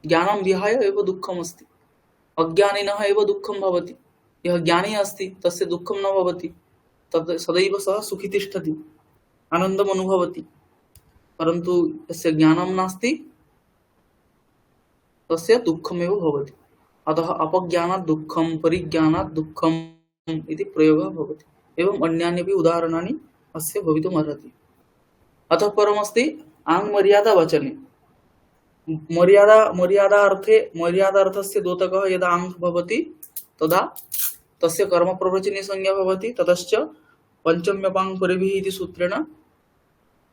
ज्ञानं विहाय एव दुःखम् अस्ति। अज्ञानिनः एव दुःखं भवति। यः ज्ञानी अस्ति तस्य दुःखं न भवति, तद् सदैव सः सुखी तिष्ठति, आनन्दम् अनुभवति। परन्तु यस्य ज्ञानं नास्ति तस्य दुःखमेव भवति। अतः अपज्ञानात् दुःखं परिज्ञानात् दुःखम् इति प्रयोगः भवति। एवम् अन्यान्यपि उदाहरणानि अस्य भवितुम् अर्हति। अतः परमस्ति आङ् मर्यादा वचने। मर्यादार्थस्य द्योतकः यदा आङ् भवति तदा तस्य कर्मप्रवचनीय संज्ञा भवति। ततश्च पंचम्यपां परिभिः इति सूत्रेण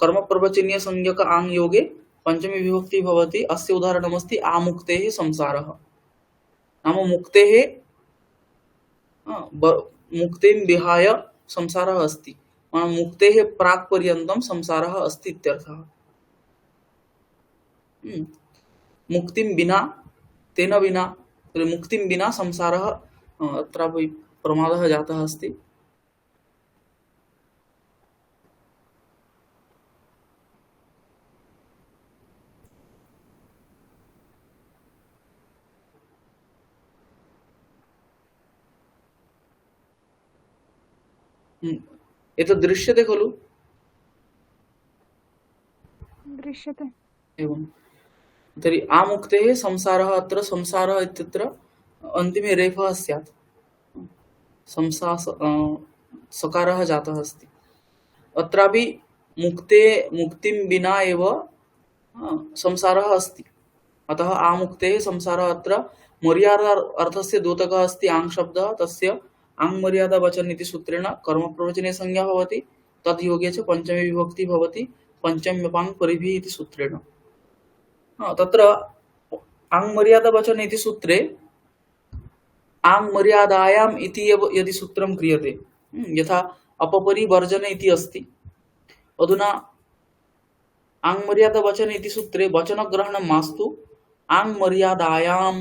कर्मप्रवचनीय संज्ञक आङ् योगे पंचमी विभक्ति भवति। अस्य उदाहरणमस्ति आमुक्तेः संसारः, नाम मुक्तिं विहाय संसारः अस्ति, मुक्तेः प्राक् पर्यन्तं संसारः अस्ति इत्यर्थः। मुक्तिं विना, तेन विना, मुक्तिं विना संसारः, अत्रापि प्रमादः जातः अस्ति। एतत् दृश्यते खलु? दृश्यते। एवं तर्हि आमुक्तेः संसारः, अत्र संसारः इत्यत्र अन्तिमे रेफः स्यात्, सकारः जातः अस्ति। अत्रापि मुक्तिं विना एव संसारः अस्ति। अतः आमुक्तेः संसारः, अत्र मर्यादा अर्थस्य द्योतकः अस्ति आङ् शब्दः, तस्य आङ् मर्यादा वचन इति सूत्रेण कर्मप्रवचनीय संज्ञा भवति। तद् योगे च पंचमी विभक्ति भवति पंचम्यपां परिभिः इति सूत्रेण। तत्र आङ् मर्यादा वचन इति सूत्रे आङ् मर्यादायाम् इति एव यदि सूत्रं क्रियते, यथा अपपरिवर्जने इति अस्ति। अधुना आङ् मर्यादावचने इति सूत्रे वचनग्रहणं मास्तु आङ् मर्यादायाम्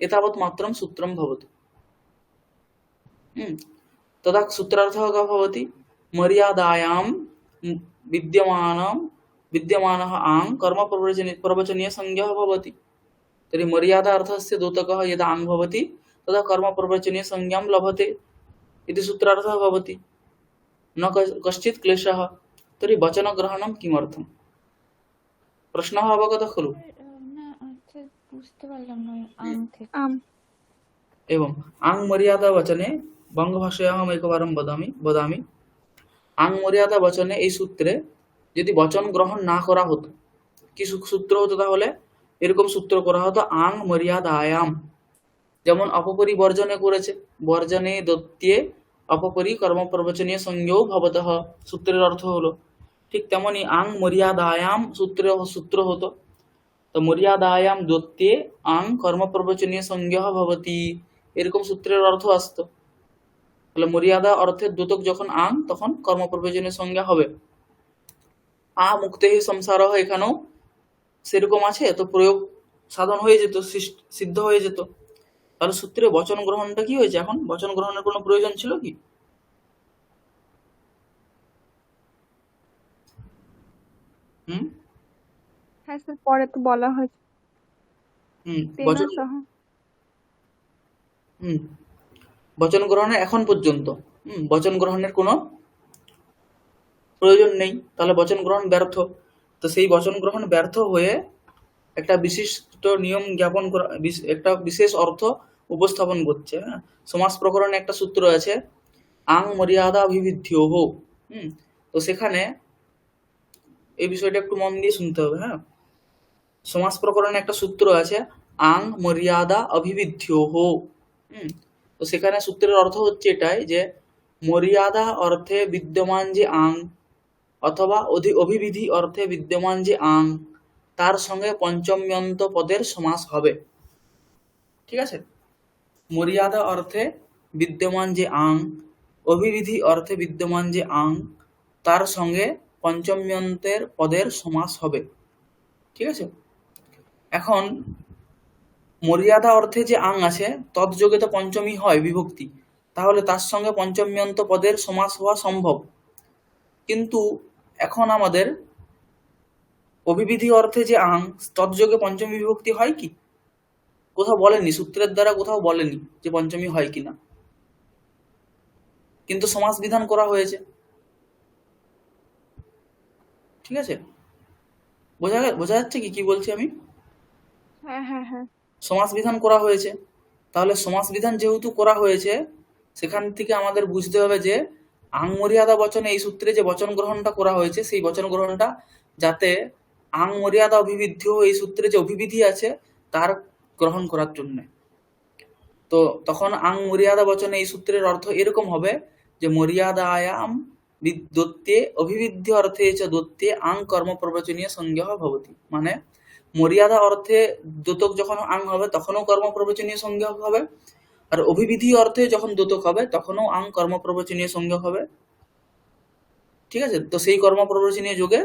एतावत् मात्रं सूत्रं भवति। तदा सूत्रार्थः कः भवति? मर्यादायां विद्यमानः आङ् कर्मप्रवचनीयसंज्ञः भवति। तर्हि मर्यादा अर्थस्य द्योतकः यदा आङ् भवति तदा कर्मप्रवचनीयसंज्ञां लभते इति सूत्रार्थः भवति। न कश्चित् क्लेशः। तर्हि वचनग्रहणं किमर्थम्? प्रश्नः अवगतः खलु? না আচ্ছা বুঝতে পারলাম না আং থেকে आम् एवं आङ् मर्यादा वचने बङ्गभाषायाम् एकवारं वदामि आङ् मर्यादा वचने এই সূত্রে যদি বচন গ্রহণ না করা হতো কি সূত্র হতো? তাহলে এরকম সূত্র করা হতো আং মর্যাদায়াম, যেমন অপপরিবর্জনে করেছে, বর্জনে দত্যে অপপরি কর্মপ্রবচনীয় সংজ্ঞও ভবতঃ সূত্রের অর্থ হলো। ঠিক তেমনি আং মর্যাদায়াম সূত্র হতো, তো মর্যাদায়াম দত্যে আং কর্মপ্রবচনীয় সংজ্ঞা ভবতি এরকম সূত্রের অর্থ আসতো। তাহলে মর্যাদা অর্থের দ্যোতক যখন আং তখন কর্মপ্রবচনীয় সংজ্ঞা হবে। আ মুক্তেহি সংসারহ এখানেও সেরকম আছে, তো প্রয়োগ সাধন হয়ে যেত, সিদ্ধ হয়ে যেত। তাহলে সূত্রে বচন গ্রহণটা কি হয়েছে? এখন বচন গ্রহণের কোনো প্রয়োজন ছিল কি? হ্যাঁ স্যার, পরে তো বলা হয়েছে তেনা বচন সহ। বচন গ্রহণে এখন পর্যন্ত বচন গ্রহণের কোনো প্রয়োজন নেই, তাহলে বচন গ্রহণ ব্যর্থ। তো সেই বচন গ্রহণ ব্যর্থ হয়ে একটা বিশিষ্ট নিয়ম জ্ঞাপন করা, একটা বিশেষ অর্থ উপস্থাপন করছে। হ্যাঁ, সমাস প্রকরণে একটা সূত্র আছে আং মর্যাদা অভিবিদ্যোহ। তো সেখানে এই বিষয়টা একটু মন দিয়ে শুনতে হবে। হ্যাঁ, সমাস প্রকরণে একটা সূত্র আছে আং মর্যাদা অভিবিদ্যোহ। তো সেখানে সূত্রের অর্থ হচ্ছে এটাই যে মর্যাদা অর্থে বিদ্যমান যে আং অথবা অভিবিধি অর্থে বিদ্যমান যে আং তার সঙ্গে পঞ্চম্যন্ত পদের সমাস হবে। ঠিক আছে? মর্যাদা অর্থে বিদ্যমান যে আং, অভিবিধি অর্থে বিদ্যমান যে আং তার সঙ্গে পঞ্চম্যন্তের পদের সমাস হবে। ঠিক আছে? এখন মর্যাদা অর্থে যে আং আছে তৎযোগে তো পঞ্চমী হয় বিভক্তি, তাহলে তার সঙ্গে পঞ্চম্যন্ত পদের সমাস হওয়া সম্ভব। কিন্তু এখন আমাদের অভিবিধি অর্থে যে আং তৎযোগে পঞ্চমী বিভক্তি হয় কি? কোথাও বলেনি, সূত্রের দ্বারা কোথাও বলেনি যে পঞ্চমী হয় কিনা, কিন্তু সমাস বিধান করা হয়েছে। ঠিক আছে? বোঝা যাচ্ছে কি বলছি আমি? হ্যাঁ হ্যাঁ হ্যাঁ সমাস বিধান করা হয়েছে, তাহলে সমাস বিধান যেহেতু করা হয়েছে সেখান থেকে আমাদের বুঝতে হবে যে আং মর্যাদা বচনে এই সূত্রে যে বচন গ্রহণটা করা হয়েছে সেই বচন গ্রহণটা যাতে আং মর্যাদা অভিবিধ্য এই সূত্রে যে অভিবিধি আছে তার গ্রহণ করার জন্য। তো তখন আং মর্যাদা বচনে এই সূত্রের অর্থ এরকম হবে যে মর্যাদায়াম দত্তে অভিবিধ্য অর্থে চ দত্তে আং কর্ম প্রবচনীয় সংজ্ঞা ভবতি। মানে মর্যাদা অর্থে দ্যোতক যখন আং হবে তখনও কর্ম প্রবচনীয় সংজ্ঞা হবে, আর অভিবিধি অর্থে যখন দ্যোতক হবে তখনও আং কর্ম প্রবচনীয় সংজ্ঞা হবে। ঠিক আছে? তো সেই কর্ম প্রবচনীয় যোগে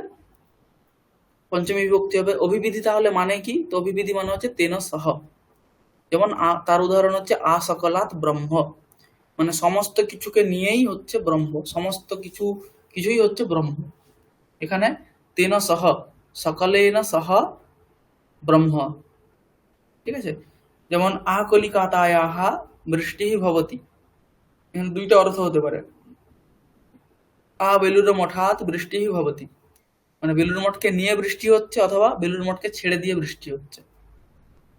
পঞ্চমী বিভক্তি হবে। অভিবিধি তাহলে মানে কি? তো অভিবিধি মানে হচ্ছে তেন সহ। যেমন তার উদাহরণ হচ্ছে আ সকলাৎ ব্রহ্ম, মানে সমস্ত কিছুকে নিয়েই হচ্ছে ব্রহ্ম, সমস্ত কিছুই হচ্ছে ব্রহ্ম। এখানে তেন সহ, সকলেন সহ ব্রহ্ম। ঠিক আছে? যেমন আ কলিকাতায়াহ বৃষ্টি ভবতি, এখানে দুইটা অর্থ হতে পারে। আ বেলুর মঠাৎ বৃষ্টি ভবতি, মানে বেলুর মঠকে নিয়ে বৃষ্টি হচ্ছে অথবা বেলুর মঠকে ছেড়ে দিয়ে বৃষ্টি হচ্ছে।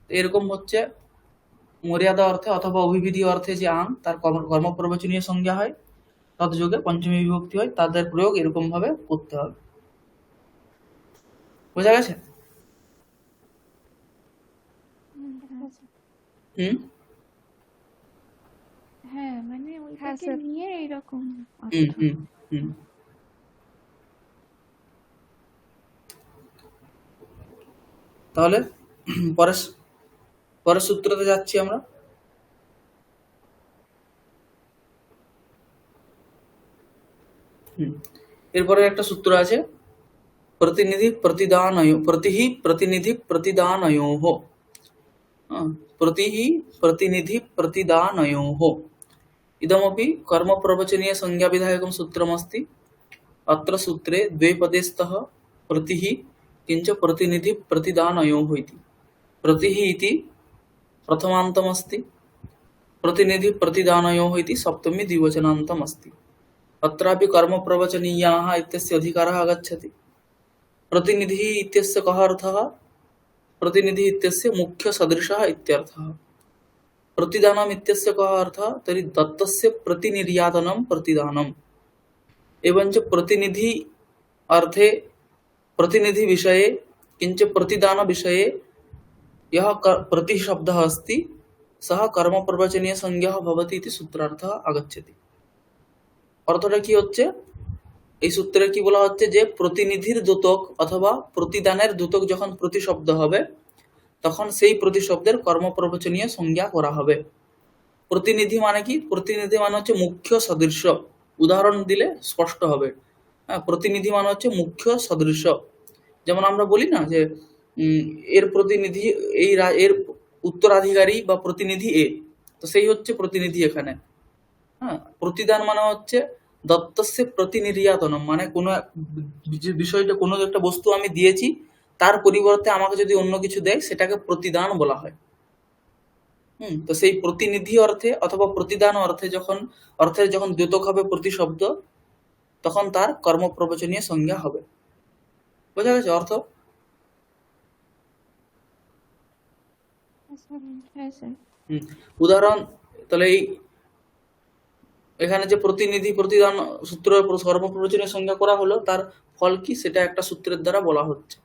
এরকম হচ্ছে মর্যাদা অর্থে অথবা অভিবিধি অর্থে যে আং তার কর্মপ্রবচনীয় সংজ্ঞা হয়, তৎযোগে পঞ্চমী বিভক্তি হয়, তাদের প্রয়োগ এরকম ভাবে করতে হবে। বোঝা গেছে? হ্যাঁ মানে হ্যাঁ ওইটাকে স্যার নিয়ে এইরকম হুম অর্থ। হুম হুম তাহলে পরের সূত্রতে যাচ্ছি আমরা। হুম। এরপরে একটা সূত্র আছে প্রতিনিধি প্রতিদানয় প্রতিহি প্রতিনিধি প্রতিদানয়োঃ। প্রতিহি প্রতিনিধি প্রতিদানয়োঃ इदमपि कर्मप्रवचनीयसंज्ञाविधायकं सूत्रमस्ति। अत्र सूत्रे द्वे पदे स्तः प्रतिः किञ्च प्रतिनिधिप्रतिदानयोः इति। प्रतिः इति प्रथमान्तमस्ति, प्रतिनिधिप्रतिदानयोः इति सप्तमी द्विवचनान्तमस्ति। अत्रापि कर्मप्रवचनीयाः इत्यस्य अधिकारः आगच्छति। प्रतिनिधिः इत्यस्य कः अर्थः? प्रतिनिधिः इत्यस्य मुख्यसदृशः इत्यर्थः। प्रतिदानम् इत्यस्य कः अर्थः? तर्हि दत्तस्य प्रतिनिर्यातनं प्रतिदानम्। एवञ्च प्रतिनिधि अर्थे प्रतिनिधि विषये किञ्च प्रतिदान विषये यः प्रतिः शब्दः अस्ति सः कर्मप्रवचनीयसंज्ञः भवति इति सूत्रार्थः आगच्छति। অর্থটা কি হচ্ছে? এই সূত্রে কি বলা হচ্ছে যে প্রতিনিধির দ্যোতক অথবা প্রতিদানের দ্যোতক যখন প্রতিশব্দ হবে তখন সেই প্রতিশব্দের কর্মপ্রবচনীয় সংজ্ঞা করা হবে। প্রতিনিধি মানে কি? প্রতিনিধি মানে হচ্ছে মুখ্য সদৃশ। উদাহরণ দিলে স্পষ্ট হবে। হ্যাঁ, প্রতিনিধি মানে হচ্ছে মুখ্য সদৃশ। যেমন আমরা বলি না যে এর প্রতিনিধি এর উত্তরাধিকারী বা প্রতিনিধি এ, তো সেই হচ্ছে প্রতিনিধি এখানে। হ্যাঁ, প্রতিদান মানে হচ্ছে দত্তস্য প্রতিনির্যাতনম, মানে কোনো বিষয়টা কোনো একটা বস্তু আমি দিয়েছি তার পরিবর্তে আমাকে যদি অন্য কিছু দেয় সেটাকে প্রতিদান বলা হয়। তো সেই প্রতিনিধি অর্থে অথবা প্রতিদান অর্থে অর্থের যখন দ্যোতক হবে প্রতিশব্দ তখন তার কর্মপ্রবচনীয় সংজ্ঞা হবে। বোঝা গেছে অর্থ? হ্যাঁ স্যার। উদাহরণ তাহলে এখানে যে প্রতিনিধি প্রতিদান সূত্র কর্মপ্রবচনীয় সংজ্ঞা করা হলো তার ফল কি সেটা একটা সূত্রের দ্বারা বলা হচ্ছে।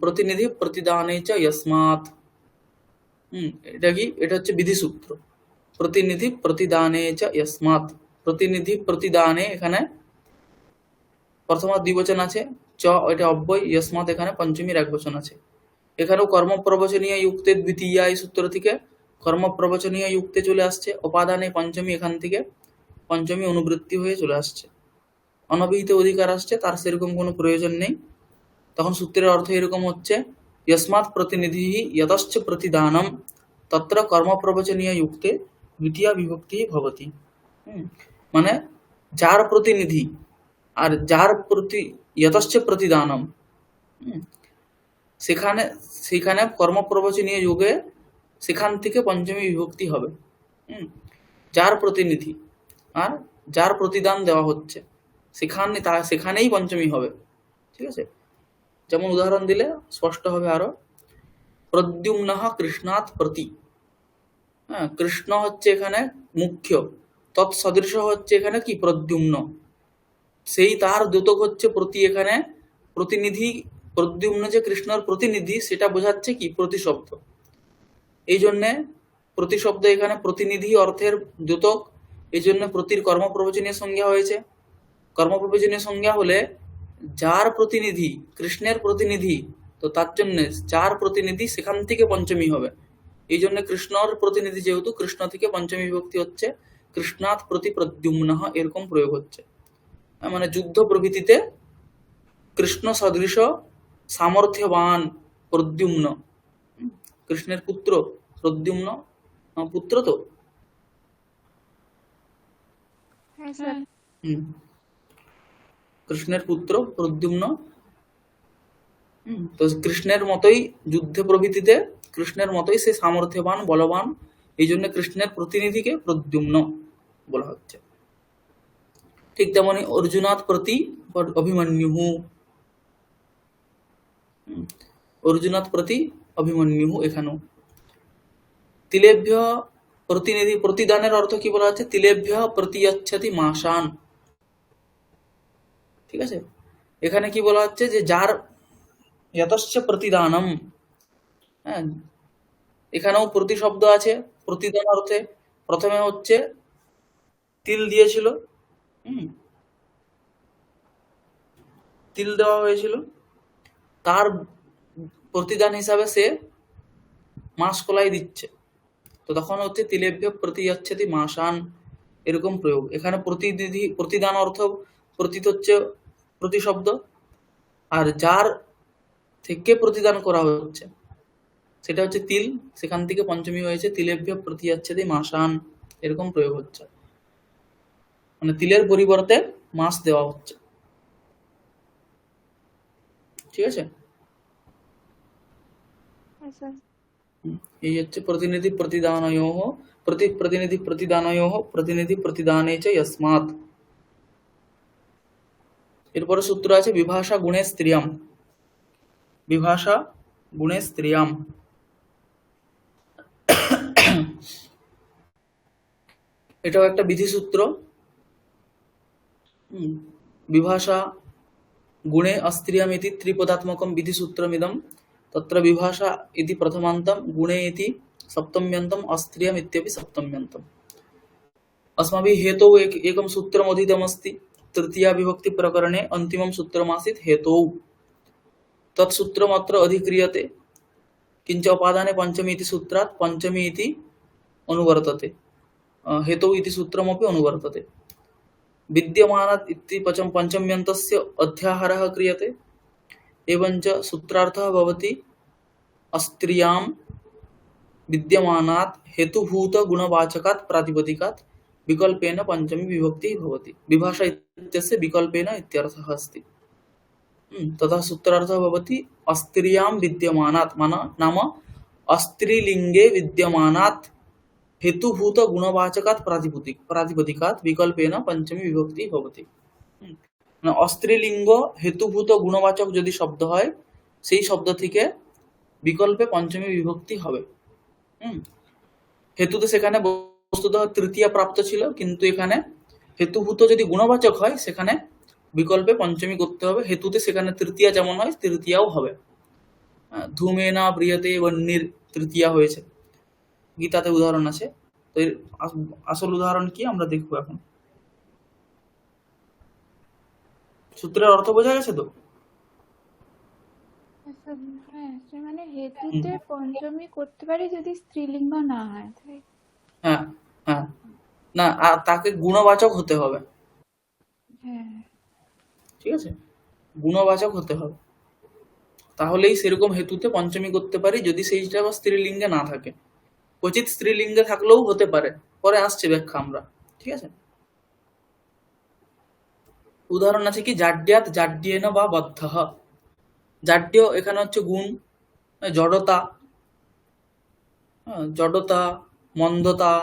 প্রতিনিধি প্রতিদানে চ যস্মাৎ। এটা কি? এটা হচ্ছে বিধি সূত্র। প্রতিনিধি প্রতিদানে চ যস্মাৎ। প্রতিনিধি প্রতিদানে এখানে প্রথমা দ্বিবচন আছে, চ এটা অব্যয়, যস্মাৎ এখানে পঞ্চমীর একবচন আছে। এখানেও কর্মপ্রবচনীয় যুক্তে দ্বিতীয়া এই সূত্র থেকে কর্মপ্রবচনীয় যুক্তে চলে আসছে। উপাদানে পঞ্চমী এখান থেকে পঞ্চমী অনুবৃত্তি হয়ে চলে আসছে। অনভিহিত অধিকার আসছে, তার সেরকম কোনো প্রয়োজন নেই। তখন সূত্রের অর্থ এরকম হচ্ছে যস্মাৎ প্রতিনিধি যতশ্চ প্রতিদানম তত্র কর্মপ্রবচনীয় যুক্তে দ্বিতীয়া বিভক্তি ভবতি। মানে যার প্রতিনিধি আর যার প্রতি যতশ্চ প্রতিদানম, সেখানে কর্মপ্রবচনীয় যুগে সেখান থেকে পঞ্চমী বিভক্তি হবে। যার প্রতিনিধি আর যার প্রতিদান দেওয়া হচ্ছে সেখানেই পঞ্চমী হবে। ঠিক আছে? যেমন উদাহরণ দিলে স্পষ্ট হবে আরো। প্রদ্যুম্নঃ কৃষ্ণাৎ প্রতি। হ্যাঁ, কৃষ্ণ হচ্ছে এখানে মুখ্য, তৎসদৃশ হচ্ছে এখানে কি? প্রদ্যুম্ন। সেই তার দ্যোতক হচ্ছে প্রতি। এখানে প্রতিনিধি প্রদ্যুম্ন যে কৃষ্ণর প্রতিনিধি সেটা বোঝাচ্ছে কি? প্রতিশব্দ। এই জন্যে প্রতিশব্দ এখানে প্রতিনিধি অর্থের দ্যোতক, এই জন্য প্রতির কর্মপ্রবচনীয় সংজ্ঞা হয়েছে। কর্মপ্রবচনীয় সংজ্ঞা হলে যার প্রতিনিধি কৃষ্ণের প্রতিনিধি, তো তার জন্য যার প্রতিনিধি সেখান থেকে পঞ্চমী হবে। এই জন্য কৃষ্ণর প্রতিনিধি যেহেতু, কৃষ্ণ থেকে পঞ্চমী বিভক্তি হচ্ছে। কৃষ্ণাৎ প্রতি প্রদ্যুম্নঃ এরকম প্রয়োগ হচ্ছে। মানে যুদ্ধ প্রভৃতিতে কৃষ্ণ সদৃশ সামর্থ্যবান প্রদ্যুম্ন, কৃষ্ণের পুত্র প্রদ্যুম্ন, পুত্র তো হ্যাঁ স্যার। কৃষ্ণের পুত্র প্রদ্যুম্ন। তো কৃষ্ণের মতোই যুদ্ধে প্রভৃতিতে কৃষ্ণের মতোই সে সামর্থ্যবান বলবান, এই জন্য কৃষ্ণের প্রতিনিধিকে প্রদ্যুম্ন বলা হচ্ছে। ঠিক তেমনি অর্জুনাৎ প্রতি অভিমন্যুঃ। অর্জুনাৎ প্রতি অভিমন্যুঃ এখানেও। তিলেভ্য প্রতিনিধি প্রতিদানের অর্থ কি বলা হচ্ছে? তিলেভ্য প্রতিয়চ্ছতি মাসান। ঠিক আছে? এখানে কি বলা হচ্ছে? যে যার যতশ্চ প্রতিদানম। হ্যাঁ, এখানেও প্রতিশব্দ আছে প্রতিদান অর্থে। প্রথমে হচ্ছে তিল দিয়েছিল, তিল দেওয়া হয়েছিল, তার প্রতিদান হিসাবে সে মাস কলাই দিচ্ছে, তো তখন হচ্ছে তিলেভ্য প্রতিয়চ্ছতি মাসান এরকম প্রয়োগ। এখানে প্রতিদান অর্থ প্রতীত হচ্ছে প্রতিশব্দ, আর যার থেকে প্রতিদান করা হচ্ছে সেটা হচ্ছে তিল, সেখান থেকে পঞ্চমী হয়েছে তিলেভ্য প্রতিযাচ্ছেদে মাসান, এরকম প্রয়োগ হচ্ছে, মানে তিলের পরিবর্তে মাস দেওয়া হচ্ছে। ঠিক আছে, আচ্ছা এই হচ্ছে প্রতিনিধি প্রতিদানয়োঃ প্রতিনিধি প্রতিদানয়োঃ প্রতিনিধি প্রতিদানে চ যস্মাৎ। এরপরে সূত্র আছে বিভাষা গুণে স্ত্রিয়াম, বিভাষা গুণে স্ত্রিয়াম। এটাও একটা বিধিসূত্র। বিভাষা গুণে अस्त्रियम् इति त्रिपदात्मकं विधिसूत्रमिदं, तत्र विभाषा इति प्रथमान्तं, गुणे इति सप्तम्यन्तम्, अस्त्रियम् इत्यपि सप्तम्यन्तम्। अस्माभिः हेतौ एकं सूत्रम् अधीतमस्ति, तृतीया विभक्ति प्रकरणे अन्तिमं सूत्रमासीत् हेतौ, तत् सूत्रम् अत्र अधिक्रियते, किञ्च अपादाने पञ्चमी इति सूत्रात् पञ्चमी इति अनुवर्तते, हेतौ इति सूत्रमपि अनुवर्तते। विद्यमानात् इति पञ्चम्यन्तस्य अध्याहारः क्रियते, एवञ्च सूत्रार्थः भवति अस्त्रियां विद्यमानात् हेतुभूतगुणवाचकात् प्रातिपदिकात् विकल्पेन पञ्चमी विभक्तिः भवति। विभाषा इत्यस्य विकल्पेन इत्यर्थः अस्ति। तथा सूत्रार्थः भवति अस्त्रियां विद्यमानात् नाम अस्त्रीलिङ्गे विद्यमानात् हेतुभूत गुणवाचकात् प्रातिपदिकात् विकल्पेन पंचमी विभक्ति भवति। अस्त्रीलिंग हेतुभूत गुणवाचक যদি শব্দ হয় সেই শব্দ থেকে বিকল্পে পঞ্চমী বিভক্তি হবে। হেতুতে সেখানে বস্তুত তৃতীয়া প্রাপ্ত ছিল, কিন্তু এখানে হেতুভূত যদি গুণবাচক হয় সেখানে বিকল্পে পঞ্চমী করতে হবে। হেতুতে সেখানে তৃতীয়া যেমন হয় তৃতীয়াও হবে। ধূমেনা প্রিয়তে বন্যির তৃতীয়া হয়েছে, গীতাতে উদাহরণ আছে। তো এর আসল উদাহরণ কি আমরা দেখবো এখন। সূত্রের অর্থ বোঝা গেছে তো? আচ্ছা, হ্যাঁ মানে হেতুতে পঞ্চমী করতে পারি যদি স্ত্রীলিঙ্গ না হয়, তাই? হ্যাঁ হ্যাঁ, না আর তাকে গুণবাচক হতে হবে। হ্যাঁ ঠিক আছে, গুণবাচক হতে হবে, তাহলেই সেরকম হেতুতে পঞ্চমী করতে পারি, যদি সেইটা বা স্ত্রীলিঙ্গে না থাকে। ক্বচিৎ স্ত্রীলিঙ্গে থাকলেও হতে পারে, পরে আসছে ব্যাখ্যা আমরা। ঠিক আছে, উদাহরণ আছে কি জাড্যাৎ জাড্যেন বা বদ্ধঃ। জাড্য এখানে হচ্ছে গুণ, জড়তা, জড়তা, মন্দতা,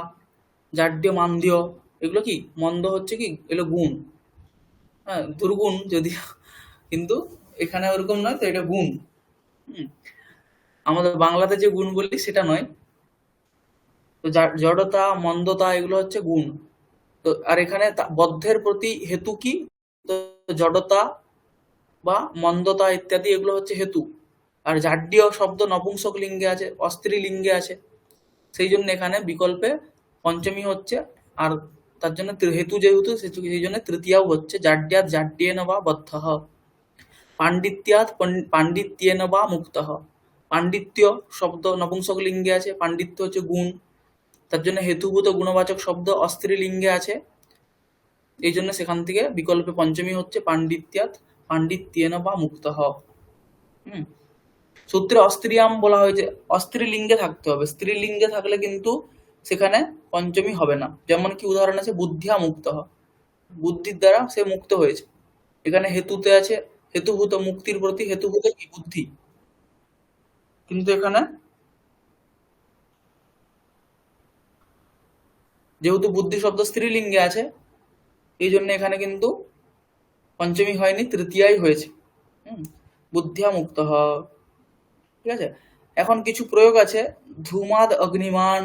জাড্য মান্দ্য, এগুলো কি? মন্দ হচ্ছে কি, এগুলো গুণ, হ্যাঁ দুর্গুণ যদি, কিন্তু এখানে ওরকম নয়, তো এটা গুণ। আমাদের বাংলাতে যে গুণ বলি সেটা নয়। তো জড়তা মন্দতা এগুলো হচ্ছে গুণ। তো আর এখানে বদ্ধের প্রতি হেতু কি? তো জড়তা বা মন্দতা ইত্যাদি এগুলো হচ্ছে হেতু। আর জাড্য শব্দ নপুংসক লিঙ্গে আছে, অস্ত্রী লিঙ্গে আছে, সেই জন্য এখানে বিকল্পে পঞ্চমী হচ্ছে। আর তার জন্য হেতু যেহেতু সেই জন্য তৃতীয়াও হচ্ছে, জাড্যাৎ জাড্যেন বা বদ্ধঃ। পাণ্ডিত্যাৎ পাণ্ডিত্যেন বা মুক্তঃ। পাণ্ডিত্য শব্দ নপুংসক লিঙ্গে আছে, পাণ্ডিত্য হচ্ছে গুণ, তার জন্য হেতুভূত গুণবাচক শব্দ অস্ত্রী লিঙ্গে আছে, এই জন্য সেখান থেকে বিকল্পে পঞ্চমী হচ্ছে পাণ্ডিত্যাৎ পাণ্ডিত্যেন বা মুক্তঃ। সূত্রে অস্ত্রিয়াম বলা হয়েছে, অস্ত্রীলিঙ্গে থাকতে হবে, স্ত্রীলিঙ্গে থাকলে কিন্তু সেখানে পঞ্চমী হবে না। যেমন কি উদাহরণ আছে বুদ্ধিয়া মুক্তঃ, বুদ্ধির দ্বারা সে মুক্ত হয়েছে। এখানে হেতুতে আছে হেতুভূত, মুক্তির প্রতি হেতুভূত কি? বুদ্ধি। কিন্তু এখানে যেহেতু বুদ্ধি শব্দ স্ত্রীলিঙ্গে আছে, এই জন্য এখানে কিন্তু পঞ্চমী হয়নি, তৃতীয়াই হয়েছে। বুদ্ধিয়া মুক্ত। ঠিক আছে, এখন কিছু প্রয়োগ আছে। ধূমাদ অগ্নিমান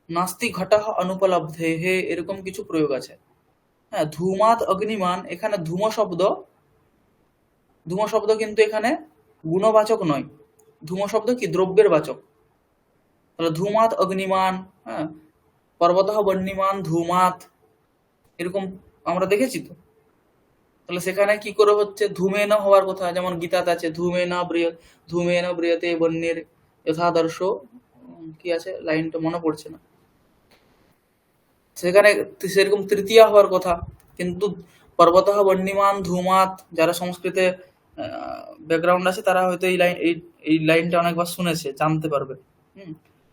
নাস্তি ঘটঃ অনুপলব্ধে, হে এরকম কিছু প্রয়োগ আছে। হ্যাঁ, ধূমাদ অগ্নিমান, এখানে ধূম শব্দ কিন্তু এখানে গুণবাচক নয়। ধূম শব্দ কি? দ্রব্যের বাচক। তাহলে ধূমাত অগ্নিমান, হ্যাঁ, পর্বতঃ বহ্নিমান ধূমাত, এরকম আমরা দেখেছি তো। তাহলে সেখানে কি করে হচ্ছে? ধূমেন হওয়ার কথা, যেমন গীতাতে আছে ধূমেন ব্রিয়তে বন্যের যথাদর্শ, কি আছে লাইনটা মনে পড়ছে না। সেখানে সেরকম তৃতীয়া হওয়ার কথা, কিন্তু পর্বতঃ বহ্নিমান্ ধূমাৎ, যারা সংস্কৃতে ব্যাকগ্রাউন্ড আছে তারা হয়তো এই লাইনটা অনেকবার শুনেছে, জানতে পারবে।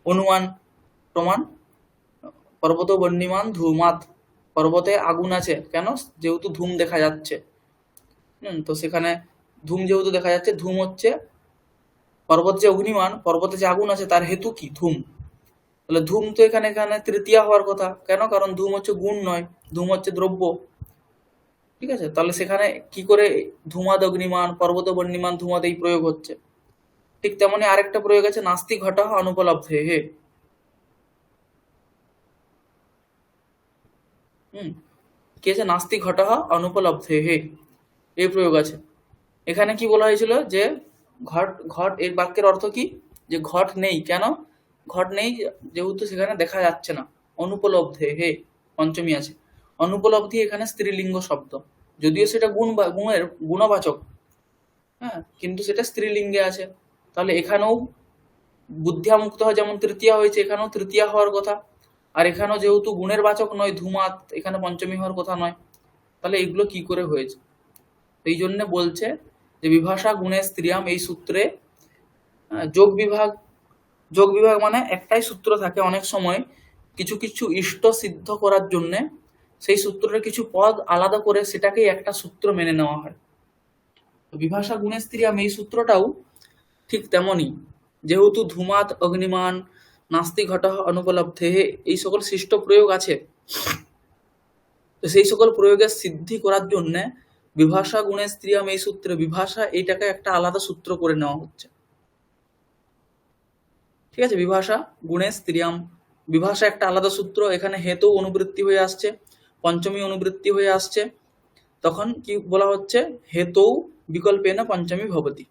অনুমান প্রমাণ, পর্বত বহ্নিমান্ ধূমাৎ, পর্বতে আগুন আছে কেন, যেহেতু ধূম দেখা যাচ্ছে। তো সেখানে ধূম যেহেতু দেখা যাচ্ছে, ধূম হচ্ছে পর্বত যে অগ্নিমান, পর্বতে যে আগুন আছে তার হেতু কি, ধূম। তাহলে ধূম তো এখানে এখানে তৃতীয়া হওয়ার কথা কেন, কারণ ধূম হচ্ছে গুণ নয়, ধূম হচ্ছে দ্রব্য। ঠিক আছে, তাহলে সেখানে কি করে ধূমাদ অগ্নিমান পর্বত বহ্নিমান ধূমাদ এই প্রয়োগ হচ্ছে। ঠিক তেমনি আরেকটা প্রয়োগ আছে, নাস্তি ঘটঃ অনুপলব্ধে হে। কি আছে, নাস্তি ঘটঃ অনুপলব্ধে হে, এই প্রয়োগ আছে। এখানে কি বলা হয়েছিল যে ঘট, ঘট এর বাক্যের অর্থ কি, যে ঘট নেই কেন, ঘট নেই যেহেতু সেখানে দেখা যাচ্ছে না। অনুপলব্ধে হে পঞ্চমী আছে, অনুপলব্ধি এখানে স্ত্রীলিঙ্গ শব্দ, যদিও সেটা গুণ বা গুণের গুণবাচক, হ্যাঁ, কিন্তু সেটা স্ত্রীলিঙ্গে আছে। তাহলে এখানেও বুদ্ধিয়া মুক্ত হয় যেমন তৃতীয়া হয়েছে, এখানেও তৃতীয়া হওয়ার কথা। আর এখানেও যেহেতু গুণের বাচক নয় ধূমাত, এখানে পঞ্চমী হওয়ার কথা নয়। তাহলে এগুলো কি করে হয়েছে, এই জন্য বলছে যে বিভাষা গুণে স্ত্রিয়াম, এই সূত্রে যোগ বিভাগ, যোগ বিভাগ মানে একটাই সূত্র থাকে অনেক সময় কিছু কিছু ইষ্ট সিদ্ধ করার জন্য সেই সূত্রের কিছু পদ আলাদা করে সেটাকেই একটা সূত্র মেনে নেওয়া হয়। বিভাষা গুণে স্ত্রিয়াম এই সূত্রটাও ঠিক তেমনই, যেহেতু ধূমাত অগ্নিমান নাস্তি ঘটঃ অনুপলব্ধে এই সকল সৃষ্ট প্রয়োগ আছে, তো সেই সকল প্রয়োগের সিদ্ধি করার জন্য বিভাষা গুণে স্ত্রিয়াম এই সূত্রে বিভাষা এইটাকে একটা আলাদা সূত্র করে নেওয়া হচ্ছে। ঠিক আছে, বিভাষা গুণে স্ত্রিয়াম, বিভাষা একটা আলাদা সূত্র, এখানে হেতু অনুবৃত্তি হয়ে আসছে, পঞ্চমী অনুবৃত্তি হয়ে আসছে, তখন কি বলা হচ্ছে, হেতু বিকল্পেন পঞ্চমী ভবতি।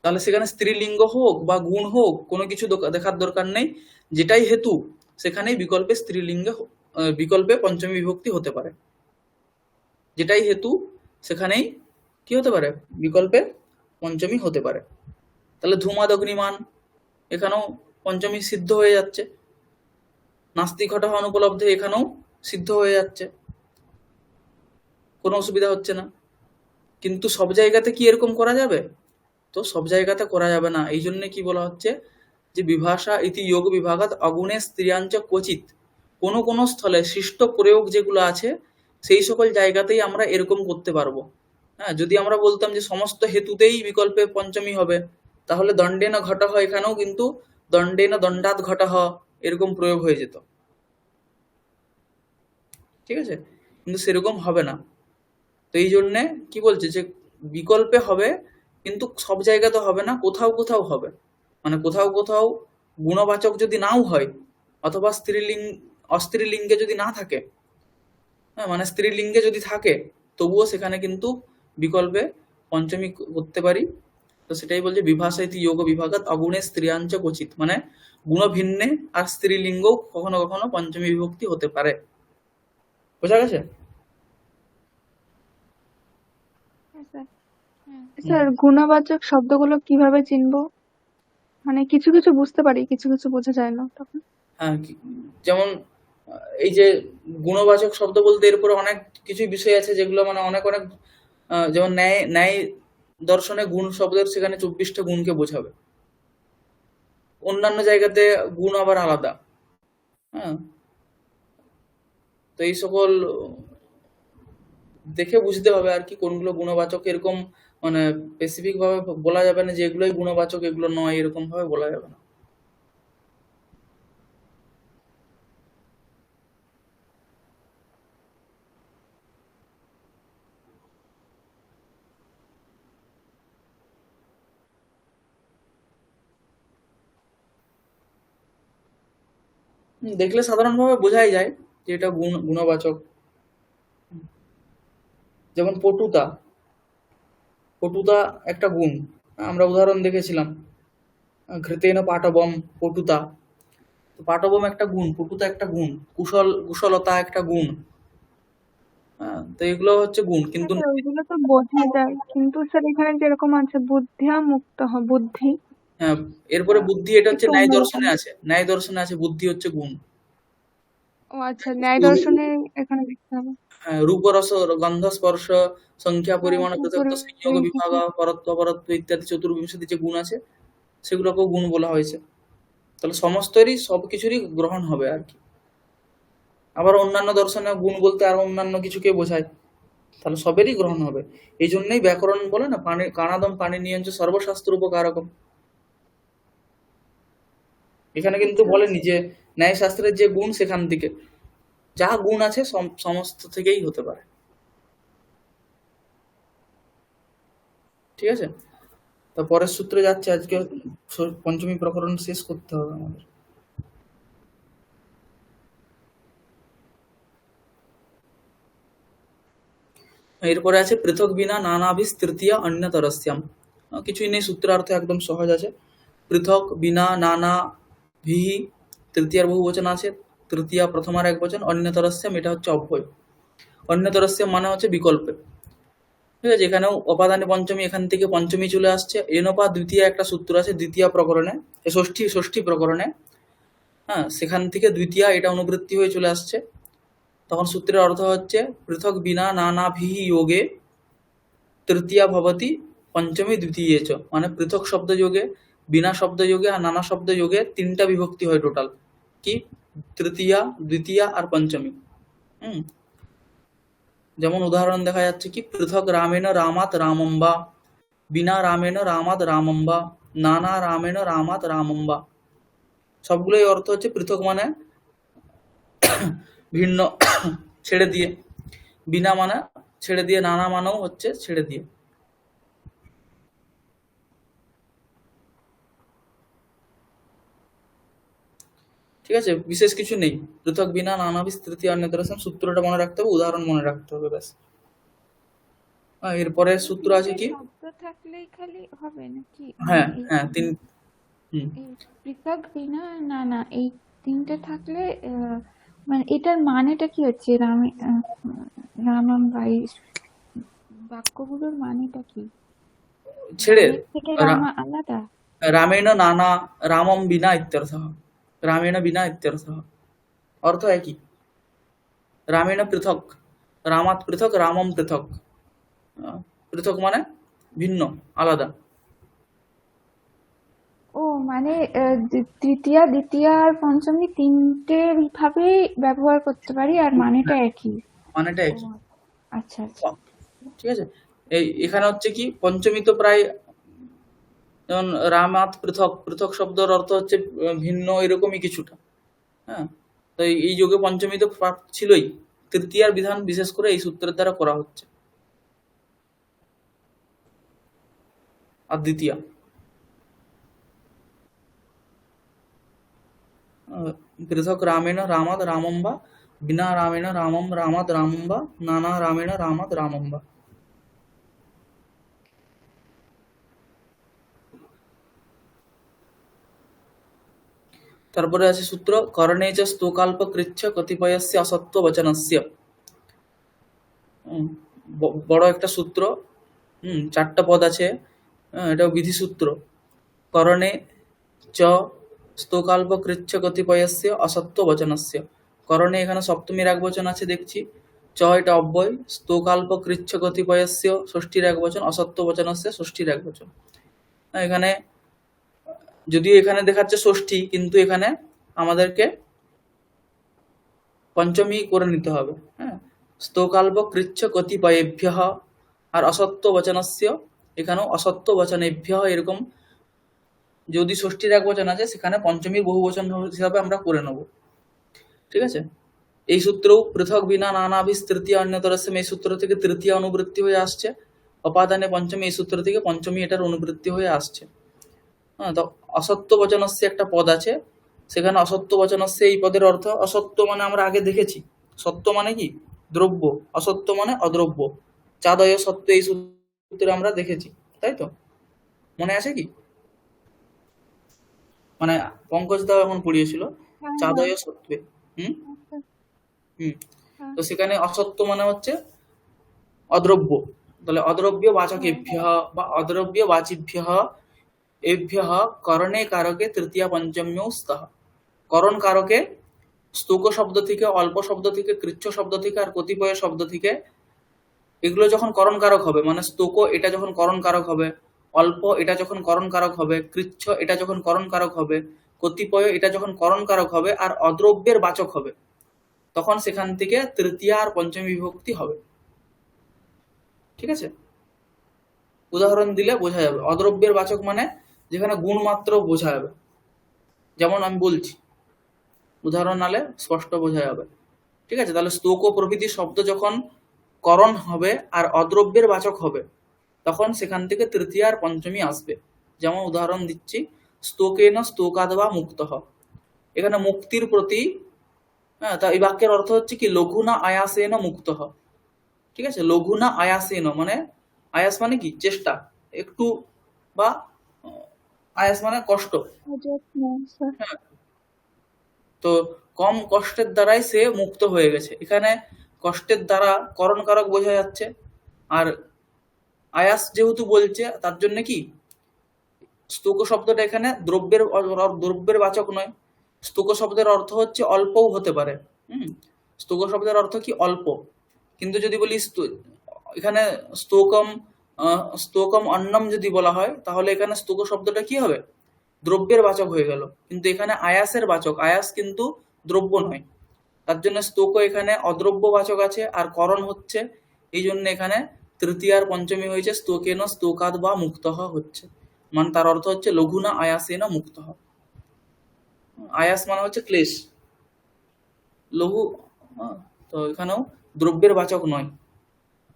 তাহলে সেখানে স্ত্রীলিঙ্গ হোক বা গুণ হোক কোনো কিছু দেখার দরকার নেই, যেটাই হেতু সেখানেই বিকল্পে স্ত্রীলিঙ্গে বিকল্পে পঞ্চমী বিভক্তি হতে পারে, যেটাই হেতু সেখানেই কি হতে পারে, বিকল্পে পঞ্চমী হতে পারে। তাহলে ধূমাদ অগ্নিমান এখানেও পঞ্চমী সিদ্ধ হয়ে যাচ্ছে, নাস্তি ঘটঃ অনুপলব্ধে এখানেও সিদ্ধ হয়ে যাচ্ছে, কোনো অসুবিধা হচ্ছে না। কিন্তু সব জায়গাতে কি এরকম করা যাবে, তো সব জায়গাতে করা যাবে না। এই জন্য কি বলা হচ্ছে যে বিভাষা ইতি যোগ বিভাগাত অগুণে স্ত্রিয়াঞ্চ ক্বচিৎ, কোনো কোনো স্থলে সৃষ্ট প্রয়োগ যেগুলো আছে সেই সকল জায়গাতেই আমরা এরকম করতে পারবো। হ্যাঁ, যদি আমরা বলতাম যে সমস্ত হেতুতেই বিকল্পে পঞ্চমী হবে, তাহলে দণ্ডেন ঘটঃ এখানেও কিন্তু দণ্ডেন দণ্ডাৎ ঘটঃ এরকম প্রয়োগ হয়ে যেত। ঠিক আছে, কিন্তু সেরকম হবে না। তো এই জন্যে কি বলছে যে বিকল্পে হবে, কিন্তু সব জায়গাতে হবে না, কোথাও কোথাও হবে। মানে কোথাও কোথাও গুণবাচক যদি নাও হয়, অথবা অস্ত্রীলিঙ্গে যদি না থাকে, হ্যাঁ মানে স্ত্রীলিঙ্গে যদি থাকে, তবুও সেখানে কিন্তু বিকল্পে পঞ্চমী করতে পারি। তো সেটাই বলছে বিভাষা ইতি যোগ বিভাগাত অগুণে স্ত্রিয়াঞ্চ ক্বচিৎ, মানে গুণ ভিন্নে আর স্ত্রীলিঙ্গ কখনো কখনো পঞ্চমী বিভক্তি হতে পারে। বোঝা গেছে? হ্যাঁ স্যার। হ্যাঁ। স্যার গুণবাচক শব্দগুলো কিভাবে চিনবো? মানে কিছু কিছু বুঝতে পারি, কিছু কিছু বোঝা যায় না তখন। হ্যাঁ, যেমন এই যে গুণবাচক শব্দ বলতে এরপরে অনেক কিছু বিষয় আছে যেগুলো মানে অনেক অনেক যেমন ন্যায় ন্যায় দর্শনে গুণ শব্দের সেখানে 24টা গুণকে বোঝাবে, অন্যান্য জায়গাতে গুণ আবার আলাদা। হ্যাঁ, তো এই সকল দেখে বুঝতে হবে আর কি কোনগুলো গুণবাচক, এরকম মানে স্পেসিফিক ভাবে বলা যাবে না যে এগুলোই গুণবাচক এগুলো নয়, এরকম ভাবে বলা যাবে না। দেখলে সাধারণভাবে বোঝাই যায় যে এটা গুণবাচক। যেমন পটুতা, পটুতা একটা গুণ, আমরা উদাহরণ দেখেছিলাম ঘৃতেন পাটবম পটুতা। তো পাটবম একটা গুণ, পটুতা একটা গুণ, কুশলতা একটা গুণ। হ্যাঁ, তো এগুলো হচ্ছে গুণ, কিন্তু স্যার ওইগুলো তো বোঝা যায়, কিন্তু স্যার এখানে যেরকম আছে বুদ্ধিয়া মুক্ত বুদ্ধি, হ্যাঁ, এরপরে বুদ্ধি, এটা হচ্ছে একটু ন্যায় অন্যরকম। দর্শনে আছে, ন্যায় দর্শনে আছে বুদ্ধি হচ্ছে গুণ। ও আচ্ছা, ন্যায় দর্শনে এখানে দেখতে হবে। হ্যাঁ, রূপ রস গন্ধ স্পর্শ সংখ্যা পরিমাণ পৃথক সংযোগ বিভাগ পরত্ব অপরত্ব ইত্যাদি চতুর্বিংশতি যে গুণ আছে সেগুলোকেও গুণ বলা হয়েছে। তাহলে সমস্তরই সবকিছুরই গ্রহণ হবে আর কি। আবার অন্যান্য দর্শনে গুণ বলতে আরো অন্যান্য কিছুকে বোঝায়, তাহলে সবেরই গ্রহণ হবে। এই জন্যই ব্যাকরণ বলে না, পানি কানাদম পানি নিয়ঞ্চ সর্বশাস্ত্র উপকারকম। এখানে কিন্তু বলেনি যে ন্যায়শাস্ত্রের যে গুণ সেখান থেকে, যা গুণ আছে সমস্ত থেকেই হতে পারে। ঠিক আছে, তো পরের সূত্রে যাচ্ছে। আজকে পঞ্চমী প্রকরণ শেষ করতে হবে আমাদের। এরপরে আছে পৃথক বিনা নানাভি তৃতীয় অন্যতরস্যাম। কিছুই নেই, সূত্রার্থ একদম সহজ আছে। পৃথক বিনা নানা ভি তৃতীয়ার বহু বচন আছে, তৃতীয়া প্রথমার এক বচন, অন্যতরস্যাম এটা হচ্ছে অব্যয়। অন্যতরস্যাম মানে হচ্ছে বিকল্পে। ঠিক আছে, এখানেও অপাদানে পঞ্চমী, এখান থেকে পঞ্চমী চলে আসছে। এনপা দ্বিতীয় একটা সূত্র আছে দ্বিতীয় প্রকরণে, ষষ্ঠী প্রকরণে। হ্যাঁ, সেখান থেকে দ্বিতীয় এটা অনুবৃত্তি হয়ে চলে আসছে। তখন সূত্রের অর্থ হচ্ছে পৃথক বিনা নানাভি যোগে তৃতীয়া ভবতি পঞ্চমী দ্বিতীয় চ, মানে পৃথক শব্দ যোগে, বিনা শব্দ যোগে আর নানা শব্দ যোগে তিনটা বিভক্তি হয় টোটাল, কি তৃতীয়া, দ্বিতীয়া আর পঞ্চমী। হুম, যেমন উদাহরণ দেখা যাচ্ছে কি পৃথক রামেণ রামাত রামম্বা, বিনা রামেণ রামাত রামম্বা, নানা রামেণ রামাত রামম্বা। সবগুলোই অর্থ হচ্ছে পৃথক মানে ভিন্ন, ছেড়ে দিয়ে। বিনা মানে ছেড়ে দিয়ে, নানা মানেও হচ্ছে ছেড়ে দিয়ে। ঠিক আছে, বিশেষ কিছু নেই। পৃথক বিনা নানাভি তৃতীয় অন্যতরস্যাম, সূত্রটা মনে রাখতে হবে, উদাহরণ মনে রাখতে হবে, ব্যাস। এরপরে সূত্র আছে কি, শব্দ থাকলেই খালি হবে নাকি? হ্যাঁ হ্যাঁ তিন, এই পৃথক বিনা নানা এই তিনটে থাকলে মানে এটার মানেটা কি হচ্ছে? রামাম বাই বাক্যগুলোর মানেটা কি? ছেড়ে রামের থেকে রামা আলাদা? রামেণ নানা রামম বিনা ইত্যর্থ, রামেণ বিনা ইত্যর্থ, অর্থ একই। রামেণ পৃথক, রামাত পৃথক, রামম পৃথক। পৃথক মানে ভিন্ন, আলাদা। ও মানে তৃতীয়া, দ্বিতীয়া আর পঞ্চমী তিনটে ভাবে ব্যবহার করতে পারি আর মানেটা একই। মানেটা একই। আচ্ছা আচ্ছা, ঠিক আছে, এখানে হচ্ছে কি পঞ্চমী তো প্রায়, যেমন রামাত পৃথক, পৃথক শব্দের অর্থ হচ্ছে ভিন্ন, এরকমই কিছুটা। হ্যাঁ, তো এই যুগে পঞ্চমী তো ছিলই, তৃতীয়ার বিধান বিশেষ করে এই সূত্রের দ্বারা করা হচ্ছে। আর দ্বিতীয়া পৃথক রামেণ রামাদ রামম্বা, বিনা রামেণ রামম রামাদ রামম্বা, নানা রামেণ রামাদ রামম্বা। তারপরে আছে সূত্র করণে চ স্তোকাল্প কৃচ্ছ কতিপয়স্য অসত্ব বচনস্য। বড় একটা সূত্র, চারটা পদ আছে, এটাও বিধি সূত্র। করণে চ স্তোকাল্প কৃচ্ছ কতিপয়স্য অসত্য বচনস্য। করণে এখানে সপ্তমীর এক বচন আছে দেখছি, চ এটা অব্যয়, স্তোকাল্প কৃচ্ছ কতিপয়স্য ষষ্ঠীর এক বচন, অসত্য বচনস্য ষষ্ঠীর এক বচন। এখানে যদিও এখানে দেখাচ্ছে ষষ্ঠী, কিন্তু এখানে আমাদেরকে পঞ্চমী করে নিতে হবে। হ্যাঁ, স্তোকাল্প কৃচ্ছ কতিপয়েভ্য, আর অসত্য বচনস্য, এখানেও অসত্য বচনেভ্য, এরকম যদি ষষ্ঠীর এক বচন আছে সেখানে পঞ্চমীর বহু বচন হিসাবে আমরা করে নেব। ঠিক আছে, এই সূত্রেও পৃথক বিনা নানাভি তৃতীয় অন্যতরস্যাম, এই সূত্র থেকে তৃতীয় অনুবৃত্তি হয়ে আসছে। অপাদানে পঞ্চমী, এই সূত্র থেকে পঞ্চমী এটার অনুবৃত্তি হয়ে আসছে। হ্যাঁ, তো অসত্য বচনস্য একটা পদ আছে, সেখানে অসত্য বচনস্য এই পদের অর্থ, অসত্য মানে আমরা আগে দেখেছি, সত্য মানে কি দ্রব্য, অসত্য মানে অদ্রব্য। চাদয় সত্য এই সূত্রে আমরা দেখেছি, তাই তো মনে আছে কি? মানে পঙ্কজ দাও এখন পড়িয়েছিল চাদয় সত্ত্বে। হুম হুম তো সেখানে অসত্য মানে হচ্ছে অদ্রব্য, তাহলে অদ্রব্য বাচকেভ্য বা অদ্রব্য বাচিভ্য এভ্য করণে কারকে তৃতীয়া পঞ্চম্যৌ স্তঃ। করণ কারকে স্তোক শব্দ থেকে, অল্প শব্দ থেকে, কৃচ্ছ শব্দ থেকে আর কতিপয় শব্দ থেকে এগুলো যখন করণ কারক হবে, মানে স্তোক এটা যখন করণ কারক হবে, অল্প এটা যখন করণ কারক হবে, কৃচ্ছ এটা যখন করণ কারক হবে, কতিপয় এটা যখন করণ কারক হবে আর অদ্রব্যের বাচক হবে, তখন সেখান থেকে তৃতীয়া আর পঞ্চমী বিভক্তি হবে। ঠিক আছে, উদাহরণ দিলে বোঝা যাবে। অদ্রব্যের বাচক মানে যেখানে গুণ মাত্র বোঝা যাবে, যেমন আমি বলছি, উদাহরণ নালে স্পষ্ট বোঝা যাবে। ঠিক আছে, তাহলে স্তোক ও প্রভৃতি শব্দ যখন করণ হবে আর অদ্রব্যের বাচক হবে, তখন সেখান থেকে তৃতীয়া আর পঞ্চমী আসবে। যেমন উদাহরণ দিচ্ছি, স্তোকেন স্তোকাদবা মুক্তঃ, এখানে মুক্তির প্রতি, হ্যাঁ, তা এই বাক্যের অর্থ হচ্ছে কি লঘুনা আয়াসেন মুক্তঃ। ঠিক আছে, লঘুনা আয়াসেন মানে, আয়াস মানে কি চেষ্টা একটু, বা আয়াস মানে কষ্ট, যত্ন, স্যার। হ্যাঁ, তো কম কষ্টের দ্বারাই সে মুক্ত হয়ে গেছে। এখানে কষ্টের দ্বারা করণ কারক বোঝা যাচ্ছে, আর আয়াস যেহেতু বলছে তার জন্য কি স্তোক শব্দটা এখানে দ্রব্যের বাচক নয়। স্তোক শব্দের অর্থ হচ্ছে অল্পও হতে পারে। স্তোক শব্দের অর্থ কি অল্প, কিন্তু যদি বলি এখানে স্তোকম, স্তোকম অন্নম যদি বলা হয়, তাহলে এখানে স্তোক শব্দটা কি হবে, দ্রব্যের বাচক হয়ে গেল। কিন্তু এখানে আয়াসের বাচক, আয়াস কিন্তু দ্রব্য নয়, তার জন্য স্তোক এখানে অদ্রব্য বাচক আছে আর করণ হচ্ছে, এই জন্য এখানে তৃতীয় আর পঞ্চমী হয়েছে স্তোকেন স্তোকাদ বা মুক্তঃ হচ্ছে, মানে তার অর্থ হচ্ছে লঘুনা আয়াসেন মুক্তঃ। আয়াস মানে হচ্ছে ক্লেশ, লঘু, তো এখানেও দ্রব্যের বাচক নয়।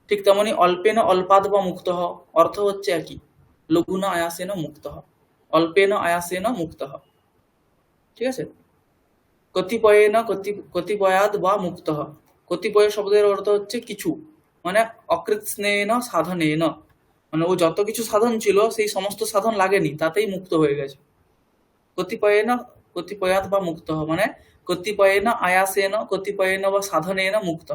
ঠিক তেমনি অল্পেন অল্পাদ বা মুক্তঃ অর্থ হচ্ছে একই, লঘুনা আয়াসেন মুক্তঃ, অল্পেন আয়াসেন মুক্তঃ। ঠিক আছে, কতিপয়েন কতিপয়াদ বা মুক্তঃ, কতিপয় শব্দের অর্থ হচ্ছে কিছু, মানে অকৃৎস্নেন সাধনেন, মানে ও যত কিছু সাধন ছিল সেই সমস্ত সাধন লাগেনি, তাতেই মুক্ত হয়ে গেছে। কতিপয়েন কতিপয়াদ বা মুক্তঃ মানে কতিপয়েন আয়াসেন, কতিপয়েন বা সাধনেন মুক্তঃ।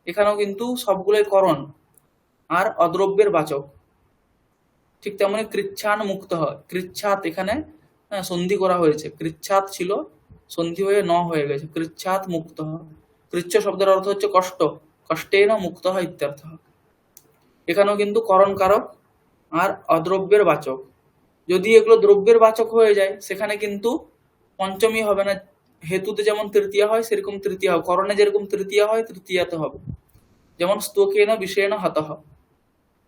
এখানেও কিন্তু সবগুলোই করণ আর অদ্রব্যের বাচক। ঠিক তেমনি কৃচ্ছান মুক্ত হয়, কৃচ্ছাত এখানে সন্ধি করা হয়েছে, কৃচ্ছাত ছিল সন্ধি হয়ে ন হয়ে গেছে, কৃচ্ছাত মুক্ত হয়। কৃচ্ছ শব্দের অর্থ হচ্ছে কষ্ট, কষ্টেন মুক্ত হয় ইত্যর্থ। এখানেও কিন্তু করণ কারক আর অদ্রব্যের বাচক। যদি এগুলো দ্রব্যের বাচক হয়ে যায় সেখানে কিন্তু পঞ্চমী হবে না, হেতুতে যেমন তৃতীয়া হয় সেরকম তৃতীয়া হবে, করণে যেরকম তৃতীয়া হয় তৃতীয়াতে হবে। যেমন স্তোকেন বিষয়েন হতঃ,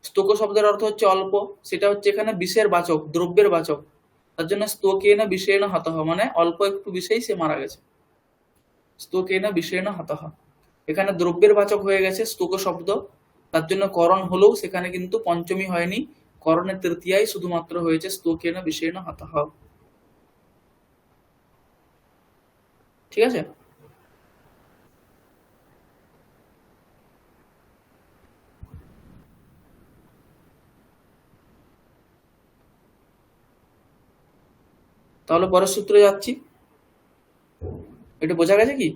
স্তোক শব্দের অর্থ হচ্ছে অল্প, সেটা হচ্ছে এখানে বিষের বাচক, দ্রব্যের বাচক, তার জন্য স্তোকেন বিষয়েন হতঃ মানে অল্প একটু বিষেই সে মারা গেছে, স্তোকেন বিষয়েন হতঃ। এখানে দ্রব্যের বাচক হয়ে গেছে স্তোক শব্দ, তার জন্য করণ হলেও সেখানে কিন্তু পঞ্চমী হয়নি, করণের তৃতীয়াই শুধুমাত্র হয়েছে স্তোকেন বিষয়েন হতঃ। ঠিক আছে, তাহলে পরের সূত্রে যাচ্ছি, এটা বোঝা গেছে কি?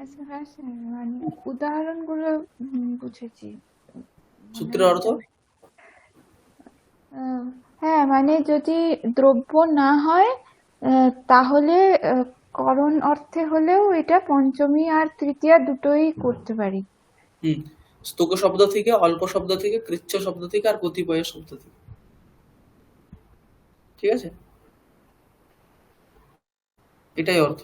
আচ্ছা, হ্যাঁ স্যার, মানে উদাহরণগুলো বুঝেছি। সূত্রের অর্থ হ্যাঁ, মানে যদি দ্রব্য না হয় তাহলে করণ অর্থে হলেও এটা পঞ্চমী আর তৃতীয়া দুটোই করতে পারি। স্তোক শব্দ থেকে, অল্প শব্দ থেকে, কৃচ্ছ শব্দ থেকে আর কতিপয় শব্দ থেকে। ঠিক আছে, এটাই অর্থ।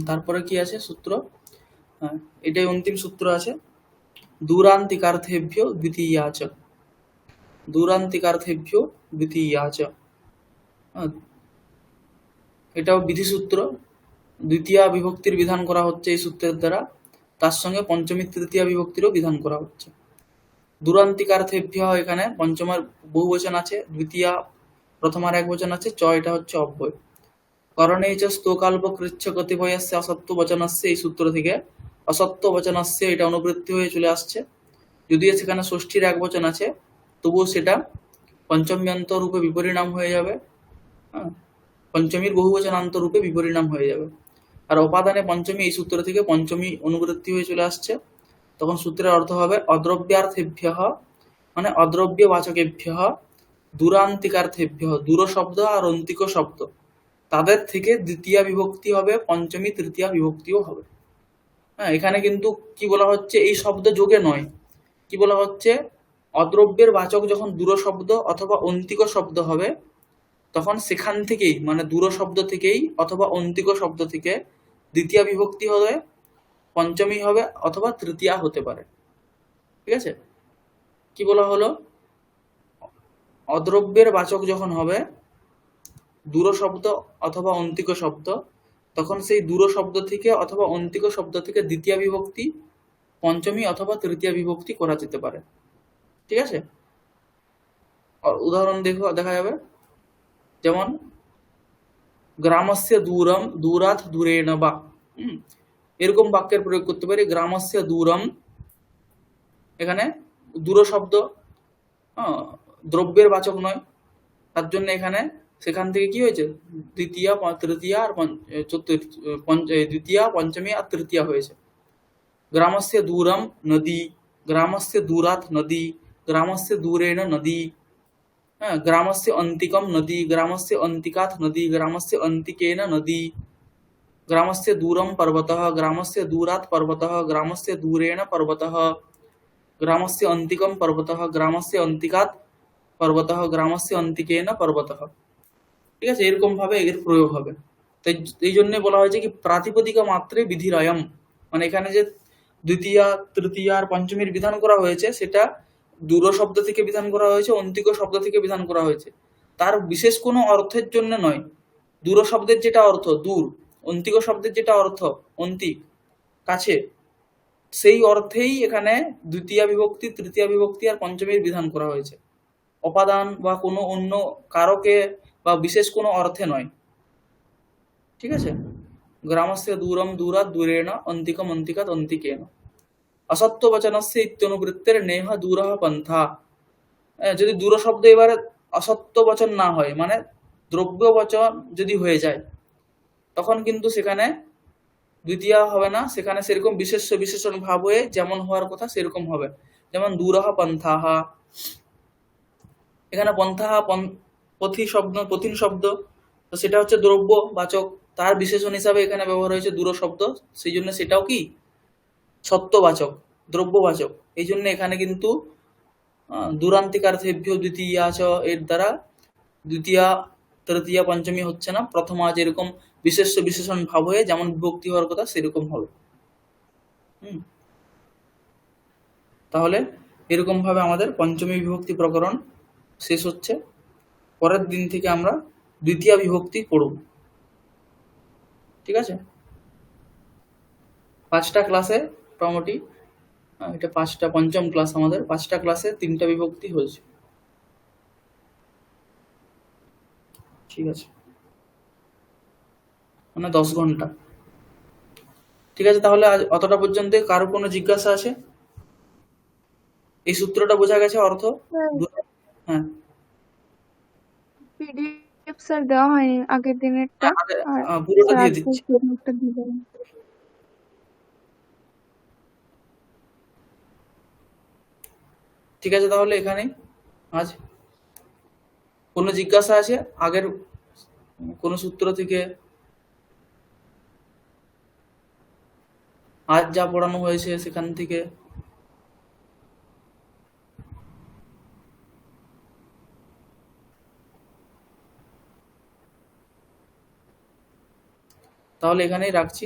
তারপরে কি আছে সূত্র, হ্যাঁ এটাই অন্তিম সূত্র আছে, দূরান্তিকার্থেভ্যো দ্বিতীয়া চ, দূরান্তিকার্থেভ্যো দ্বিতীয়া চ, এটাও বিধিসূত্র, দ্বিতীয়া বিভক্তির বিধান করা হচ্ছে এই সূত্রের দ্বারা, তার সঙ্গে পঞ্চমী তৃতীয়া বিভক্তিরও বিধান করা হচ্ছে। দূরান্তিকার্থেভ্য এখানে পঞ্চমের বহুবচন আছে, দ্বিতীয়া প্রথমার এক বচন আছে, চ এটা হচ্ছে অব্যয়। করণে চ স্তোকাল্প কৃচ্ছ কতিপয়স্য অসত্য বচনস্য, এই সূত্র থেকে অসত্য বচনস্য এটা অনুবৃত্তি হয়ে চলে আসছে। যদিও সেখানে ষষ্ঠীর এক বচন আছে, তবুও সেটা পঞ্চম্যন্ত রূপে বিপরিণাম হয়ে যাবে। হ্যাঁ, পঞ্চমীর বহুবচনান্ত রূপে বিপরিণাম হয়ে যাবে। আর অপাদানে পঞ্চমী, এই সূত্র থেকে পঞ্চমী অনুবৃত্তি হয়ে চলে আসছে। তখন সূত্রের অর্থ হবে অদ্রব্যার্থেভ্যঃ, মানে অদ্রব্যবাচকেভ্যঃ, দূরান্তিকার্থেভ্যঃ, দূর শব্দ আর অন্তিক শব্দ তাদের থেকে দ্বিতীয়া বিভক্তি হবে, পঞ্চমী তৃতীয়া বিভক্তিও হবে। হ্যাঁ, এখানে কিন্তু কি বলা হচ্ছে, এই শব্দ যোগে নয়, কি বলা হচ্ছে, অদ্রব্যের বাচক যখন দূর শব্দ অথবা অন্তিক শব্দ হবে, তখন সেখান থেকেই মানে দূর শব্দ থেকেই অথবা অন্তিক শব্দ থেকে দ্বিতীয়া বিভক্তি হবে, পঞ্চমী হবে অথবা তৃতীয়া হতে পারে। ঠিক আছে, কি বলা হলো, অদ্রব্যের বাচক যখন হবে দূর শব্দ অথবা অন্তিক শব্দ, তখন সেই দূর শব্দ থেকে অথবা অন্তিক শব্দ থেকে দ্বিতীয় বিভক্তি, পঞ্চমী অথবা তৃতীয় বিভক্তি করা যেতে পারে। ঠিক আছে, উদাহরণ দেখা যাবে, যেমন গ্রামস্য দূরম দূরাৎ দূরেণ বা, এরকম বাক্যের প্রয়োগ করতে পারি। গ্রামস্য দূরম, এখানে দূর শব্দ দ্রব্যের বাচক নয়, তার জন্য এখানে সেখান থেকে কি হয়েছে, দ্বিতীয়া তৃতীয়া আর দ্বিতীয়া পঞ্চমী আর তৃতীয়া হয়েছে। গ্রামস্য দূরম নদী, গ্রামস্য দূরাৎ নদী, গ্রামস্য দূরেণ নদী, হ্যাঁ, গ্রামস্য অন্তিকম নদী, গ্রামস্য অন্তিকাৎ নদী, গ্রামস্য অন্তিকেন নদী, গ্রামস্য দূরম পর্বতঃ, গ্রামস্য দূরাৎ পর্বতঃ, গ্রামস্য দূরেণ পর্বতঃ, গ্রামস্য অন্তিকম পর্বতঃ, গ্রামস্য অন্তিকাৎ পর্বতঃ, গ্রামস্য অন্তিকেন পর্বতঃ। ঠিক আছে, এরকম ভাবে এর প্রয়োগ হবে। তাই এই জন্য বলা হয়েছে কি প্রাতিপদিকা মাত্রে বিধিরয়ম, মানে এখানে যে দ্বিতীয়া তৃতীয়া আর পঞ্চমীর বিধান করা হয়েছে সেটা দূর শব্দ থেকে বিধান করা হয়েছে, অন্তিক শব্দ থেকে বিধান করা হয়েছে, তার বিশেষ কোনো অর্থের জন্য নয়। দূর শব্দের যেটা অর্থ দূর, অন্তিক শব্দের যেটা অর্থ অন্তিক কাছে, সেই অর্থেই এখানে দ্বিতীয় বিভক্তি, তৃতীয় বিভক্তি আর পঞ্চমীর বিধান করা হয়েছে, অপাদান বা কোনো অন্য কারকে বা বিশেষ কোনো অর্থে নয়। ঠিক আছে, গ্রামস্য দূরম দূরাৎ দূরেণ, অন্তিকম অন্তিকাৎ অন্তিকেন। অসত্য বচনস্য ইত্যনুবৃত্তের নেহ দূরঃ পন্থা, যদি দূর শব্দ এবারে অসত্য বচন না হয়, মানে দ্রব্য বচন যদি হয়ে যায়, তখন কিন্তু সেখানে দ্বিতীয় হবে না, সেখানে সেরকম বিশেষ্য বিশেষণ ভাব হয়ে যেমন হওয়ার কথা সেরকম হবে। যেমন দূরঃ পন্থাহা, এখানে পন্থাহা পথিন শব্দ, তো সেটা হচ্ছে দ্রব্য বাচক, তার বিশেষণ হিসাবে এখানে ব্যবহার হয়েছে দূর শব্দ, সেই জন্য সেটাও কি সত্যবাচক, দ্রব্যবাচক। এই জন্য এখানে কিন্তু দূরান্তিকার্থেভ্য দ্বিতীয়া চ এর দ্বারা দ্বিতীয়া তৃতীয়া পঞ্চমী হচ্ছে না, প্রথমা যেরকম বিশেষ্য বিশেষণ ভাব হয়ে যেমন বিভক্তি হওয়ার কথা সেরকম হবে। তাহলে এরকম ভাবে আমাদের পঞ্চমী বিভক্তি প্রকরণ শেষ হচ্ছে। পরের দিন থেকে আমরা দ্বিতীয় বিভক্তি পড়ব। ঠিক আছে, 5টা ক্লাসে মোটামুটি, এটা 5টা পঞ্চম ক্লাস আমাদের, 5টা ক্লাসে 3টা বিভক্তি হয়েছে। ঠিক আছে, মানে 10 ঘন্টা। ঠিক আছে, তাহলে আজ অতটা পর্যন্ত। কারো কোনো জিজ্ঞাসা আছে? এই সূত্রটা বোঝা গেছে অর্থ? হ্যাঁ, পিডিএফ স্যার দেওয়া হয়নি আগের দিনেরটা, আর পুরোটা স্যার দিয়ে আজকে দিচ্ছি। পিডিএফটা দিয়ে দেবেন। ঠিক আছে, তাহলে এখানেই আজ। কোনো জিজ্ঞাসা আছে আগের কোন সূত্র থেকে? আজ যা পড়ানো হয়েছে সেখান থেকে? তাহলে এখানেই রাখছি।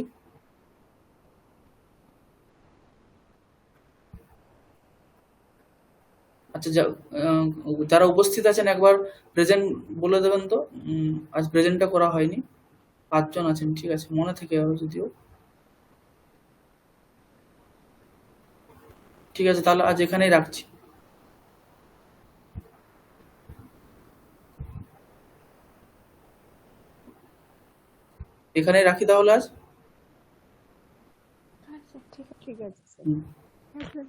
আচ্ছা, যারা উপস্থিত আছেন একবার প্রেজেন্ট বলে দেবেন তো। আজ প্রেজেন্টটা করা হয়নি, 5 জন আছেন। ঠিক আছে, মনে থেকে যাবে যদিও। ঠিক আছে, তাহলে আজ এখানেই রাখছি। এখানেই রাখি তাহলে আজ। আচ্ছা ঠিক আছে। ঠিক আছে স্যার। হুম। হ্যাঁ স্যার।